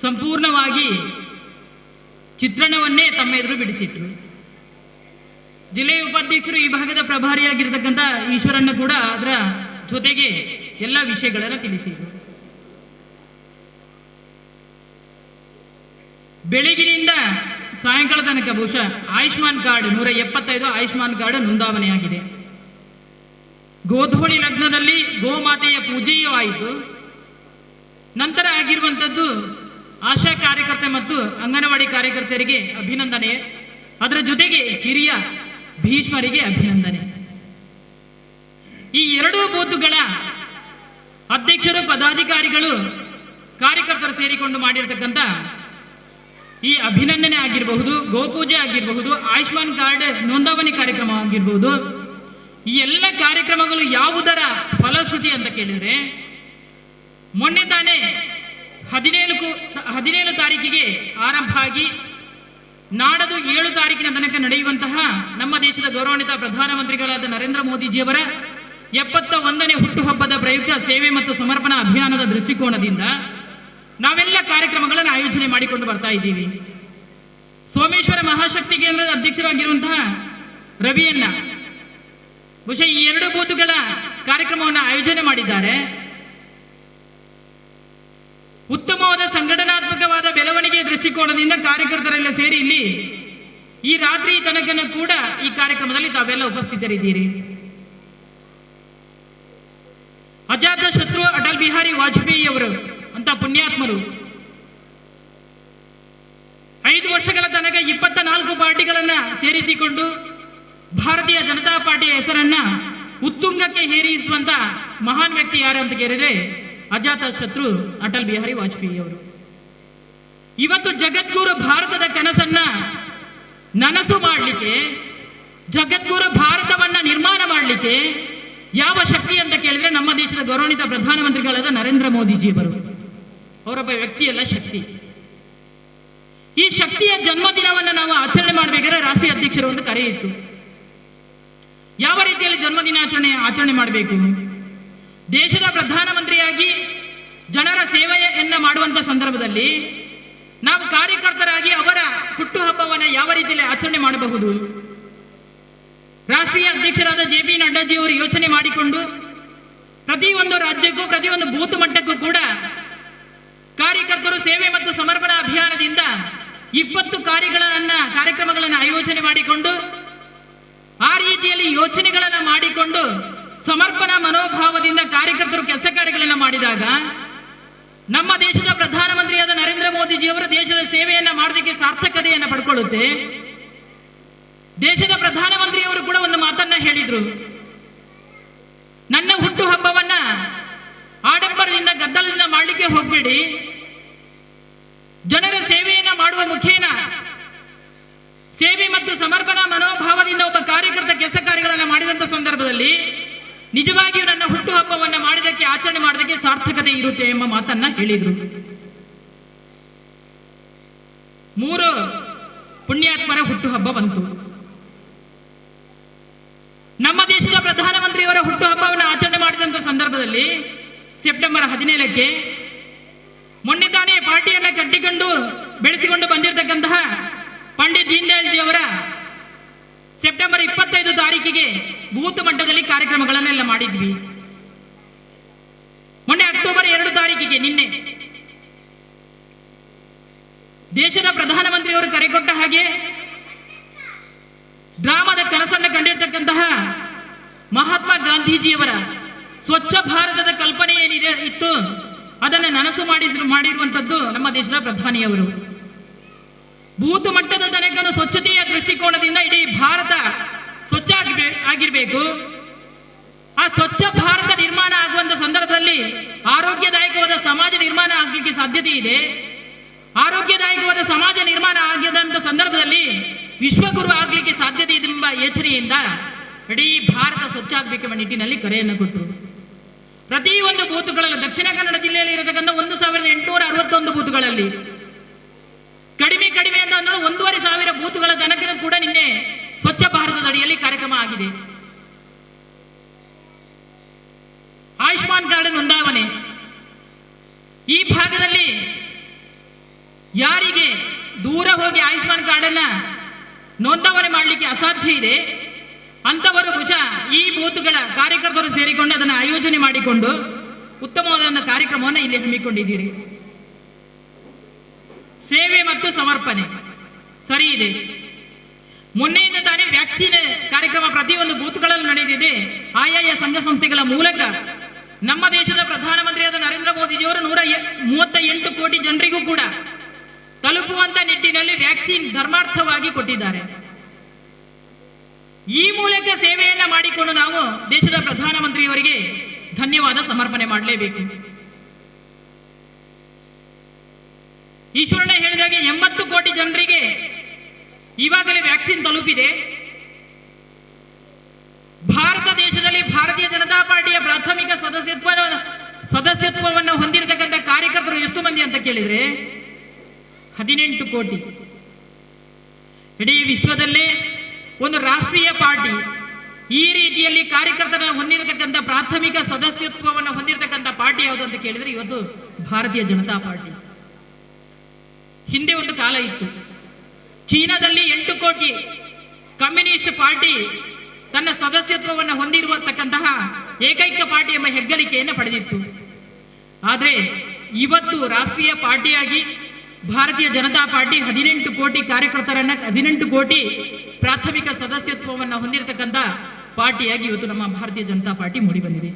ಸಂಪೂರ್ಣವಾಗಿ ಚಿತ್ರಣವನ್ನೇ ತಮ್ಮ ಎದುರು ಬಿಡಿಸಿಟ್ರು. ಜಿಲ್ಲೆಯ ಉಪಾಧ್ಯಕ್ಷರು ಈ ಭಾಗದ ಪ್ರಭಾರಿಯಾಗಿರ್ತಕ್ಕಂಥ ಈಶ್ವರಣ್ಣ ಕೂಡ ಅದರ ಜೊತೆಗೆ ಎಲ್ಲ ವಿಷಯಗಳನ್ನು ತಿಳಿಸಿದರು. ಬೆಳಗಿನಿಂದ ಸಾಯಂಕಾಲ ತನಕ ಬಹುಶಃ ಆಯುಷ್ಮಾನ್ ಕಾರ್ಡ್ 175 ಆಯುಷ್ಮಾನ್ ಕಾರ್ಡ್ ನೋಂದಾವಣೆಯಾಗಿದೆ. ಗೋಧೋಳಿ ಲಗ್ನದಲ್ಲಿ ಗೋಮಾತೆಯ ಪೂಜೆಯೂ ಆಯಿತು. ನಂತರ ಆಗಿರುವಂಥದ್ದು ಆಶಾ ಕಾರ್ಯಕರ್ತೆ ಮತ್ತು ಅಂಗನವಾಡಿ ಕಾರ್ಯಕರ್ತರಿಗೆ ಅಭಿನಂದನೆ, ಅದರ ಜೊತೆಗೆ ಹಿರಿಯ ಭೀಷ್ಮರಿಗೆ ಅಭಿನಂದನೆ. ಈ ಎರಡೂ ಬೂತುಗಳ ಅಧ್ಯಕ್ಷರು, ಪದಾಧಿಕಾರಿಗಳು, ಕಾರ್ಯಕರ್ತರು ಸೇರಿಕೊಂಡು ಮಾಡಿರ್ತಕ್ಕಂಥ ಈ ಅಭಿನಂದನೆ ಆಗಿರಬಹುದು, ಗೋಪೂಜೆ ಆಗಿರಬಹುದು, ಆಯುಷ್ಮಾನ್ ಕಾರ್ಡ್ ನೋಂದಾವಣಿ ಕಾರ್ಯಕ್ರಮ ಆಗಿರಬಹುದು, ಈ ಎಲ್ಲ ಕಾರ್ಯಕ್ರಮಗಳು ಯಾವುದರ ಫಲಶ್ರುತಿ ಅಂತ ಕೇಳಿದರೆ, ಮೊನ್ನೆ ತಾನೇ 17 ತಾರೀಕಿಗೆ ಆರಂಭ ಆಗಿ ನಾಡದು 7 ತಾರೀಕಿನ ತನಕ ನಡೆಯುವಂತಹ ನಮ್ಮ ದೇಶದ ಗೌರವಾನ್ವಿತ ಪ್ರಧಾನಮಂತ್ರಿಗಳಾದ ನರೇಂದ್ರ ಮೋದಿಜಿಯವರ 71ನೇ ಹುಟ್ಟುಹಬ್ಬದ ಪ್ರಯುಕ್ತ ಸೇವೆ ಮತ್ತು ಸಮರ್ಪಣಾ ಅಭಿಯಾನದ ದೃಷ್ಟಿಕೋನದಿಂದ ನಾವೆಲ್ಲ ಕಾರ್ಯಕ್ರಮಗಳನ್ನು ಆಯೋಜನೆ ಮಾಡಿಕೊಂಡು ಬರ್ತಾ ಇದ್ದೀವಿ. ಸೋಮೇಶ್ವರ ಮಹಾಶಕ್ತಿ ಕೇಂದ್ರದ ಅಧ್ಯಕ್ಷರಾಗಿರುವಂತಹ ರವಿಯಣ್ಣ ಬಹುಶಃ ಈ 2 ಬೂತುಗಳ ಕಾರ್ಯಕ್ರಮವನ್ನು ಆಯೋಜನೆ ಮಾಡಿದ್ದಾರೆ. ಉತ್ತಮವಾದ ಸಂಘಟನಾತ್ಮಕವಾದ ಬೆಳವಣಿಗೆಯ ದೃಷ್ಟಿಕೋನದಿಂದ ಕಾರ್ಯಕರ್ತರೆಲ್ಲ ಸೇರಿ ಇಲ್ಲಿ ಈ ರಾತ್ರಿ ತನಕನೂ ಕೂಡ ಈ ಕಾರ್ಯಕ್ರಮದಲ್ಲಿ ತಾವೆಲ್ಲ ಉಪಸ್ಥಿತರಿದ್ದೀರಿ. ಅಜಾತ ಶತ್ರು ಅಟಲ್ ಬಿಹಾರಿ ವಾಜಪೇಯಿ ಅವರು ಅಂತ ಪುಣ್ಯಾತ್ಮರು 5 ವರ್ಷಗಳ ತನಕ 24 ಪಾರ್ಟಿಗಳನ್ನ ಸೇರಿಸಿಕೊಂಡು ಭಾರತೀಯ ಜನತಾ ಪಾರ್ಟಿಯ ಹೆಸರನ್ನ ಉತ್ತುಂಗಕ್ಕೆ ಏರಿಸುವಂತ ಮಹಾನ್ ವ್ಯಕ್ತಿ ಯಾರು ಅಂತ ಕೇಳಿದ್ರೆ ಅಜಾತ ಶತ್ರು ಅಟಲ್ ಬಿಹಾರಿ ವಾಜಪೇಯಿ ಅವರು. ಇವತ್ತು ಜಗದ್ಗುರು ಭಾರತದ ಕನಸನ್ನ ನನಸು ಮಾಡಲಿಕ್ಕೆ, ಜಗದ್ಗುರು ಭಾರತವನ್ನ ನಿರ್ಮಾಣ ಮಾಡಲಿಕ್ಕೆ ಯಾವ ಶಕ್ತಿ ಅಂತ ಕೇಳಿದ್ರೆ ನಮ್ಮ ದೇಶದ ಗೌರವಾನ್ವಿತ ಪ್ರಧಾನಮಂತ್ರಿಗಳಾದ ನರೇಂದ್ರ ಮೋದಿಜಿಯವರು. ಅವರೊಬ್ಬ ವ್ಯಕ್ತಿಯಲ್ಲ, ಶಕ್ತಿ. ಈ ಶಕ್ತಿಯ ಜನ್ಮದಿನವನ್ನು ನಾವು ಆಚರಣೆ ಮಾಡಬೇಕಾದ್ರೆ ರಾಷ್ಟ್ರೀಯ ಅಧ್ಯಕ್ಷರು ಒಂದು ಕರೆ ಇತ್ತು. ಯಾವ ರೀತಿಯಲ್ಲಿ ಆಚರಣೆ ಮಾಡಬೇಕು? ದೇಶದ ಪ್ರಧಾನಮಂತ್ರಿಯಾಗಿ ಜನರ ಸೇವೆಯನ್ನ ಮಾಡುವಂತ ಸಂದರ್ಭದಲ್ಲಿ ನಾವು ಕಾರ್ಯಕರ್ತರಾಗಿ ಅವರ ಹುಟ್ಟುಹಬ್ಬವನ್ನು ಯಾವ ರೀತಿಯಲ್ಲಿ ಆಚರಣೆ ಮಾಡಬಹುದು? ರಾಷ್ಟ್ರೀಯ ಅಧ್ಯಕ್ಷರಾದ JP ನಡ್ಡಾಜಿಯವರು ಯೋಚನೆ ಮಾಡಿಕೊಂಡು ಪ್ರತಿಯೊಂದು ರಾಜ್ಯಕ್ಕೂ ಪ್ರತಿಯೊಂದು ಬೂತ್ ಮಟ್ಟಕ್ಕೂ ಕೂಡ ಕಾರ್ಯಕರ್ತರು ಸೇವೆ ಮತ್ತು ಸಮರ್ಪಣಾ ಅಭಿಯಾನದಿಂದ 20 ಕಾರ್ಯಕ್ರಮಗಳನ್ನು ಆಯೋಜನೆ ಮಾಡಿಕೊಂಡು ಆ ರೀತಿಯಲ್ಲಿ ಯೋಚನೆಗಳನ್ನು ಮಾಡಿಕೊಂಡು ಸಮರ್ಪಣಾ ಮನೋಭಾವದಿಂದ ಕಾರ್ಯಕರ್ತರು ಕೆಲಸ ಕಾರ್ಯಗಳನ್ನು ಮಾಡಿದಾಗ ನಮ್ಮ ದೇಶದ ಪ್ರಧಾನಮಂತ್ರಿಯಾದ ನರೇಂದ್ರ ಮೋದಿಜಿಯವರು ದೇಶದ ಸೇವೆಯನ್ನು ಮಾಡೋದಕ್ಕೆ ಸಾರ್ಥಕತೆಯನ್ನು ಪಡ್ಕೊಳ್ಳುತ್ತೆ. ದೇಶದ ಪ್ರಧಾನಮಂತ್ರಿಯವರು ಕೂಡ ಒಂದು ಮಾತನ್ನ ಹೇಳಿದ್ರು, ನನ್ನ ಹುಟ್ಟುಹಬ್ಬವನ್ನ ಆಡಂಬರದಿಂದ ಗದ್ದಲದಿಂದ ಮಾಡಲಿಕ್ಕೆ ಹೋಗಬೇಡಿ, ಜನರ ಸೇವೆಯನ್ನ ಮಾಡುವ ಮುಖೇನ ಸೇವೆ ಮತ್ತು ಸಮರ್ಪಣಾ ಮನೋಭಾವದಿಂದ ಒಬ್ಬ ಕಾರ್ಯಕರ್ತ ಕೆಲಸ ಕಾರ್ಯಗಳನ್ನು ಮಾಡಿದಂಥ ಸಂದರ್ಭದಲ್ಲಿ ನಿಜವಾಗಿಯೂ ನನ್ನ ಹುಟ್ಟುಹಬ್ಬವನ್ನು ಮಾಡಿದಕ್ಕೆ ಆಚರಣೆ ಮಾಡೋದಕ್ಕೆ ಸಾರ್ಥಕತೆ ಇರುತ್ತೆ ಎಂಬ ಮಾತನ್ನ ಹೇಳಿದ್ರು. 3 ಪುಣ್ಯಾತ್ಮರ ಹುಟ್ಟುಹಬ್ಬ ಬಂತು. ನಮ್ಮ ದೇಶದ ಪ್ರಧಾನಮಂತ್ರಿಯವರ ಹುಟ್ಟುಹಬ್ಬವನ್ನು ಆಚರಣೆ ಮಾಡಿದಂಥ ಸಂದರ್ಭದಲ್ಲಿ ಸೆಪ್ಟೆಂಬರ್ 17ಕ್ಕೆ ಮೊನ್ನೆ ತಾನೇ ಪಾರ್ಟಿಯನ್ನು ಕಟ್ಟಿಕೊಂಡು ಬೆಳೆಸಿಕೊಂಡು ಬಂದಿರತಕ್ಕಂತಹ ಪಂಡಿತ್ ದೀನ್ ದಯಾಳ್ ಜಿ ಅವರ ಸೆಪ್ಟೆಂಬರ್ 25 ತಾರೀಕಿಗೆ ಬೂತ್ ಮಟ್ಟದಲ್ಲಿ ಕಾರ್ಯಕ್ರಮಗಳನ್ನೆಲ್ಲ ಮಾಡಿದ್ವಿ. ಮೊನ್ನೆ ಅಕ್ಟೋಬರ್ 2 ತಾರೀಕಿಗೆ ನಿನ್ನೆ ದೇಶದ ಪ್ರಧಾನಮಂತ್ರಿಯವರು ಕರೆ ಕೊಟ್ಟ ಹಾಗೆ ಗ್ರಾಮದ ಕನಸನ್ನು ಕಂಡಿರ್ತಕ್ಕಂತಹ ಮಹಾತ್ಮ ಗಾಂಧೀಜಿಯವರ ಸ್ವಚ್ಛ ಭಾರತದ ಕಲ್ಪನೆ ಏನಿದೆ ಇತ್ತು ಅದನ್ನು ನನಸು ಮಾಡಿರುವಂಥದ್ದು ನಮ್ಮ ದೇಶದ ಪ್ರಧಾನಿಯವರು. ಬೂತ್ ಮಟ್ಟದ ತನಕ ಸ್ವಚ್ಛತೆಯ ದೃಷ್ಟಿಕೋನದಿಂದ ಇಡೀ ಭಾರತ ಸ್ವಚ್ಛ ಆಗಿರಬೇಕು. ಆ ಸ್ವಚ್ಛ ಭಾರತ ನಿರ್ಮಾಣ ಆಗುವಂತ ಸಂದರ್ಭದಲ್ಲಿ ಆರೋಗ್ಯದಾಯಕವಾದ ಸಮಾಜ ನಿರ್ಮಾಣ ಆಗಲಿಕ್ಕೆ ಸಾಧ್ಯತೆ ಇದೆ. ಆರೋಗ್ಯದಾಯಕವಾದ ಸಮಾಜ ನಿರ್ಮಾಣ ಆಗದಂತ ಸಂದರ್ಭದಲ್ಲಿ ವಿಶ್ವಗುರು ಆಗಲಿಕ್ಕೆ ಸಾಧ್ಯತೆ ಇದೆ ಎಂಬ ಯೋಚನೆಯಿಂದ ಇಡೀ ಭಾರತ ಸ್ವಚ್ಛ ಆಗಬೇಕೆಂಬ ನಿಟ್ಟಿನಲ್ಲಿ ಕರೆಯನ್ನು ಕೊಟ್ಟರು. ಪ್ರತಿಯೊಂದು ಬೂತ್ಗಳಲ್ಲಿ ದಕ್ಷಿಣ ಕನ್ನಡ ಜಿಲ್ಲೆಯಲ್ಲಿ ಇರತಕ್ಕಂಥ 1861 ಬೂತ್ಗಳಲ್ಲಿ ಕಡಿಮೆ ಅಂತ ಅಂದ್ರೆ 1500 ಬೂತ್ಗಳ ತನಕ ಕೂಡ ನಿನ್ನೆ ಸ್ವಚ್ಛ ಭಾರತದ ಅಡಿಯಲ್ಲಿ ಕಾರ್ಯಕ್ರಮ ಆಗಿದೆ. ಆಯುಷ್ಮಾನ್ ಕಾರ್ಡ್ ನೋಂದಾವಣೆ ಈ ಭಾಗದಲ್ಲಿ ಯಾರಿಗೆ ದೂರ ಹೋಗಿ ಆಯುಷ್ಮಾನ್ ಕಾರ್ಡ್ ಅನ್ನ ನೋಂದಾವಣೆ ಮಾಡಲಿಕ್ಕೆ ಅಸಾಧ್ಯ ಇದೆ ಅಂತವರು ಬಹುಶಃ ಈ ಬೂತ್ಗಳ ಕಾರ್ಯಕರ್ತರು ಸೇರಿಕೊಂಡು ಅದನ್ನು ಆಯೋಜನೆ ಮಾಡಿಕೊಂಡು ಉತ್ತಮವಾದ ಕಾರ್ಯಕ್ರಮವನ್ನು ಇಲ್ಲಿ ಹಮ್ಮಿಕೊಂಡಿದ್ದೀರಿ. ಸೇವೆ ಮತ್ತು ಸಮರ್ಪಣೆ ಸರಿ ಇದೆ. ಮೊನ್ನೆಯಿಂದ ತಾನೇ ವ್ಯಾಕ್ಸಿನ್ ಕಾರ್ಯಕ್ರಮ ಪ್ರತಿಯೊಂದು ಬೂತ್ಗಳಲ್ಲಿ ನಡೆದಿದೆ. ಆಯಾಯ ಸಂಘ ಸಂಸ್ಥೆಗಳ ಮೂಲಕ ನಮ್ಮ ದೇಶದ ಪ್ರಧಾನಮಂತ್ರಿಯಾದ ನರೇಂದ್ರ ಮೋದಿಜಿಯವರು 138 ಕೋಟಿ ಜನರಿಗೂ ಕೂಡ ತಲುಪುವಂತ ನಿಟ್ಟಿನಲ್ಲಿ ವ್ಯಾಕ್ಸಿನ್ ಧರ್ಮಾರ್ಥವಾಗಿ ಕೊಟ್ಟಿದ್ದಾರೆ. ಈ ಮೂಲಕ ಸೇವೆಯನ್ನ ಮಾಡಿಕೊಂಡು ನಾವು ದೇಶದ ಪ್ರಧಾನಮಂತ್ರಿಯವರಿಗೆ ಧನ್ಯವಾದ ಸಮರ್ಪಣೆ ಮಾಡಲೇಬೇಕು. ಈಶ್ವರಣ್ಣ ಹೇಳಿದಾಗೆ 80 ಕೋಟಿ ಜನರಿಗೆ ಈವಾಗಲೇ ವ್ಯಾಕ್ಸಿನ್ ತಲುಪಿದೆ. ಭಾರತ ದೇಶದಲ್ಲಿ ಭಾರತೀಯ ಜನತಾ ಪಾರ್ಟಿಯ ಪ್ರಾಥಮಿಕ ಸದಸ್ಯತ್ವವನ್ನು ಹೊಂದಿರತಕ್ಕಂಥ ಕಾರ್ಯಕರ್ತರು ಎಷ್ಟು ಮಂದಿ ಅಂತ ಕೇಳಿದ್ರೆ 18 ಕೋಟಿ. ಇಡೀ ವಿಶ್ವದಲ್ಲೇ ಒಂದು ರಾಷ್ಟ್ರೀಯ ಪಾರ್ಟಿ ಈ ರೀತಿಯಲ್ಲಿ ಕಾರ್ಯಕರ್ತರನ್ನು ಹೊಂದಿರತಕ್ಕಂಥ ಪ್ರಾಥಮಿಕ ಸದಸ್ಯತ್ವವನ್ನು ಹೊಂದಿರತಕ್ಕಂಥ ಪಾರ್ಟಿ ಯಾವುದು ಅಂತ ಕೇಳಿದ್ರೆ ಇವತ್ತು ಭಾರತೀಯ ಜನತಾ ಪಾರ್ಟಿ. ಹಿಂದೆ ಒಂದು ಕಾಲ ಇತ್ತು, ಚೀನಾದಲ್ಲಿ 8 ಕೋಟಿ ಕಮ್ಯುನಿಸ್ಟ್ ಪಾರ್ಟಿ ತನ್ನ ಸದಸ್ಯತ್ವವನ್ನು ಹೊಂದಿರುವತಕ್ಕಂತಹ ಏಕೈಕ ಪಾರ್ಟಿ ಎಂಬ ಹೆಗ್ಗಳಿಕೆಯನ್ನು ಪಡೆದಿತ್ತು. ಆದರೆ ಇವತ್ತು ರಾಷ್ಟ್ರೀಯ ಪಾರ್ಟಿಯಾಗಿ ಭಾರತೀಯ ಜನತಾ ಪಾರ್ಟಿ 18 ಕೋಟಿ ಕಾರ್ಯಕರ್ತರನ್ನ 18 ಕೋಟಿ ಪ್ರಾಥಮಿಕ ಸದಸ್ಯತ್ವವನ್ನು ಹೊಂದಿರತಕ್ಕಂಥ ಪಾರ್ಟಿಯಾಗಿ ಇವತ್ತು ನಮ್ಮ ಭಾರತೀಯ ಜನತಾ ಪಾರ್ಟಿ ಮೂಡಿಬಂದಿದೆ.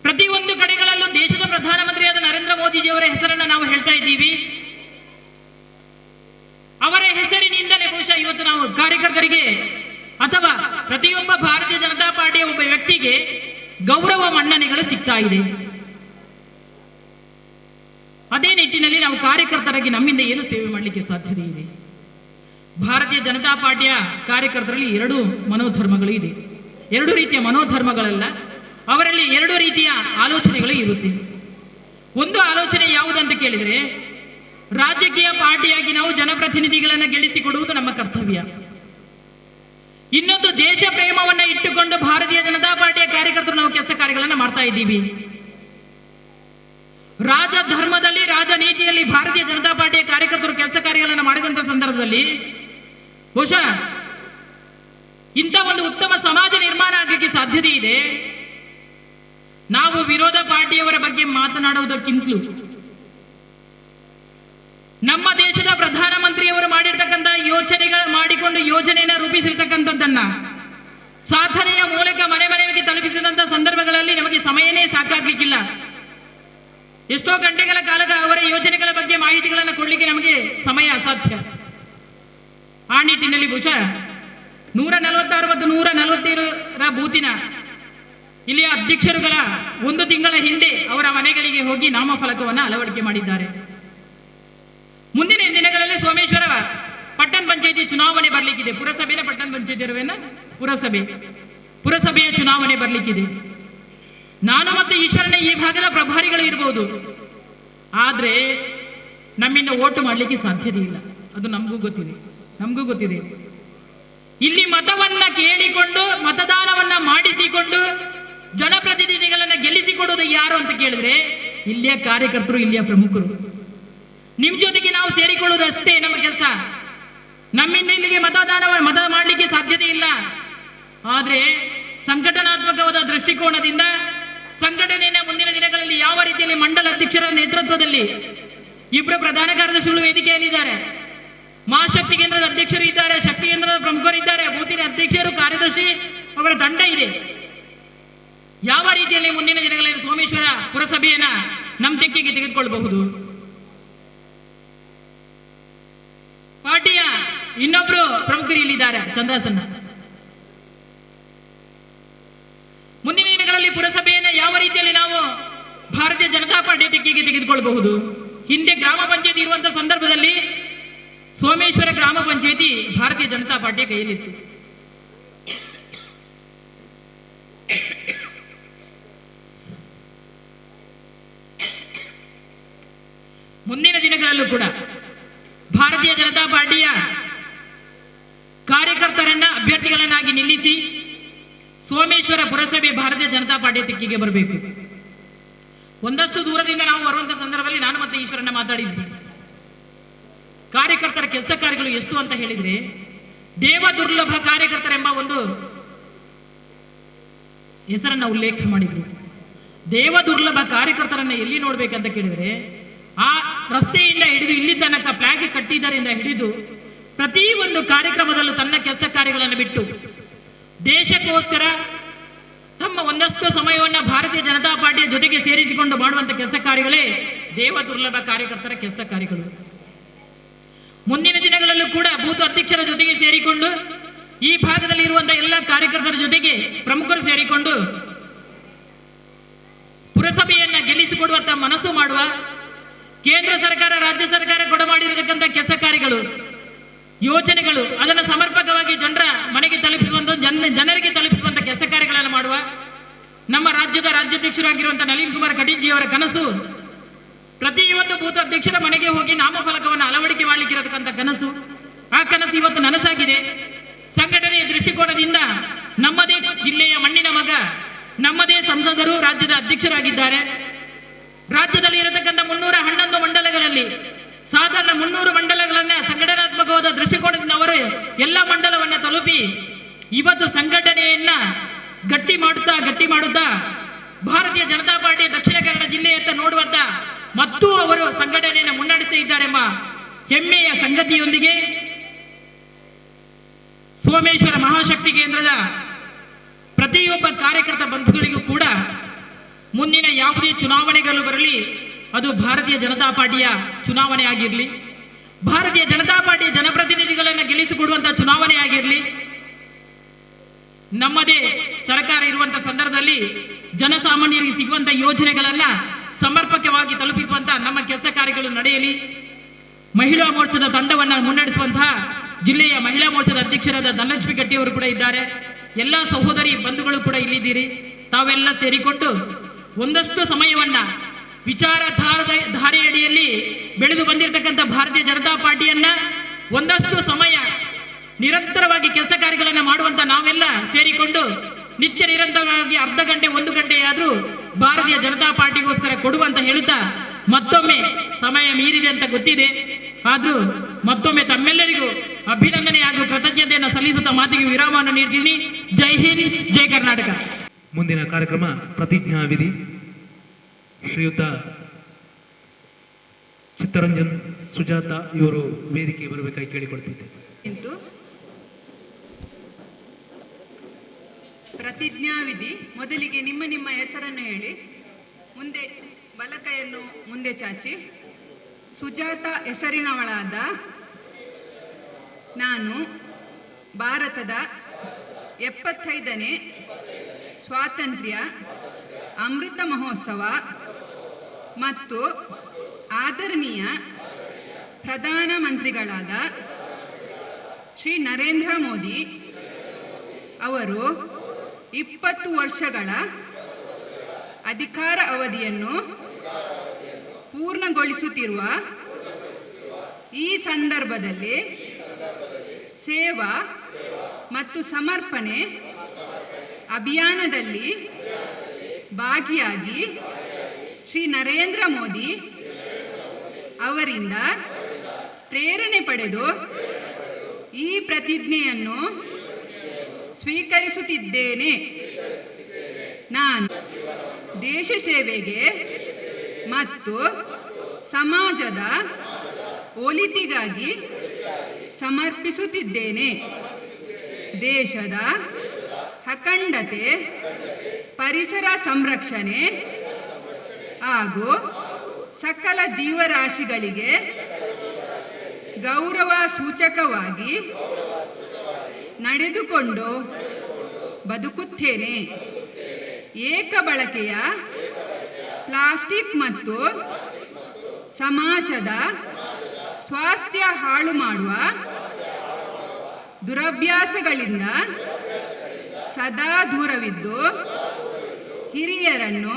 ಪ್ರತಿಯೊಂದು ಕಡೆಗಳಲ್ಲೂ ದೇಶದ ಪ್ರಧಾನಮಂತ್ರಿಯಾದ ನರೇಂದ್ರ ಮೋದಿಜಿಯವರ ಹೆಸರನ್ನು ನಾವು ಹೇಳ್ತಾ ಇದ್ದೀವಿ. ಅವರ ಹೆಸರಿನಿಂದಲೇ ಬಹುಶಃ ಇವತ್ತು ನಾವು ಕಾರ್ಯಕರ್ತರಿಗೆ ಅಥವಾ ಪ್ರತಿಯೊಬ್ಬ ಭಾರತೀಯ ಜನತಾ ಪಾರ್ಟಿಯ ಒಬ್ಬ ವ್ಯಕ್ತಿಗೆ ಗೌರವ ಮನ್ನಣೆಗಳು ಸಿಗ್ತಾ ಇದೆ. ಅದೇ ನಿಟ್ಟಿನಲ್ಲಿ ನಾವು ಕಾರ್ಯಕರ್ತರಾಗಿ ನಮ್ಮಿಂದ ಏನು ಸೇವೆ ಮಾಡಲಿಕ್ಕೆ ಸಾಧ್ಯತೆ ಇದೆ. ಭಾರತೀಯ ಜನತಾ ಪಾರ್ಟಿಯ ಕಾರ್ಯಕರ್ತರಲ್ಲಿ 2 ಮನೋಧರ್ಮಗಳು ಇದೆ. 2 ರೀತಿಯ ಮನೋಧರ್ಮಗಳಲ್ಲ, ಅವರಲ್ಲಿ 2 ರೀತಿಯ ಆಲೋಚನೆಗಳು ಇರುತ್ತೆ. ಒಂದು ಆಲೋಚನೆ ಯಾವುದಂತ ಕೇಳಿದರೆ, ರಾಜಕೀಯ ಪಾರ್ಟಿಯಾಗಿ ನಾವು ಜನಪ್ರತಿನಿಧಿಗಳನ್ನು ಗೆಲ್ಲಿಸಿಕೊಡುವುದು ನಮ್ಮ ಕರ್ತವ್ಯ. ಇನ್ನೊಂದು ದೇಶ ಪ್ರೇಮವನ್ನು ಇಟ್ಟುಕೊಂಡು ಭಾರತೀಯ ಜನತಾ ಪಾರ್ಟಿಯ ಕಾರ್ಯಕರ್ತರು ನಾವು ಕೆಲಸ ಕಾರ್ಯಗಳನ್ನು ಮಾಡ್ತಾ ಇದ್ದೀವಿ. ರಾಜಧರ್ಮದಲ್ಲಿ ರಾಜನೀತಿಯಲ್ಲಿ ಭಾರತೀಯ ಜನತಾ ಪಾರ್ಟಿಯ ಕಾರ್ಯಕರ್ತರು ಕೆಲಸ ಕಾರ್ಯಗಳನ್ನು ಮಾಡಿದಂಥ ಸಂದರ್ಭದಲ್ಲಿ ಬಹುಶಃ ಇಂಥ ಒಂದು ಉತ್ತಮ ಸಮಾಜ ನಿರ್ಮಾಣ ಆಗಲಿಕ್ಕೆ ಸಾಧ್ಯತೆ ಇದೆ. ನಾವು ವಿರೋಧ ಪಾರ್ಟಿಯವರ ಬಗ್ಗೆ ಮಾತನಾಡುವುದಕ್ಕಿಂತಲೂ ನಮ್ಮ ದೇಶದ ಪ್ರಧಾನಮಂತ್ರಿಯವರು ಮಾಡಿರ್ತಕ್ಕಂಥ ಮಾಡಿಕೊಂಡು ಯೋಜನೆಯನ್ನು ರೂಪಿಸಿರ್ತಕ್ಕಂಥದ್ದನ್ನ ಸಾಧನೆಯ ಮೂಲಕ ಮನೆ ಮನೆಗೆ ತಲುಪಿಸಿದಂಥ ಸಂದರ್ಭಗಳಲ್ಲಿ ನಮಗೆ ಸಮಯನೇ ಸಾಕಾಗ್ಲಿಕ್ಕಿಲ್ಲ. ಎಷ್ಟೋ ಗಂಟೆಗಳ ಕಾಲ ಅವರ ಯೋಜನೆಗಳ ಬಗ್ಗೆ ಮಾಹಿತಿಗಳನ್ನು ಕೊಡಲಿಕ್ಕೆ ನಮಗೆ ಸಮಯ ಅಸಾಧ್ಯ. ಆ ನಿಟ್ಟಿನಲ್ಲಿ ಬಹುಶಃ 146 ಮತ್ತು 147ರ ಬೂತಿನ ಇಲ್ಲಿಯ ಅಧ್ಯಕ್ಷರುಗಳ 1 ತಿಂಗಳ ಹಿಂದೆ ಅವರ ಮನೆಗಳಿಗೆ ಹೋಗಿ ನಾಮಫಲಕವನ್ನು ಅಳವಡಿಕೆ ಮಾಡಿದ್ದಾರೆ. ಮುಂದಿನ ದಿನಗಳಲ್ಲಿ ಸೋಮೇಶ್ವರ ಪಟ್ಟಣ ಪಂಚಾಯಿತಿ ಚುನಾವಣೆ ಬರಲಿಕ್ಕಿದೆ. ಪುರಸಭೆಯ ಪಟ್ಟಣ ಪಂಚಾಯಿತಿ ಪುರಸಭೆಯ ಚುನಾವಣೆ ಬರಲಿಕ್ಕಿದೆ. ನಾನು ಮತ್ತು ಈಶ್ವರನ ಈ ಭಾಗದ ಪ್ರಭಾರಿಗಳು ಇರಬಹುದು, ಆದರೆ ನಮ್ಮಿಂದ ಓಟು ಮಾಡಲಿಕ್ಕೆ ಸಾಧ್ಯತೆ ಇಲ್ಲ. ಅದು ನಮಗೂ ಗೊತ್ತಿದೆ. ಇಲ್ಲಿ ಮತವನ್ನ ಕೇಳಿಕೊಂಡು ಮತದಾನವನ್ನ ಮಾಡಿಸಿಕೊಂಡು ಜನಪ್ರತಿನಿಧಿಗಳನ್ನ ಗೆಲ್ಲಿಸಿಕೊಡುವುದು ಯಾರು ಅಂತ ಕೇಳಿದ್ರೆ ಇಲ್ಲಿಯ ಕಾರ್ಯಕರ್ತರು, ಇಲ್ಲಿಯ ಪ್ರಮುಖರು. ನಿಮ್ ಜೊತೆಗೆ ನಾವು ಸೇರಿಕೊಳ್ಳುವುದು ಅಷ್ಟೇ ನಮ್ಮ ಕೆಲಸ. ನಮ್ಮಿಂದ ಇಲ್ಲಿಗೆ ಮತ ಮಾಡಲಿಕ್ಕೆ ಸಾಧ್ಯತೆ ಇಲ್ಲ. ಆದರೆ ಸಂಘಟನಾತ್ಮಕವಾದ ದೃಷ್ಟಿಕೋನದಿಂದ ಸಂಘಟನೆಯ ಮುಂದಿನ ದಿನಗಳಲ್ಲಿ ಯಾವ ರೀತಿಯಲ್ಲಿ ಮಂಡಲ ಅಧ್ಯಕ್ಷರ ನೇತೃತ್ವದಲ್ಲಿ 2 ಪ್ರಧಾನ ಕಾರ್ಯದರ್ಶಿಗಳು ವೇದಿಕೆಯಲ್ಲಿದ್ದಾರೆ, ಮಹಾಶಕ್ತಿ ಕೇಂದ್ರದ ಅಧ್ಯಕ್ಷರು ಇದ್ದಾರೆ, ಶಕ್ತಿ ಕೇಂದ್ರದ ಪ್ರಮುಖರು ಇದ್ದಾರೆ, ಬೂತಿನ ಅಧ್ಯಕ್ಷರು, ಕಾರ್ಯದರ್ಶಿ, ಅವರ ತಂಡ ಇದೆ. ಯಾವ ರೀತಿಯಲ್ಲಿ ಮುಂದಿನ ದಿನಗಳಲ್ಲಿ ಸೋಮೇಶ್ವರ ಪುರಸಭೆಯನ್ನ ನಮ್ಮ ತೆಕ್ಕೆಗೆ ತೆಗೆದುಕೊಳ್ಳಬಹುದು. ಪಾರ್ಟಿಯ ಇನ್ನೊಬ್ರು ಪ್ರಮುಖರು ಇಲ್ಲಿದ್ದಾರೆ, ಚಂದ್ರಸನ್ನ. ಮುಂದಿನ ದಿನಗಳಲ್ಲಿ ಪುರಸಭೆಯನ್ನು ಯಾವ ರೀತಿಯಲ್ಲಿ ನಾವು ಭಾರತೀಯ ಜನತಾ ಪಾರ್ಟಿ ತೆಕ್ಕೆಗೆ ತೆಗೆದುಕೊಳ್ಳಬಹುದು. ಹಿಂದೆ ಗ್ರಾಮ ಪಂಚಾಯತಿ ಇರುವಂತಹ ಸಂದರ್ಭದಲ್ಲಿ ಸೋಮೇಶ್ವರ ಗ್ರಾಮ ಪಂಚಾಯತಿ ಭಾರತೀಯ ಜನತಾ ಪಾರ್ಟಿಯ ಕೈಯಲ್ಲಿತ್ತು. ಮುಂದಿನ ದಿನಗಳಲ್ಲೂ ಕೂಡ ಭಾರತೀಯ ಜನತಾ ಪಾರ್ಟಿಯ ಕಾರ್ಯಕರ್ತರನ್ನ ಅಭ್ಯರ್ಥಿಗಳನ್ನಾಗಿ ನಿಲ್ಲಿಸಿ ಸೋಮೇಶ್ವರ ಪುರಸಭೆ ಭಾರತೀಯ ಜನತಾ ಪಾರ್ಟಿಯ ತೆಕ್ಕೆಗೆ ಬರಬೇಕು. ಒಂದಷ್ಟು ದೂರದಿಂದ ನಾವು ಬರುವಂತಹ ಸಂದರ್ಭದಲ್ಲಿ ನಾನು ಮತ್ತೆ ಈಶ್ವರನ್ನ ಮಾತಾಡಿದ್ವಿ. ಕಾರ್ಯಕರ್ತರ ಕೆಲಸ ಕಾರ್ಯಗಳು ಎಷ್ಟು ಅಂತ ಹೇಳಿದ್ರೆ, ದೇವ ದುರ್ಲಭ ಕಾರ್ಯಕರ್ತರೆಂಬ ಒಂದು ಹೆಸರನ್ನ ಉಲ್ಲೇಖ ಮಾಡಿದ್ರು. ದೇವ ದುರ್ಲಭ ಕಾರ್ಯಕರ್ತರನ್ನ ಎಲ್ಲಿ ನೋಡ್ಬೇಕಂತ ಕೇಳಿದ್ರೆ, ಆ ರಸ್ತೆಯಿಂದ ಹಿಡಿದು ಇಲ್ಲಿ ತನಕ ಫ್ಲಾಗ್ ಕಟ್ಟಿದ್ದರಿಂದ ಹಿಡಿದು ಪ್ರತಿ ಒಂದು ಕಾರ್ಯಕ್ರಮದಲ್ಲೂ ತನ್ನ ಕೆಲಸ ಕಾರ್ಯಗಳನ್ನು ಬಿಟ್ಟು ದೇಶಕ್ಕೋಸ್ಕರ ತಮ್ಮ ಒಂದಷ್ಟು ಸಮಯವನ್ನು ಭಾರತೀಯ ಜನತಾ ಪಾರ್ಟಿಯ ಜೊತೆಗೆ ಸೇರಿಸಿಕೊಂಡು ಮಾಡುವಂತ ಕೆಲಸ ಕಾರ್ಯಗಳೇ ದೇವ ದುರ್ಲಭ ಕಾರ್ಯಕರ್ತರ ಕೆಲಸ ಕಾರ್ಯಗಳು. ಮುಂದಿನ ದಿನಗಳಲ್ಲೂ ಕೂಡ ಬೂತ್ ಅಧ್ಯಕ್ಷರ ಜೊತೆಗೆ ಸೇರಿಕೊಂಡು ಈ ಭಾಗದಲ್ಲಿ ಇರುವಂತಹ ಎಲ್ಲ ಕಾರ್ಯಕರ್ತರ ಜೊತೆಗೆ ಪ್ರಮುಖರು ಸೇರಿಕೊಂಡು ಪುರಸಭೆಯನ್ನ ಗೆಲ್ಲಿಸಿಕೊಡುವಂತ ಮನಸ್ಸು ಮಾಡುವ, ಕೇಂದ್ರ ಸರ್ಕಾರ ರಾಜ್ಯ ಸರ್ಕಾರ ಕೊಡಮಾಡಿರತಕ್ಕಂಥ ಕೆಲಸ ಕಾರ್ಯಗಳು ಯೋಜನೆಗಳು ಅದನ್ನು ಸಮರ್ಪಕವಾಗಿ ಜನರ ಮನೆಗೆ ತಲುಪಿಸುವಂತ ಜನರಿಗೆ ತಲುಪಿಸುವಂತ ಕೆಲಸ ಕಾರ್ಯಗಳನ್ನು ಮಾಡುವ ನಮ್ಮ ರಾಜ್ಯದ ರಾಜ್ಯಾಧ್ಯಕ್ಷರಾಗಿರುವಂತಹ ನಳಿನ್ ಕುಮಾರ್ ಕಟೀಲ್ ಜಿ ಅವರ ಕನಸು ಪ್ರತಿಯೊಂದು ಬೂತ್ ಅಧ್ಯಕ್ಷರ ಮನೆಗೆ ಹೋಗಿ ನಾಮಫಲಕವನ್ನು ಅಳವಡಿಕೆ ಮಾಡಲಿಕ್ಕೆ ಇರತಕ್ಕಂಥ ಕನಸು. ಆ ಕನಸು ಇವತ್ತು ನನಸಾಗಿದೆ. ಸಂಘಟನೆಯ ದೃಷ್ಟಿಕೋನದಿಂದ ನಮ್ಮದೇ ಜಿಲ್ಲೆಯ ಮಣ್ಣಿನ ಮಗ, ನಮ್ಮದೇ ಸಂಸದರು ರಾಜ್ಯದ ಅಧ್ಯಕ್ಷರಾಗಿದ್ದಾರೆ. ರಾಜ್ಯದಲ್ಲಿ ಇರತಕ್ಕಂಥ 311 ಮಂಡಲಗಳಲ್ಲಿ ಸಾಧಾರಣ 300 ಮಂಡಲಗಳನ್ನ ಸಂಘಟನಾತ್ಮಕವಾದ ದೃಷ್ಟಿಕೋನದಿಂದ ಅವರು ಎಲ್ಲ ಮಂಡಲವನ್ನ ತಲುಪಿ ಇವತ್ತು ಸಂಘಟನೆಯನ್ನ ಗಟ್ಟಿ ಮಾಡುತ್ತಾ ಭಾರತೀಯ ಜನತಾ ಪಾರ್ಟಿ ದಕ್ಷಿಣ ಕನ್ನಡ ಜಿಲ್ಲೆಯತ್ತ ನೋಡುವಂತ ಮತ್ತು ಅವರು ಸಂಘಟನೆಯನ್ನು ಮುನ್ನಡೆಸ್ತಾ ಇದ್ದಾರೆಂಬ ಹೆಮ್ಮೆಯ ಸಂಗತಿಯೊಂದಿಗೆ ಸೋಮೇಶ್ವರ ಮಹಾಶಕ್ತಿ ಕೇಂದ್ರದ ಪ್ರತಿಯೊಬ್ಬ ಕಾರ್ಯಕರ್ತ ಬಂಧುಗಳಿಗೂ ಕೂಡ ಮುಂದಿನ ಯಾವುದೇ ಚುನಾವಣೆಗಳು ಬರಲಿ, ಅದು ಭಾರತೀಯ ಜನತಾ ಪಾರ್ಟಿಯ ಚುನಾವಣೆ ಆಗಿರಲಿ, ಭಾರತೀಯ ಜನತಾ ಪಾರ್ಟಿಯ ಜನಪ್ರತಿನಿಧಿಗಳನ್ನು ಗೆಲ್ಲಿಸಿಕೊಡುವಂತಹ ಚುನಾವಣೆ ಆಗಿರಲಿ, ನಮ್ಮದೇ ಸರ್ಕಾರ ಇರುವಂತಹ ಸಂದರ್ಭದಲ್ಲಿ ಜನಸಾಮಾನ್ಯರಿಗೆ ಸಿಗುವಂತ ಯೋಜನೆಗಳನ್ನ ಸಮರ್ಪಕವಾಗಿ ತಲುಪಿಸುವಂತ ನಮ್ಮ ಕೆಲಸ ಕಾರ್ಯಗಳು ನಡೆಯಲಿ. ಮಹಿಳಾ ಮೋರ್ಚಾದ ತಂಡವನ್ನು ಮುನ್ನಡೆಸುವಂತಹ ಜಿಲ್ಲೆಯ ಮಹಿಳಾ ಮೋರ್ಚಾದ ಅಧ್ಯಕ್ಷರಾದ ಧನಲಕ್ಷ್ಮಿ ಗಟ್ಟಿ ಅವರು ಕೂಡ ಇದ್ದಾರೆ. ಎಲ್ಲ ಸಹೋದರಿ ಬಂಧುಗಳು ಕೂಡ ಇಲ್ಲಿದ್ದೀರಿ. ತಾವೆಲ್ಲ ಸೇರಿಕೊಂಡು ಒಂದಷ್ಟು ಸಮಯವನ್ನ ವಿಚಾರಧಾರೆಯಡಿಯಲ್ಲಿ ಬೆಳೆದು ಬಂದಿರತಕ್ಕಂಥ ಭಾರತೀಯ ಜನತಾ ಪಾರ್ಟಿಯನ್ನ ಒಂದಷ್ಟು ಸಮಯ ನಿರಂತರವಾಗಿ ಕೆಲಸ ಕಾರ್ಯಗಳನ್ನು ಮಾಡುವಂತ ನಾವೆಲ್ಲ ಸೇರಿಕೊಂಡು ನಿತ್ಯ ನಿರಂತರವಾಗಿ ಅರ್ಧ ಗಂಟೆ 1 ಗಂಟೆಯಾದರೂ ಭಾರತೀಯ ಜನತಾ ಪಾರ್ಟಿಗೋಸ್ಕರ ಕೊಡುವಂತ ಹೇಳುತ್ತಾ ಮತ್ತೊಮ್ಮೆ ಸಮಯ ಮೀರಿದೆ ಅಂತ ಗೊತ್ತಿದೆ, ಆದರೂ ಮತ್ತೊಮ್ಮೆ ತಮ್ಮೆಲ್ಲರಿಗೂ ಅಭಿನಂದನೆ ಹಾಗೂ ಕೃತಜ್ಞತೆಯನ್ನು ಸಲ್ಲಿಸುತ್ತಾ ಮಾತಿಗೆ ವಿರಾಮವನ್ನು ನೀಡ್ತೀನಿ. ಜೈ ಹಿಂದ್, ಜೈ ಕರ್ನಾಟಕ. ಮುಂದಿನ ಕಾರ್ಯಕ್ರಮ ಪ್ರತಿಜ್ಞಾ ವಿಧಿ. ಶ್ರೀಯುತ ಚಿತ್ತರಂಜನ್ ಸುಜಾತ ಇವರು ವೇದಿಕೆ ಬರಬೇಕಾಗಿ ಕೇಳಿಕೊಳ್ತಿದ್ದೆ. ಪ್ರತಿಜ್ಞಾವಿಧಿ. ಮೊದಲಿಗೆ ನಿಮ್ಮ ನಿಮ್ಮ ಹೆಸರನ್ನು ಹೇಳಿ, ಮುಂದೆ ಬಲಕೈಯನ್ನು ಮುಂದೆ ಚಾಚಿ. ಸುಜಾತ ಹೆಸರಿನವಳಾದ ನಾನು ಭಾರತದ 75ನೇ ಸ್ವಾತಂತ್ರ್ಯ ಅಮೃತ ಮಹೋತ್ಸವ ಮತ್ತು ಆದರಣೀಯ ಪ್ರಧಾನಮಂತ್ರಿಗಳಾದ ಶ್ರೀ ನರೇಂದ್ರ ಮೋದಿ ಅವರು 20 ವರ್ಷಗಳ ಅಧಿಕಾರ ಅವಧಿಯನ್ನು ಪೂರ್ಣಗೊಳಿಸುತ್ತಿರುವ ಈ ಸಂದರ್ಭದಲ್ಲಿ ಸೇವಾ ಮತ್ತು ಸಮರ್ಪಣೆ ಅಭಿಯಾನದಲ್ಲಿ ಭಾಗಿಯಾಗಿ ಶ್ರೀ ನರೇಂದ್ರ ಮೋದಿ ಅವರಿಂದ ಪ್ರೇರಣೆ ಪಡೆದು ಈ ಪ್ರತಿಜ್ಞೆಯನ್ನು ಸ್ವೀಕರಿಸುತ್ತಿದ್ದೇನೆ. ನಾನು ದೇಶ ಸೇವೆಗೆ ಮತ್ತು ಸಮಾಜದ ಒಳಿತಿಗಾಗಿ ಸಮರ್ಪಿಸುತ್ತಿದ್ದೇನೆ. ದೇಶದ ಅಖಂಡತೆ, ಪರಿಸರ ಸಂರಕ್ಷಣೆ ಹಾಗೂ ಸಕಲ ಜೀವರಾಶಿಗಳಿಗೆ ಗೌರವ ಸೂಚಕವಾಗಿ ನಡೆದುಕೊಂಡು ಬದುಕುತ್ತೇನೆ. ಏಕಬಳಕೆಯ ಪ್ಲಾಸ್ಟಿಕ್ ಮತ್ತು ಸಮಾಜದ ಸ್ವಾಸ್ಥ್ಯ ಹಾಳು ಮಾಡುವ ದುರಭ್ಯಾಸಗಳಿಂದ ಸದಾ ದೂರವಿದ್ದು ಹಿರಿಯರನ್ನು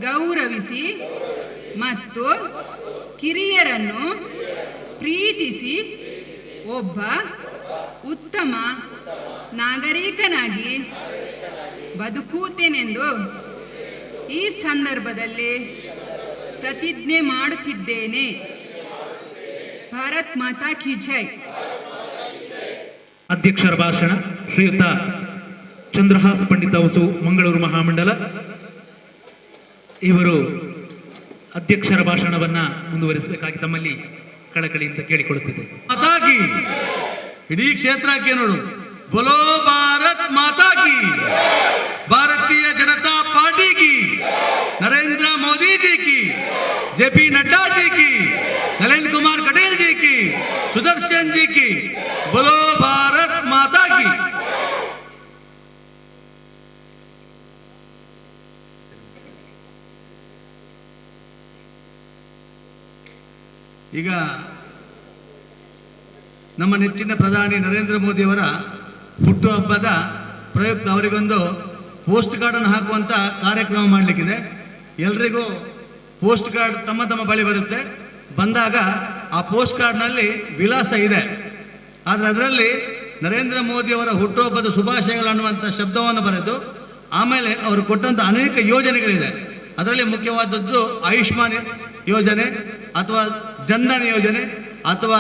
ಗೌರವಿಸಿ ಮತ್ತು ಕಿರಿಯರನ್ನು ಪ್ರೀತಿಸಿ ಒಬ್ಬ ಉತ್ತಮ ನಾಗರಿಕನಾಗಿ ಬದುಕುತ್ತೇನೆಂದು ಈ ಸಂದರ್ಭದಲ್ಲಿ ಪ್ರತಿಜ್ಞೆ ಮಾಡುತ್ತಿದ್ದೇನೆ. ಭಾರತ್ ಮಾತಾ ಕಿ ಜೈ. ಅಧ್ಯಕ್ಷರ ಭಾಷಣ ಶ್ರೀಯುತ ಚಂದ್ರಹಾಸ್ ಪಂಡಿತ ವಸು, ಮಂಗಳೂರು ಮಹಾಮಂಡಲ. ಇವರು ಅಧ್ಯಕ್ಷರ ಭಾಷಣವನ್ನ ಮುಂದುವರಿಸಬೇಕಾಗಿ ತಮ್ಮಲ್ಲಿ ಕಳಕಳಿಯಿಂದ ಕೇಳಿಕೊಳ್ಳುತ್ತಿದೆ. ಮಾತಾಕಿ ಇಡೀ ಕ್ಷೇತ್ರಕ್ಕೆ ನೋಡು, बोलो भारत माता की, भारतीय जनता पार्टी की, नरेंद्र मोदी जी की, जेपी नड्डा जी की, नलिन कुमार कटेल जी की, सुदर्शन जी की, बोलो भारत माता की. ಈಗ ನಮ್ಮ ನೆಚ್ಚಿನ ಪ್ರಧಾನಿ ನರೇಂದ್ರ ಮೋದಿಯವರ ಹುಟ್ಟುಹಬ್ಬದ ಪ್ರಯುಕ್ತ ಅವರಿಗೊಂದು ಪೋಸ್ಟ್ ಕಾರ್ಡನ್ನು ಹಾಕುವಂಥ ಕಾರ್ಯಕ್ರಮ ಮಾಡಲಿಕ್ಕಿದೆ. ಎಲ್ರಿಗೂ ಪೋಸ್ಟ್ ಕಾರ್ಡ್ ತಮ್ಮ ತಮ್ಮ ಬಳಿ ಬರುತ್ತೆ. ಬಂದಾಗ ಆ ಪೋಸ್ಟ್ ಕಾರ್ಡ್ನಲ್ಲಿ ವಿಳಾಸ ಇದೆ, ಆದರೆ ಅದರಲ್ಲಿ ನರೇಂದ್ರ ಮೋದಿಯವರ ಹುಟ್ಟುಹಬ್ಬದ ಶುಭಾಶಯಗಳು ಅನ್ನುವಂಥ ಶಬ್ದವನ್ನು ಬರೆದು ಆಮೇಲೆ ಅವರು ಕೊಟ್ಟಂಥ ಅನೇಕ ಯೋಜನೆಗಳಿದೆ. ಅದರಲ್ಲಿ ಮುಖ್ಯವಾದದ್ದು ಆಯುಷ್ಮಾನ್ ಯೋಜನೆ ಅಥವಾ ಜನ್ಧನ್ ಯೋಜನೆ ಅಥವಾ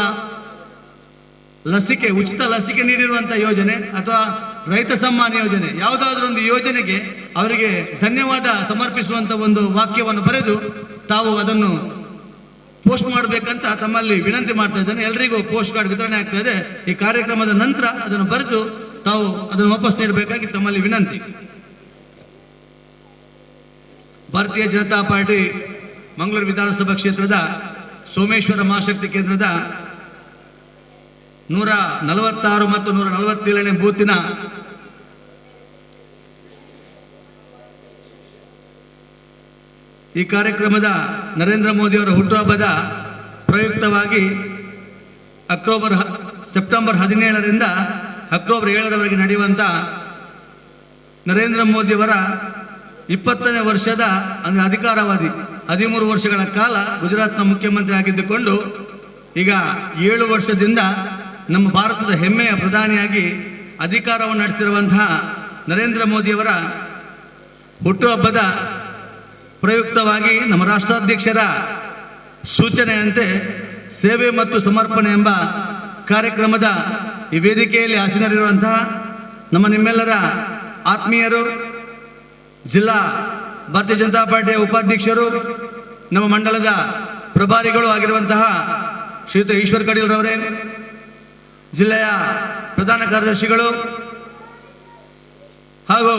ಲಸಿಕೆ, ಉಚಿತ ಲಸಿಕೆ ನೀಡಿರುವಂಥ ಯೋಜನೆ ಅಥವಾ ರೈತ ಸಮ್ಮಾನ ಯೋಜನೆ, ಯಾವುದಾದ್ರೂ ಒಂದು ಯೋಜನೆಗೆ ಅವರಿಗೆ ಧನ್ಯವಾದ ಸಮರ್ಪಿಸುವಂಥ ಒಂದು ವಾಕ್ಯವನ್ನು ಬರೆದು ತಾವು ಅದನ್ನು ಪೋಸ್ಟ್ ಮಾಡಬೇಕಂತ ತಮ್ಮಲ್ಲಿ ವಿನಂತಿ ಮಾಡ್ತಾ ಇದ್ದೇನೆ. ಎಲ್ಲರಿಗೂ ಪೋಸ್ಟ್ ಕಾರ್ಡ್ ವಿತರಣೆ ಆಗ್ತಾ ಇದೆ. ಈ ಕಾರ್ಯಕ್ರಮದ ನಂತರ ಅದನ್ನು ಬರೆದು ತಾವು ಅದನ್ನು ವಾಪಸ್ ನೀಡಬೇಕಾಗಿ ತಮ್ಮಲ್ಲಿ ವಿನಂತಿ. ಭಾರತೀಯ ಜನತಾ ಪಾರ್ಟಿ ಮಂಗಳೂರು ವಿಧಾನಸಭಾ ಕ್ಷೇತ್ರದ ಸೋಮೇಶ್ವರ ಮಹಾಶಕ್ತಿ ಕೇಂದ್ರದ 146 ಮತ್ತು 147ನೇ ಬೂತಿನ ಈ ಕಾರ್ಯಕ್ರಮದ ನರೇಂದ್ರ ಮೋದಿಯವರ ಹುಟ್ಟುಹಬ್ಬದ ಪ್ರಯುಕ್ತವಾಗಿ ಸೆಪ್ಟೆಂಬರ್ 17ರಿಂದ ಅಕ್ಟೋಬರ್ 7ರವರೆಗೆ ನಡೆಯುವಂಥ ನರೇಂದ್ರ ಮೋದಿಯವರ 20ನೇ ವರ್ಷದ ಅಂದರೆ ಅಧಿಕಾರಾವಧಿ 13 ವರ್ಷಗಳ ಕಾಲ ಗುಜರಾತ್ನ ಮುಖ್ಯಮಂತ್ರಿ ಆಗಿದ್ದುಕೊಂಡು ಈಗ 7 ವರ್ಷದಿಂದ ನಮ್ಮ ಭಾರತದ ಹೆಮ್ಮೆಯ ಪ್ರಧಾನಿಯಾಗಿ ಅಧಿಕಾರವನ್ನು ನಡೆಸಿರುವಂತಹ ನರೇಂದ್ರ ಮೋದಿಯವರ ಹುಟ್ಟುಹಬ್ಬದ ಪ್ರಯುಕ್ತವಾಗಿ ನಮ್ಮ ರಾಷ್ಟ್ರಾಧ್ಯಕ್ಷರ ಸೂಚನೆಯಂತೆ ಸೇವೆ ಮತ್ತು ಸಮರ್ಪಣೆ ಎಂಬ ಕಾರ್ಯಕ್ರಮದ ಈ ವೇದಿಕೆಯಲ್ಲಿ ಆಸೀನರಿರುವಂತಹ ನಿಮ್ಮೆಲ್ಲರ ಆತ್ಮೀಯರು, ಜಿಲ್ಲಾ ಭಾರತೀಯ ಜನತಾ ಪಾರ್ಟಿಯ ಉಪಾಧ್ಯಕ್ಷರು, ನಮ್ಮ ಮಂಡಲದ ಪ್ರಭಾರಿಗಳು ಆಗಿರುವಂತಹ ಶ್ರೀಯುತ ಈಶ್ವರ್ ಕಡೀಲ್ರವರೇ, ಜಿಲ್ಲೆಯ ಪ್ರಧಾನ ಕಾರ್ಯದರ್ಶಿಗಳು ಹಾಗೂ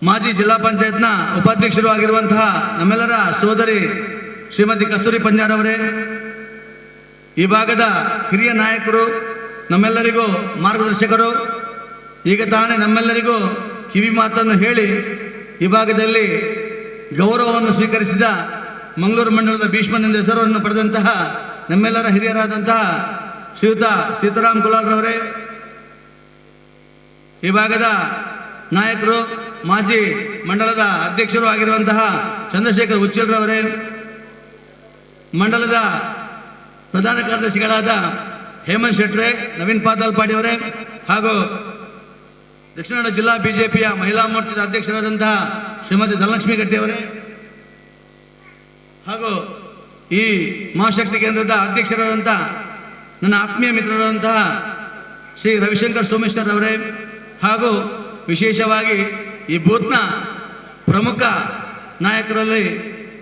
ಮಾಜಿ ಜಿಲ್ಲಾ ಪಂಚಾಯತ್ನ ಉಪಾಧ್ಯಕ್ಷರು ಆಗಿರುವಂತಹ ನಮ್ಮೆಲ್ಲರ ಸೋದರಿ ಶ್ರೀಮತಿ ಕಸ್ತೂರಿ ಪಂಜಾರವರೇ, ಈ ಭಾಗದ ಹಿರಿಯ ನಾಯಕರು, ನಮ್ಮೆಲ್ಲರಿಗೂ ಮಾರ್ಗದರ್ಶಕರು, ಈಗ ತಾನೇ ನಮ್ಮೆಲ್ಲರಿಗೂ ಕಿವಿ ಮಾತನ್ನು ಹೇಳಿ ಈ ಭಾಗದಲ್ಲಿ ಗೌರವವನ್ನು ಸ್ವೀಕರಿಸಿದ ಮಂಗಳೂರು ಮಂಡಲದ ಭೀಷ್ಮನೆಂದು ಹೆಸರನ್ನು ಪಡೆದಂತಹ ನಮ್ಮೆಲ್ಲರ ಹಿರಿಯರಾದಂತಹ ಶ್ರೀಯುತ ಸೀತಾರಾಮ್ ಕುಲಾಲ್ರವರೇ, ಈ ಭಾಗದ ನಾಯಕರು, ಮಾಜಿ ಮಂಡಲದ ಅಧ್ಯಕ್ಷರು ಆಗಿರುವಂತಹ ಚಂದ್ರಶೇಖರ್ ಉಚ್ಚಿಲ್ರವರೇ, ಮಂಡಲದ ಪ್ರಧಾನ ಕಾರ್ಯದರ್ಶಿಗಳಾದ ಹೇಮಂತ್ ಶೆಟ್ರೆ, ನವೀನ್ ಪಾತಾಲ್ಪಾಡಿಯವರೇ ಹಾಗೂ ದಕ್ಷಿಣ ಕನ್ನಡ ಜಿಲ್ಲಾ ಬಿಜೆಪಿಯ ಮಹಿಳಾ ಮೋರ್ಚಾದ ಅಧ್ಯಕ್ಷರಾದಂತಹ ಶ್ರೀಮತಿ ಧನಲಕ್ಷ್ಮಿ ಗಟ್ಟಿಯವರೇ ಹಾಗೂ ಈ ಮಹಾಶಕ್ತಿ ಕೇಂದ್ರದ ಅಧ್ಯಕ್ಷರಾದಂತಹ ನನ್ನ ಆತ್ಮೀಯ ಮಿತ್ರರಾದಂತಹ ಶ್ರೀ ರವಿಶಂಕರ್ ಸೋಮೇಶ್ವರ್ ಅವರೇ ಹಾಗೂ ವಿಶೇಷವಾಗಿ ಈ ಬೂತ್ನ ಪ್ರಮುಖ ನಾಯಕರಲ್ಲಿ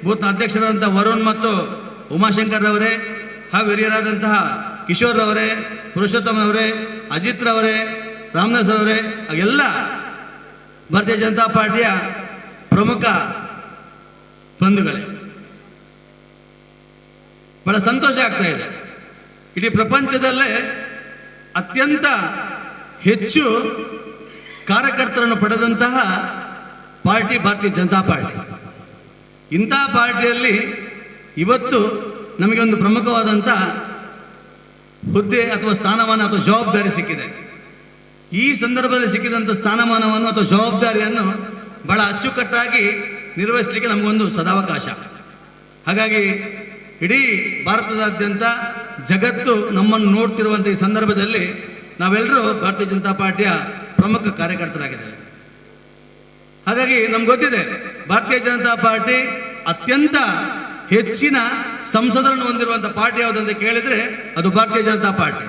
ಬೂತ್ನ ಅಧ್ಯಕ್ಷರಾದಂತಹ ವರುಣ್ ಮತ್ತು ಉಮಾಶಂಕರ್ ಅವರೇ ಹಾಗೂ ಹಿರಿಯರಾದಂತಹ ಕಿಶೋರ್ ಅವರೇ, ಪುರುಷೋತ್ತಮ್ ಅವರೇ, ಅಜಿತ್ ರವರೇ, ರಾಮದಾಸ್ ಅವರೇ, ಎಲ್ಲ ಭಾರತೀಯ ಜನತಾ ಪಾರ್ಟಿಯ ಪ್ರಮುಖ ಬಂಧುಗಳೇ, ಬಹಳ ಸಂತೋಷ ಆಗ್ತಾ ಇದೆ. ಇಡೀ ಪ್ರಪಂಚದಲ್ಲೇ ಅತ್ಯಂತ ಹೆಚ್ಚು ಕಾರ್ಯಕರ್ತರನ್ನು ಪಡೆದಂತಹ ಪಾರ್ಟಿ ಭಾರತೀಯ ಜನತಾ ಪಾರ್ಟಿ. ಇಂತಹ ಪಾರ್ಟಿಯಲ್ಲಿ ಇವತ್ತು ನಮಗೆ ಒಂದು ಪ್ರಮುಖವಾದಂಥ ಹುದ್ದೆ ಅಥವಾ ಸ್ಥಾನಮಾನ ಅಥವಾ ಜವಾಬ್ದಾರಿ ಸಿಕ್ಕಿದೆ. ಈ ಸಂದರ್ಭದಲ್ಲಿ ಸಿಕ್ಕಿದಂಥ ಸ್ಥಾನಮಾನವನ್ನು ಅಥವಾ ಜವಾಬ್ದಾರಿಯನ್ನು ಬಹಳ ಅಚ್ಚುಕಟ್ಟಾಗಿ ನಿರ್ವಹಿಸಲಿಕ್ಕೆ ನಮಗೊಂದು ಸದಾವಕಾಶ. ಹಾಗಾಗಿ ಇಡೀ ಭಾರತದಾದ್ಯಂತ ಜಗತ್ತು ನಮ್ಮನ್ನು ನೋಡ್ತಿರುವಂಥ ಈ ಸಂದರ್ಭದಲ್ಲಿ ನಾವೆಲ್ಲರೂ ಭಾರತೀಯ ಜನತಾ ಪಾರ್ಟಿಯ ಪ್ರಮುಖ ಕಾರ್ಯಕರ್ತರಾಗಿದ್ದೇವೆ. ಹಾಗಾಗಿ ನಮ್ಗೆ ಗೊತ್ತಿದೆ, ಭಾರತೀಯ ಜನತಾ ಪಾರ್ಟಿ ಅತ್ಯಂತ ಹೆಚ್ಚಿನ ಸಂಸದರನ್ನು ಹೊಂದಿರುವಂಥ ಪಾರ್ಟಿ ಯಾವುದಂತ ಕೇಳಿದರೆ ಅದು ಭಾರತೀಯ ಜನತಾ ಪಾರ್ಟಿ.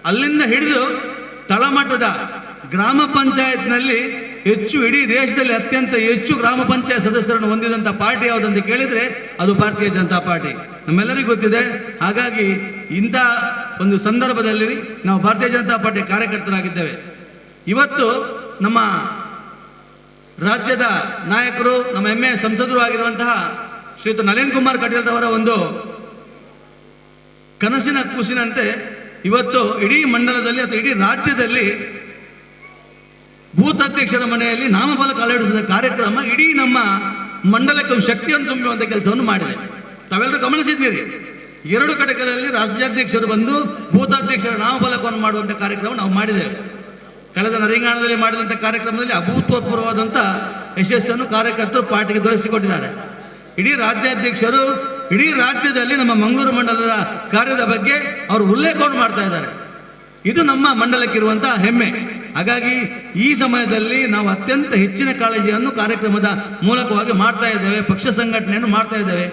ಅಲ್ಲಿಂದ ಹಿಡಿದು ತಳಮಟ್ಟದ ಗ್ರಾಮ ಪಂಚಾಯತ್ನಲ್ಲಿ ಹೆಚ್ಚು, ಇಡೀ ದೇಶದಲ್ಲಿ ಅತ್ಯಂತ ಹೆಚ್ಚು ಗ್ರಾಮ ಪಂಚಾಯತ್ ಸದಸ್ಯರನ್ನು ಹೊಂದಿದಂಥ ಪಾರ್ಟಿ ಯಾವುದಂತ ಕೇಳಿದರೆ ಅದು ಭಾರತೀಯ ಜನತಾ ಪಾರ್ಟಿ, ನಮ್ಮೆಲ್ಲರಿಗೂ ಗೊತ್ತಿದೆ. ಹಾಗಾಗಿ ಇಂಥ ಒಂದು ಸಂದರ್ಭದಲ್ಲಿ ನಾವು ಭಾರತೀಯ ಜನತಾ ಪಾರ್ಟಿಯ ಕಾರ್ಯಕರ್ತರಾಗಿದ್ದೇವೆ. ಇವತ್ತು ನಮ್ಮ ರಾಜ್ಯದ ನಾಯಕರು, ನಮ್ಮ ಹೆಮ್ಮೆಯ ಸಂಸದರು ಆಗಿರುವಂತಹ ಶ್ರೀಯುತ ನಳಿನ್ ಕುಮಾರ್ ಕಟೀಲ್ ಅವರ ಒಂದು ಕನಸಿನ ಕೂಸಿನಂತೆ ಇವತ್ತು ಇಡೀ ಮಂಡಲದಲ್ಲಿ ಅಥವಾ ಇಡೀ ರಾಜ್ಯದಲ್ಲಿ ಬೂತ್ ಅಧ್ಯಕ್ಷರ ಮನೆಯಲ್ಲಿ ನಾಮಫಲಕ ಅಳವಡಿಸಿದ ಕಾರ್ಯಕ್ರಮ ಇಡೀ ನಮ್ಮ ಮಂಡಲಕ್ಕೆ ಒಂದು ಶಕ್ತಿಯನ್ನು ತುಂಬುವಂಥ ಕೆಲಸವನ್ನು ಮಾಡಿದೆ. ತಾವೆಲ್ಲರೂ ಗಮನಿಸಿದ್ದೀರಿ, 2 ಕಡೆಗಳಲ್ಲಿ ರಾಜ್ಯಾಧ್ಯಕ್ಷರು ಬಂದು ಬೂತ್ ಅಧ್ಯಕ್ಷರ ನಾಮಫಲಕವನ್ನು ಮಾಡುವಂಥ ಕಾರ್ಯಕ್ರಮ ನಾವು ಮಾಡಿದ್ದೇವೆ. ಕಳೆದ ನರಿಂಗಾಣದಲ್ಲಿ ಮಾಡಿದಂಥ ಕಾರ್ಯಕ್ರಮದಲ್ಲಿ ಅಭೂತಪೂರ್ವವಾದಂಥ ಯಶಸ್ಸನ್ನು ಕಾರ್ಯಕರ್ತರು ಪಾರ್ಟಿಗೆ ದೊರಕಿಸಿಕೊಟ್ಟಿದ್ದಾರೆ. ಇಡೀ ರಾಜ್ಯಾಧ್ಯಕ್ಷರು ಇಡೀ ರಾಜ್ಯದಲ್ಲಿ ನಮ್ಮ ಮಂಗಳೂರು ಮಂಡಲದ ಕಾರ್ಯದ ಬಗ್ಗೆ ಅವರು ಉಲ್ಲೇಖವನ್ನು ಮಾಡ್ತಾ ಇದ್ದಾರೆ. ಇದು ನಮ್ಮ ಮಂಡಲಕ್ಕಿರುವಂಥ ಹೆಮ್ಮೆ. ಹಾಗಾಗಿ ಈ ಸಮಯದಲ್ಲಿ ನಾವು ಅತ್ಯಂತ ಹೆಚ್ಚಿನ ಕಾಳಜಿಯನ್ನು ಕಾರ್ಯಕ್ರಮದ ಮೂಲಕವಾಗಿ ಮಾಡ್ತಾ ಇದ್ದೇವೆ, ಪಕ್ಷ ಸಂಘಟನೆಯನ್ನು ಮಾಡ್ತಾ ಇದ್ದೇವೆ.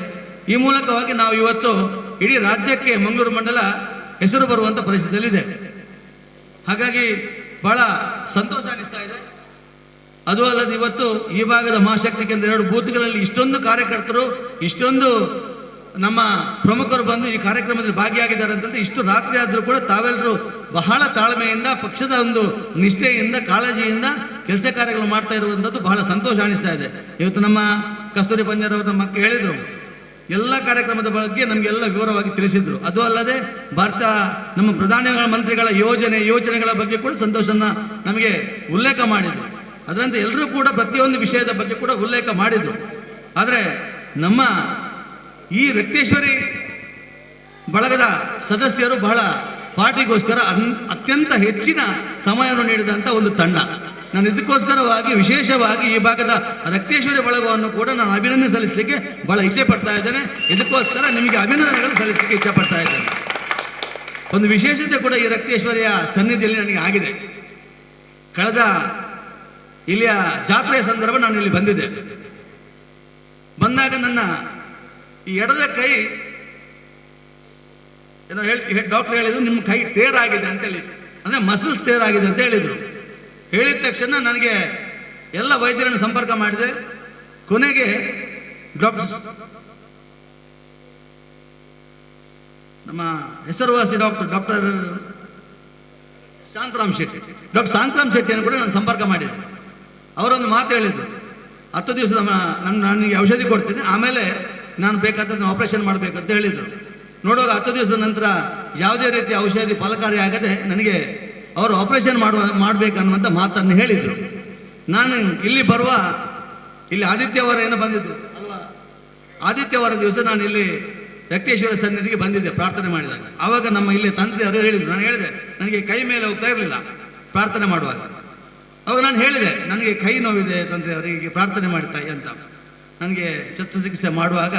ಈ ಮೂಲಕವಾಗಿ ನಾವು ಇವತ್ತು ಇಡೀ ರಾಜ್ಯಕ್ಕೆ ಮಂಗಳೂರು ಮಂಡಲ ಹೆಸರು ಬರುವಂಥ ಪರಿಸ್ಥಿತಿಯಲ್ಲಿದೆ. ಹಾಗಾಗಿ ಬಹಳ ಸಂತೋಷ ಅನಿಸ್ತಾ ಇದೆ. ಅದು ಅಲ್ಲದೆ ಇವತ್ತು ಈ ಭಾಗದ ಮಹಾಶಕ್ತಿ ಕೇಂದ್ರ 2 ಬೂತ್ಗಳಲ್ಲಿ ಇಷ್ಟೊಂದು ಕಾರ್ಯಕರ್ತರು, ಇಷ್ಟೊಂದು ನಮ್ಮ ಪ್ರಮುಖರು ಬಂದು ಈ ಕಾರ್ಯಕ್ರಮದಲ್ಲಿ ಭಾಗಿಯಾಗಿದ್ದಾರೆ ಅಂತಂದರೆ, ಇಷ್ಟು ರಾತ್ರಿ ಆದರೂ ಕೂಡ ತಾವೆಲ್ಲರೂ ಬಹಳ ತಾಳ್ಮೆಯಿಂದ, ಪಕ್ಷದ ಒಂದು ನಿಷ್ಠೆಯಿಂದ, ಕಾಳಜಿಯಿಂದ ಕೆಲಸ ಕಾರ್ಯಗಳು ಮಾಡ್ತಾ ಇರುವಂಥದ್ದು ಬಹಳ ಸಂತೋಷ ಅನಿಸ್ತಾ ಇದೆ. ಇವತ್ತು ನಮ್ಮ ಕಸ್ತೂರಿ ಪಂಜಾರವರು ನಮ್ಮ ಅಕ್ಕ ಹೇಳಿದರು, ಎಲ್ಲ ಕಾರ್ಯಕ್ರಮದ ಬಗ್ಗೆ ನಮಗೆಲ್ಲ ವಿವರವಾಗಿ ತಿಳಿಸಿದರು. ಅದು ಅಲ್ಲದೆ ನಮ್ಮ ಪ್ರಧಾನ ಮಂತ್ರಿಗಳ ಯೋಜನೆಗಳ ಬಗ್ಗೆ ಕೂಡ ಸಂತೋಷನ ನಮಗೆ ಉಲ್ಲೇಖ ಮಾಡಿದರು. ಅದರಂತೆ ಎಲ್ಲರೂ ಕೂಡ ಪ್ರತಿಯೊಂದು ವಿಷಯದ ಬಗ್ಗೆ ಕೂಡ ಉಲ್ಲೇಖ ಮಾಡಿದರು. ಆದರೆ ನಮ್ಮ ಈ ರಕ್ತೇಶ್ವರಿ ಬಳಗದ ಸದಸ್ಯರು ಬಹಳ ಪಾರ್ಟಿಗೋಸ್ಕರ ಅತ್ಯಂತ ಹೆಚ್ಚಿನ ಸಮಯವನ್ನು ನೀಡಿದಂಥ ಒಂದು ತಂಡ. ನಾನು ಇದಕ್ಕೋಸ್ಕರವಾಗಿ ವಿಶೇಷವಾಗಿ ಈ ಭಾಗದ ರಕ್ತೇಶ್ವರಿ ಬಳಗವನ್ನು ಕೂಡ ನಾನು ಅಭಿನಂದನೆ ಸಲ್ಲಿಸಲಿಕ್ಕೆ ಬಹಳ ಇಚ್ಛೆ ಪಡ್ತಾ ಇದ್ದೇನೆ. ಇದಕ್ಕೋಸ್ಕರ ನಿಮಗೆ ಅಭಿನಂದನೆಗಳು ಸಲ್ಲಿಸಲಿಕ್ಕೆ ಇಚ್ಛೆ ಪಡ್ತಾ ಇದ್ದೇನೆ. ಒಂದು ವಿಶೇಷತೆ ಕೂಡ ಈ ರಕ್ತೇಶ್ವರಿಯ ಸನ್ನಿಧಿಯಲ್ಲಿ ನನಗೆ ಆಗಿದೆ. ಕಳೆದ ಇಲ್ಲಿಯ ಜಾತ್ರೆಯ ಸಂದರ್ಭ ನಾನು ಇಲ್ಲಿ ಬಂದಿದ್ದೆ. ಬಂದಾಗ ನನ್ನ ಈ ಎಡದ ಕೈ ಏನೋ ಡಾಕ್ಟರ್ ಹೇಳಿದ್ರು, ನಿಮ್ಮ ಕೈ ಟೇರ್ ಆಗಿದೆ ಅಂತೇಳಿ, ಅಂದರೆ ಮಸಲ್ಸ್ ಟೇರ್ ಆಗಿದೆ ಅಂತ ಹೇಳಿದರು. ಹೇಳಿದ ತಕ್ಷಣ ನನಗೆ ಎಲ್ಲ ವೈದ್ಯರನ್ನು ಸಂಪರ್ಕ ಮಾಡಿದೆ. ಕೊನೆಗೆ ನಮ್ಮ ಹೆಸರುವಾಸಿ ಡಾಕ್ಟರ್ ಶಾಂತರಾಮ್ ಶೆಟ್ಟಿಯನ್ನು ಕೂಡ ನಾನು ಸಂಪರ್ಕ ಮಾಡಿದೆ. ಅವರೊಂದು ಮಾತು ಹೇಳಿದರು, 10 ದಿವಸ ನನಗೆ ಔಷಧಿ ಕೊಡ್ತೀನಿ, ಆಮೇಲೆ ನಾನು ಬೇಕಾದ್ರೆ ಆಪರೇಷನ್ ಮಾಡಬೇಕಂತ ಹೇಳಿದರು. ನೋಡುವಾಗ 10 ದಿವಸದ ನಂತರ ಯಾವುದೇ ರೀತಿಯ ಔಷಧಿ ಫಲಕಾರಿ ಆಗದೆ ನನಗೆ ಅವರು ಆಪರೇಷನ್ ಮಾಡಬೇಕನ್ನುವಂಥ ಮಾತನ್ನು ಹೇಳಿದರು. ನಾನು ಇಲ್ಲಿ ಆದಿತ್ಯವಾರ ಏನೋ ಬಂದಿದ್ದು ಅಲ್ವಾ, ಆದಿತ್ಯವಾರ ದಿವಸ ನಾನು ಇಲ್ಲಿ ರಕ್ತೇಶ್ವರ ಸನ್ನಿಧಿಗೆ ಬಂದಿದ್ದೆ ಪ್ರಾರ್ಥನೆ ಮಾಡಿದಾಗ. ಆವಾಗ ನಮ್ಮ ಇಲ್ಲಿ ತಂತ್ರಿ ಅವರು ಹೇಳಿದರು, ನಾನು ಹೇಳಿದೆ ನನಗೆ ಕೈ ಮೇಲೆ ಹೋಗ್ತಾ ಇರಲಿಲ್ಲ ಪ್ರಾರ್ಥನೆ ಮಾಡುವಾಗ. ಅವಾಗ ನಾನು ಹೇಳಿದೆ, ನನಗೆ ಕೈ ನೋವಿದೆ ತಂತ್ರಿ ಅವರಿಗೆ ಪ್ರಾರ್ಥನೆ ಮಾಡ್ತಾಯಿ ಅಂತ. ನನಗೆ ಶಸ್ತ್ರಚಿಕಿತ್ಸೆ ಮಾಡುವಾಗ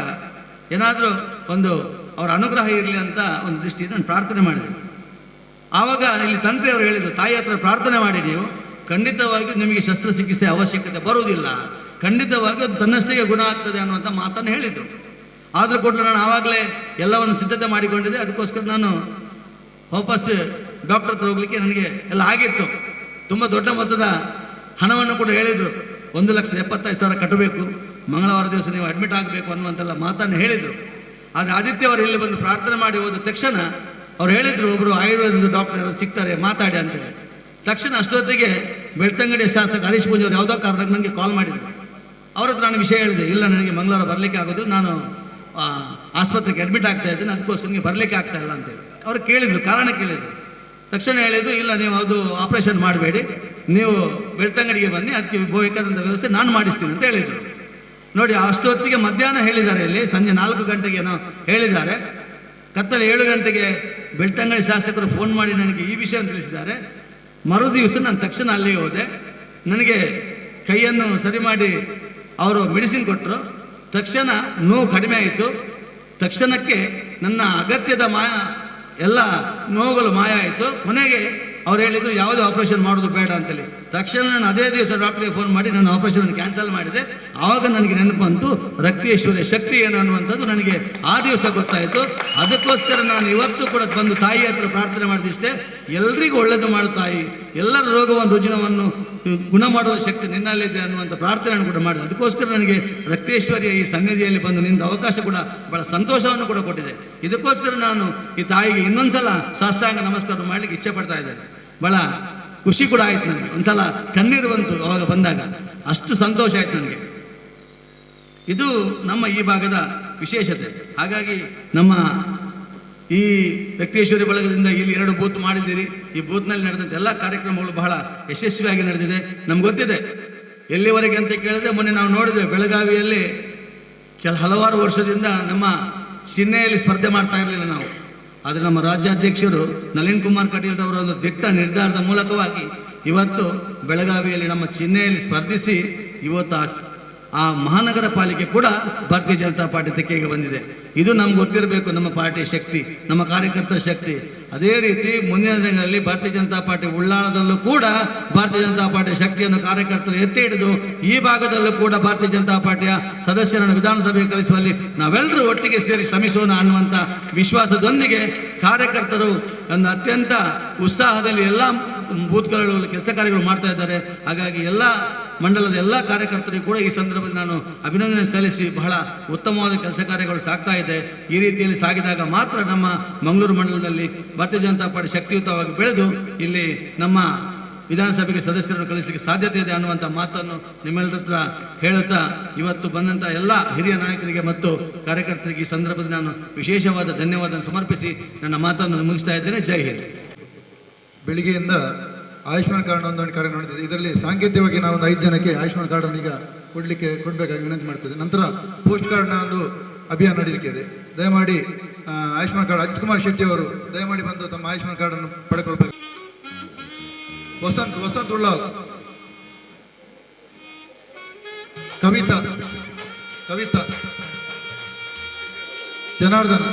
ಏನಾದರೂ ಒಂದು ಅವರ ಅನುಗ್ರಹ ಇರಲಿ ಅಂತ ಒಂದು ದೃಷ್ಟಿಯಿಂದ ನಾನು ಪ್ರಾರ್ಥನೆ ಮಾಡಿದೆ. ಆವಾಗ ಇಲ್ಲಿ ತಂತ್ರಿ ಅವರು ಹೇಳಿದರು, ತಾಯಿ ಹತ್ರ ಪ್ರಾರ್ಥನೆ ಮಾಡಿ, ನೀವು ಖಂಡಿತವಾಗಿಯೂ ನಿಮಗೆ ಶಸ್ತ್ರಚಿಕಿತ್ಸೆ ಅವಶ್ಯಕತೆ ಬರುವುದಿಲ್ಲ, ಖಂಡಿತವಾಗಿಯೂ ಅದು ತನ್ನಷ್ಟೇ ಗುಣ ಆಗ್ತದೆ ಅನ್ನುವಂಥ ಮಾತನ್ನು ಹೇಳಿದರು. ಆದರೂ ಕೂಡ ನಾನು ಆವಾಗಲೇ ಎಲ್ಲವನ್ನು ಸಿದ್ಧತೆ ಮಾಡಿಕೊಂಡಿದ್ದೆ. ಅದಕ್ಕೋಸ್ಕರ ನಾನು ವಾಪಸ್ ಡಾಕ್ಟರ್ ಹತ್ರ ಹೋಗಲಿಕ್ಕೆ ನನಗೆ ಎಲ್ಲ ಆಗಿತ್ತು. ತುಂಬ ದೊಡ್ಡ ಮೊತ್ತದ ಹಣವನ್ನು ಕೂಡ ಹೇಳಿದರು, 1,75,000 ಕಟ್ಟಬೇಕು, ಮಂಗಳವಾರ ದಿವಸ ನೀವು ಅಡ್ಮಿಟ್ ಆಗಬೇಕು ಅನ್ನುವಂತೆಲ್ಲ ಮಾತನ್ನು ಹೇಳಿದರು. ಆದರೆ ಆದಿತ್ಯವರು ಇಲ್ಲಿ ಬಂದು ಪ್ರಾರ್ಥನೆ ಮಾಡಿ ಹೋದ ತಕ್ಷಣ ಅವ್ರು ಹೇಳಿದರು, ಒಬ್ಬರು ಆಯುರ್ವೇದದ ಡಾಕ್ಟರ್ ಸಿಗ್ತಾರೆ ಮಾತಾಡಿ ಅಂತೇಳಿ. ತಕ್ಷಣ ಅಷ್ಟೊತ್ತಿಗೆ ಬೆಳ್ತಂಗಡಿಯ ಶಾಸಕ ಹರೀಶ್ ಪೂಜಾರಿ ಯಾವುದೋ ಕಾರಣಕ್ಕೆ ನನಗೆ ಕಾಲ್ ಮಾಡಿದರು. ಅವ್ರ ಹತ್ರ ನಾನು ವಿಷಯ ಹೇಳಿದೆ, ಇಲ್ಲ ನನಗೆ ಮಂಗಳವಾರ ಬರಲಿಕ್ಕೆ ಆಗೋದಿಲ್ಲ, ನಾನು ಆಸ್ಪತ್ರೆಗೆ ಅಡ್ಮಿಟ್ ಆಗ್ತಾ ಇದ್ದೀನಿ, ಅದಕ್ಕೋಸ್ಕರ ನಿಮಗೆ ಬರಲಿಕ್ಕೆ ಆಗ್ತಾ ಇಲ್ಲ ಅಂತೇಳಿ. ಅವ್ರು ಕೇಳಿದರು, ಕಾರಣ ಕೇಳಿದರು. ತಕ್ಷಣ ಹೇಳಿದರು, ಇಲ್ಲ ನೀವು ಅದು ಆಪ್ರೇಷನ್ ಮಾಡಬೇಡಿ, ನೀವು ಬೆಳ್ತಂಗಡಿಗೆ ಬನ್ನಿ, ಅದಕ್ಕೆ ಬೇಕಾದಂಥ ವ್ಯವಸ್ಥೆ ನಾನು ಮಾಡಿಸ್ತೀನಿ ಅಂತ ಹೇಳಿದರು. ನೋಡಿ, ಅಷ್ಟೊತ್ತಿಗೆ ಮಧ್ಯಾಹ್ನ ಹೇಳಿದ್ದಾರೆ, ಇಲ್ಲಿ ಸಂಜೆ 4 ಗಂಟೆಗೆ ಏನೋ ಹೇಳಿದ್ದಾರೆ. ಕತ್ತಲೆ 7 ಗಂಟೆಗೆ ಬೆಳ್ತಂಗಡಿ ಶಾಸಕರು ಫೋನ್ ಮಾಡಿ ನನಗೆ ಈ ವಿಷಯವನ್ನು ತಿಳಿಸಿದ್ದಾರೆ. ಮರು ದಿವಸ ನಾನು ತಕ್ಷಣ ಅಲ್ಲಿಗೆ ಹೋದೆ. ನನಗೆ ಕೈಯನ್ನು ಸರಿ ಮಾಡಿ ಅವರು ಮೆಡಿಸಿನ್ ಕೊಟ್ಟರು. ತಕ್ಷಣ ನೋವು ಕಡಿಮೆ ಆಯಿತು. ತಕ್ಷಣಕ್ಕೆ ನನ್ನ ಅಗತ್ಯದ ಎಲ್ಲ ನೋವುಗಳು ಮಾಯ ಆಯಿತು. ಕೊನೆಗೆ ಅವ್ರು ಹೇಳಿದರು, ಯಾವುದೇ ಆಪರೇಷನ್ ಮಾಡೋದು ಬೇಡ ಅಂತೇಳಿ. ತಕ್ಷಣ ನಾನು ಅದೇ ದಿವಸ ಡಾಕ್ಟ್ರಿಗೆ ಫೋನ್ ಮಾಡಿ ನನ್ನ ಆಪರೇಷನ್ ಕ್ಯಾನ್ಸಲ್ ಮಾಡಿದೆ. ಆವಾಗ ನನಗೆ ನೆನಪು ಬಂತು, ರಕ್ತೇಶ್ವರಿಯ ಶಕ್ತಿ ಏನು ಅನ್ನುವಂಥದ್ದು ನನಗೆ ಆ ದಿವಸ ಗೊತ್ತಾಯಿತು. ಅದಕ್ಕೋಸ್ಕರ ನಾನು ಇವತ್ತು ಕೂಡ ಬಂದು ತಾಯಿ ಹತ್ರ ಪ್ರಾರ್ಥನೆ ಮಾಡಿದಿಷ್ಟೇ, ಎಲ್ರಿಗೂ ಒಳ್ಳೆಯದು ಮಾಡು ತಾಯಿ, ಎಲ್ಲರ ರೋಗವನ್ನು ರುಜಿನವನ್ನು ಗುಣ ಮಾಡುವ ಶಕ್ತಿ ನಿನ್ನಲ್ಲಿದೆ ಅನ್ನುವಂಥ ಪ್ರಾರ್ಥನೆಯನ್ನು ಕೂಡ ಮಾಡಿದೆ. ಅದಕ್ಕೋಸ್ಕರ ನನಗೆ ರಕ್ತೇಶ್ವರಿಯ ಈ ಸನ್ನಿಧಿಯಲ್ಲಿ ಬಂದು ನಿಂದ ಅವಕಾಶ ಕೂಡ ಭಾಳ ಸಂತೋಷವನ್ನು ಕೂಡ ಕೊಟ್ಟಿದೆ. ಇದಕ್ಕೋಸ್ಕರ ನಾನು ಈ ತಾಯಿಗೆ ಇನ್ನೊಂದು ಸಲ ಸಾಷ್ಟಾಂಗ ನಮಸ್ಕಾರ ಮಾಡಲಿಕ್ಕೆ ಇಚ್ಛೆ ಪಡ್ತಾ ಇದ್ದೇನೆ. ಭಾಳ ಖುಷಿ ಕೂಡ ಆಯ್ತು ನನಗೆ, ಒಂದ್ಸಲ ಕಣ್ಣೀರು ಬಂತು ಅವಾಗ ಬಂದಾಗ, ಅಷ್ಟು ಸಂತೋಷ ಆಯ್ತು ನನಗೆ. ಇದು ನಮ್ಮ ಈ ಭಾಗದ ವಿಶೇಷತೆ. ಹಾಗಾಗಿ ನಮ್ಮ ಈ ರಕ್ತೇಶ್ವರಿ ಬಳಗದಿಂದ ಇಲ್ಲಿ 2 ಬೂತ್ ಮಾಡಿದ್ದೀರಿ. ಈ ಬೂತ್ನಲ್ಲಿ ನಡೆದಂಥ ಎಲ್ಲ ಕಾರ್ಯಕ್ರಮಗಳು ಬಹಳ ಯಶಸ್ವಿಯಾಗಿ ನಡೆದಿದೆ. ನಮ್ಗೆ ಗೊತ್ತಿದೆ ಎಲ್ಲಿವರೆಗೆ ಅಂತ ಕೇಳಿದ್ರೆ, ಮೊನ್ನೆ ನಾವು ನೋಡಿದ್ವಿ ಬೆಳಗಾವಿಯಲ್ಲಿ ಹಲವಾರು ವರ್ಷದಿಂದ ನಮ್ಮ ಚಿಹ್ನೆಯಲ್ಲಿ ಸ್ಪರ್ಧೆ ಮಾಡ್ತಾ ಇರಲಿಲ್ಲ ನಾವು. ಆದರೆ ನಮ್ಮ ರಾಜ್ಯಾಧ್ಯಕ್ಷರು ನಳಿನ್ ಕುಮಾರ್ ಕಟೀಲ್ ಅವರ ಒಂದು ದಿಟ್ಟ ನಿರ್ಧಾರದ ಮೂಲಕವಾಗಿ ಇವತ್ತು ಬೆಳಗಾವಿಯಲ್ಲಿ ನಮ್ಮ ಚಿಹ್ನೆಯಲ್ಲಿ ಸ್ಪರ್ಧಿಸಿ ಇವತ್ತು ಆ ಮಹಾನಗರ ಪಾಲಿಕೆ ಕೂಡ ಭಾರತೀಯ ಜನತಾ ಪಾರ್ಟಿ ತೆಕ್ಕೆಗೆ ಬಂದಿದೆ. ಇದು ನಮ್ಗೆ ಗೊತ್ತಿರಬೇಕು, ನಮ್ಮ ಪಾರ್ಟಿಯ ಶಕ್ತಿ, ನಮ್ಮ ಕಾರ್ಯಕರ್ತರ ಶಕ್ತಿ. ಅದೇ ರೀತಿ ಮುಂದಿನ ದಿನಗಳಲ್ಲಿ ಭಾರತೀಯ ಜನತಾ ಪಾರ್ಟಿ ಉಳ್ಳಾಳದಲ್ಲೂ ಕೂಡ ಭಾರತೀಯ ಜನತಾ ಪಾರ್ಟಿಯ ಶಕ್ತಿಯನ್ನು ಕಾರ್ಯಕರ್ತರು ಎತ್ತಿ ಹಿಡಿದು ಈ ಭಾಗದಲ್ಲೂ ಕೂಡ ಭಾರತೀಯ ಜನತಾ ಪಾರ್ಟಿಯ ಸದಸ್ಯರನ್ನು ವಿಧಾನಸಭೆಗೆ ಕಳಿಸುವಲ್ಲಿ ನಾವೆಲ್ಲರೂ ಒಟ್ಟಿಗೆ ಸೇರಿ ಶ್ರಮಿಸೋಣ ಅನ್ನುವಂಥ ವಿಶ್ವಾಸದೊಂದಿಗೆ ಕಾರ್ಯಕರ್ತರು ಒಂದು ಅತ್ಯಂತ ಉತ್ಸಾಹದಲ್ಲಿ ಎಲ್ಲ ಬೂತ್ಗಳು ಕೆಲಸ ಕಾರ್ಯಗಳು ಮಾಡ್ತಾ ಇದ್ದಾರೆ. ಹಾಗಾಗಿ ಎಲ್ಲ ಮಂಡಲದ ಎಲ್ಲ ಕಾರ್ಯಕರ್ತರಿಗೂ ಕೂಡ ಈ ಸಂದರ್ಭದಲ್ಲಿ ನಾನು ಅಭಿನಂದನೆ ಸಲ್ಲಿಸಿ, ಬಹಳ ಉತ್ತಮವಾದ ಕೆಲಸ ಕಾರ್ಯಗಳು ಸಾಗ್ತಾ ಇದೆ. ಈ ರೀತಿಯಲ್ಲಿ ಸಾಗಿದಾಗ ಮಾತ್ರ ನಮ್ಮ ಮಂಗಳೂರು ಮಂಡಲದಲ್ಲಿ ಭಾರತೀಯ ಜನತಾ ಪಾರ್ಟಿ ಶಕ್ತಿಯುತವಾಗಿ ಬೆಳೆದು ಇಲ್ಲಿ ನಮ್ಮ ವಿಧಾನಸಭೆಗೆ ಸದಸ್ಯರನ್ನು ಕಳಿಸಲಿಕ್ಕೆ ಸಾಧ್ಯತೆ ಇದೆ ಅನ್ನುವಂಥ ಮಾತನ್ನು ನಿಮ್ಮೆಲ್ಲರ ಹತ್ರ ಹೇಳುತ್ತಾ, ಇವತ್ತು ಬಂದಂಥ ಎಲ್ಲ ಹಿರಿಯ ನಾಯಕರಿಗೆ ಮತ್ತು ಕಾರ್ಯಕರ್ತರಿಗೆ ಈ ಸಂದರ್ಭದಲ್ಲಿ ನಾನು ವಿಶೇಷವಾದ ಧನ್ಯವಾದ ಸಮರ್ಪಿಸಿ ನನ್ನ ಮಾತನ್ನು ಮುಗಿಸ್ತಾ ಇದ್ದೇನೆ. ಜೈ ಹಿಂದ್. ಬೆಳಿಗ್ಗೆಯಿಂದ ಆಯುಷ್ಮಾನ್ ಕಾರ್ಡ್ ನೋಂದಣಿ ಕಾರ್ಯ ನಡೆದಿದೆ. ಇದರಲ್ಲಿ ಸಾಂಕೇತಿಕವಾಗಿ ನಾವು ಒಂದು 5 ಜನಕ್ಕೆ ಆಯುಷ್ಮಾನ್ ಕಾರ್ಡನ್ನು ಈಗ ಕೊಡಬೇಕಾಗಿ ವಿನಂತಿ ಮಾಡ್ತೇವೆ. ನಂತರ ಪೋಸ್ಟ್ ಕಾರ್ಡ್ನ ಒಂದು ಅಭಿಯಾನ ನಡೀಲಿಕ್ಕೆ ಇದೆ. ದಯಮಾಡಿ ಆಯುಷ್ಮಾನ್ ಕಾರ್ಡ್ ಅಜಿತ್ ಕುಮಾರ್ ಶೆಟ್ಟಿ ಅವರು ದಯಮಾಡಿ ಬಂದು ತಮ್ಮ ಆಯುಷ್ಮಾನ್ ಕಾರ್ಡನ್ನು ಪಡೆದುಕೊಳ್ಬೇಕು. ವಸಂತ್ ಉಳ್ಳಾಲ್, ಕವಿತಾ, ಜನಾರ್ದನ್,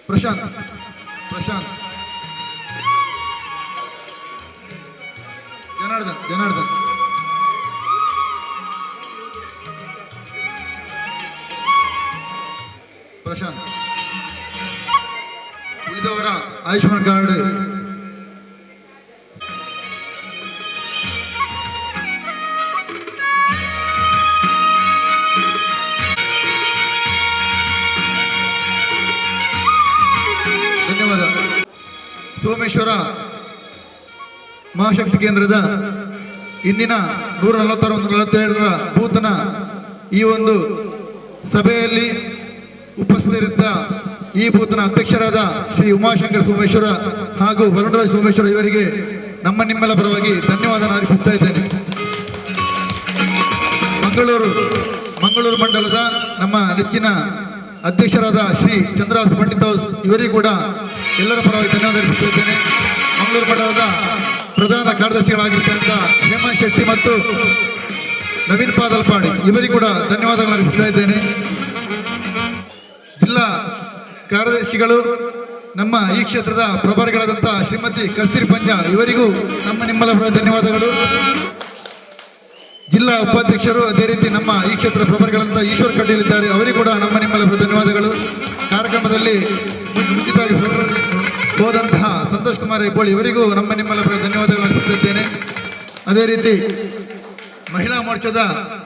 ಪ್ರಶಾಂತ್, ಪ್ರಶಾಂತ್, ಜನಾರ್ದನ್, ಪ್ರಶಾಂತ್. ಉಳಿದವರ ಆಯುಷ್ಮಾನ್ ಕಾರ್ಡ್ ಧನ್ಯವಾದ. ಸೋಮೇಶ್ವರ ಮಹಾಶಕ್ತಿ ಕೇಂದ್ರದ ಇಂದಿನ 146-147 ಬೂತ್ನ ಈ ಒಂದು ಸಭೆಯಲ್ಲಿ ಉಪಸ್ಥಿತರಿದ್ದ ಈ ಬೂತ್ನ ಅಧ್ಯಕ್ಷರಾದ ಶ್ರೀ ಉಮಾಶಂಕರ್ ಸೋಮೇಶ್ವರ ಹಾಗೂ ವರುಣರಾಜ್ ಸೋಮೇಶ್ವರ ಇವರಿಗೆ ನಿಮ್ಮೆಲ್ಲ ಪರವಾಗಿ ಧನ್ಯವಾದ ಅರ್ಪಿಸ್ತಾ ಇದ್ದೇನೆ. ಮಂಗಳೂರು ಮಂಡಲದ ನಮ್ಮ ನೆಚ್ಚಿನ ಅಧ್ಯಕ್ಷರಾದ ಶ್ರೀ ಚಂದ್ರಹಾಸ್ ಪಂಡಿತ್ ಹೌಸ್ ಇವರಿಗೂ ಕೂಡ ಎಲ್ಲರ ಪರವಾಗಿ ಧನ್ಯವಾದ ಅರ್ಪಿಸ್ತಾ ಇದ್ದೇನೆ. ಮಂಗಳೂರು ಮಂಡಲದ ಪ್ರಧಾನ ಕಾರ್ಯದರ್ಶಿಗಳಾಗಿರ್ತಕ್ಕಂಥ ಹೇಮಂತ್ ಶೆಟ್ಟಿ ಮತ್ತು ನವೀನ್ ಪಾದಲ್ಪಾಡಿ ಇವರಿಗೂ ಕೂಡ ಧನ್ಯವಾದಗಳನ್ನು ಅರ್ಪಿಸ್ತಾ ಇದ್ದೇನೆ. ಜಿಲ್ಲಾ ಕಾರ್ಯದರ್ಶಿಗಳು ನಮ್ಮ ಈ ಕ್ಷೇತ್ರದ ಪ್ರಭಾರಿಗಳಾದಂಥ ಶ್ರೀಮತಿ ಕಸ್ತೂರಿ ಪಂಜಾ ಇವರಿಗೂ ನಿಮ್ಮೆಲ್ಲ ಧನ್ಯವಾದಗಳು. ಜಿಲ್ಲಾ ಉಪಾಧ್ಯಕ್ಷರು ಅದೇ ರೀತಿ ನಮ್ಮ ಈ ಕ್ಷೇತ್ರ ಪ್ರಭಾರಿಗಳಂತ ಈಶ್ವರ್ ಕಟೀಲ್ ಇದ್ದಾರೆ, ಅವರಿಗೂ ಕೂಡ ನಿಮ್ಮೆಲ್ಲ ಧನ್ಯವಾದಗಳು. ಕಾರ್ಯಕ್ರಮದಲ್ಲಿ ಮುಂಚಿತವಾಗಿ ಹೋದಂತಹ ಸಂತೋಷ್ ಕುಮಾರ್ ಹೆಬ್ಬಾಳ್ ಇವರಿಗೂ ನಿಮ್ಮೆಲ್ಲ ಧನ್ಯವಾದಗಳು ಅರ್ಪಿಸುತ್ತಿದ್ದೇನೆ. ಅದೇ ರೀತಿ ಮಹಿಳಾ ಮೋರ್ಚಾದ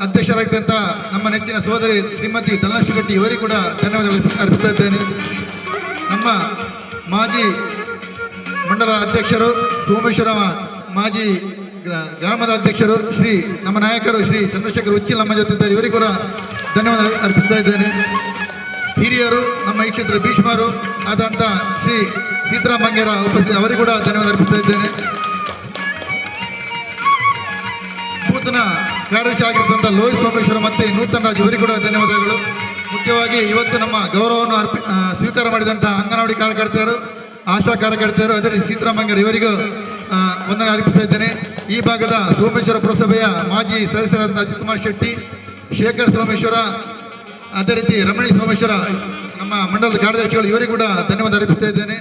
ಅಧ್ಯಕ್ಷರಾಗಿದ್ದಂಥ ನಮ್ಮ ನೆಚ್ಚಿನ ಸೋದರಿ ಶ್ರೀಮತಿ ಧನಲಕ್ಷ್ಮಿ ಶೆಟ್ಟಿ ಇವರಿಗೂ ಕೂಡ ಧನ್ಯವಾದಗಳು ಅರ್ಪಿಸ್ತಾ ಇದ್ದೇನೆ. ನಮ್ಮ ಮಾಜಿ ಮಂಡಲ ಅಧ್ಯಕ್ಷರು ಸೋಮೇಶ್ವರ ಮಾಜಿ ಗ್ರಾಮದ ಅಧ್ಯಕ್ಷರು ನಮ್ಮ ನಾಯಕರು ಶ್ರೀ ಚಂದ್ರಶೇಖರ್ ಉಚ್ಚಿಲ್ ನಮ್ಮ ಜೊತೆ ಇದ್ದಾರೆ, ಇವರಿಗೂ ಕೂಡ ಧನ್ಯವಾದ ಅರ್ಪಿಸ್ತಾ ಇದ್ದೇನೆ. ಹಿರಿಯರು ನಮ್ಮ ಈ ಕ್ಷೇತ್ರ ಭೀಷ್ಮರು ಆದಂಥ ಶ್ರೀ ಸೀತಾರಾಮ್ ಮಂಗೇರ ಉಪಸ್ಥಿತಿ ಅವರಿಗೂ ಕೂಡ ಧನ್ಯವಾದ ಅರ್ಪಿಸ್ತಾ ಇದ್ದೇನೆ. ನೂತನ ಕಾರ್ಯದರ್ಶಿ ಆಗಿರ್ತಕ್ಕಂಥ ಲೋಹಿತ್ ಸೋಮೇಶ್ವರ ಮತ್ತು ನೂತನ್ ರಾಜ್ ಇವರಿಗೂ ಕೂಡ ಧನ್ಯವಾದಗಳು. ಮುಖ್ಯವಾಗಿ ಇವತ್ತು ನಮ್ಮ ಗೌರವವನ್ನು ಸ್ವೀಕಾರ ಮಾಡಿದಂತಹ ಅಂಗನವಾಡಿ ಕಾರ್ಯಕರ್ತೆಯರು, ಆಶಾ ಕಾರ್ಯಕರ್ತೆಯರು, ಅದೇ ರೀತಿ ಸೀತಾರಾಮ್ ಮಂಗೇರ ಇವರಿಗೂ ವಂದನೆ ಅರ್ಪಿಸ್ತಾ ಇದ್ದೇನೆ. ಈ ಭಾಗದ ಸೋಮೇಶ್ವರ ಪುರಸಭೆಯ ಮಾಜಿ ಸದಸ್ಯರಾದ ಅಜಿತ್ ಕುಮಾರ್ ಶೆಟ್ಟಿ, ಶೇಖರ್ ಸೋಮೇಶ್ವರ, ಅದೇ ರೀತಿ ರಮಣಿ ಸೋಮೇಶ್ವರ ನಮ್ಮ ಮಂಡಲದ ಕಾರ್ಯದರ್ಶಿಗಳು ಇವರಿಗೂ ಕೂಡ ಧನ್ಯವಾದ ಅರ್ಪಿಸ್ತಾ ಇದ್ದೇನೆ.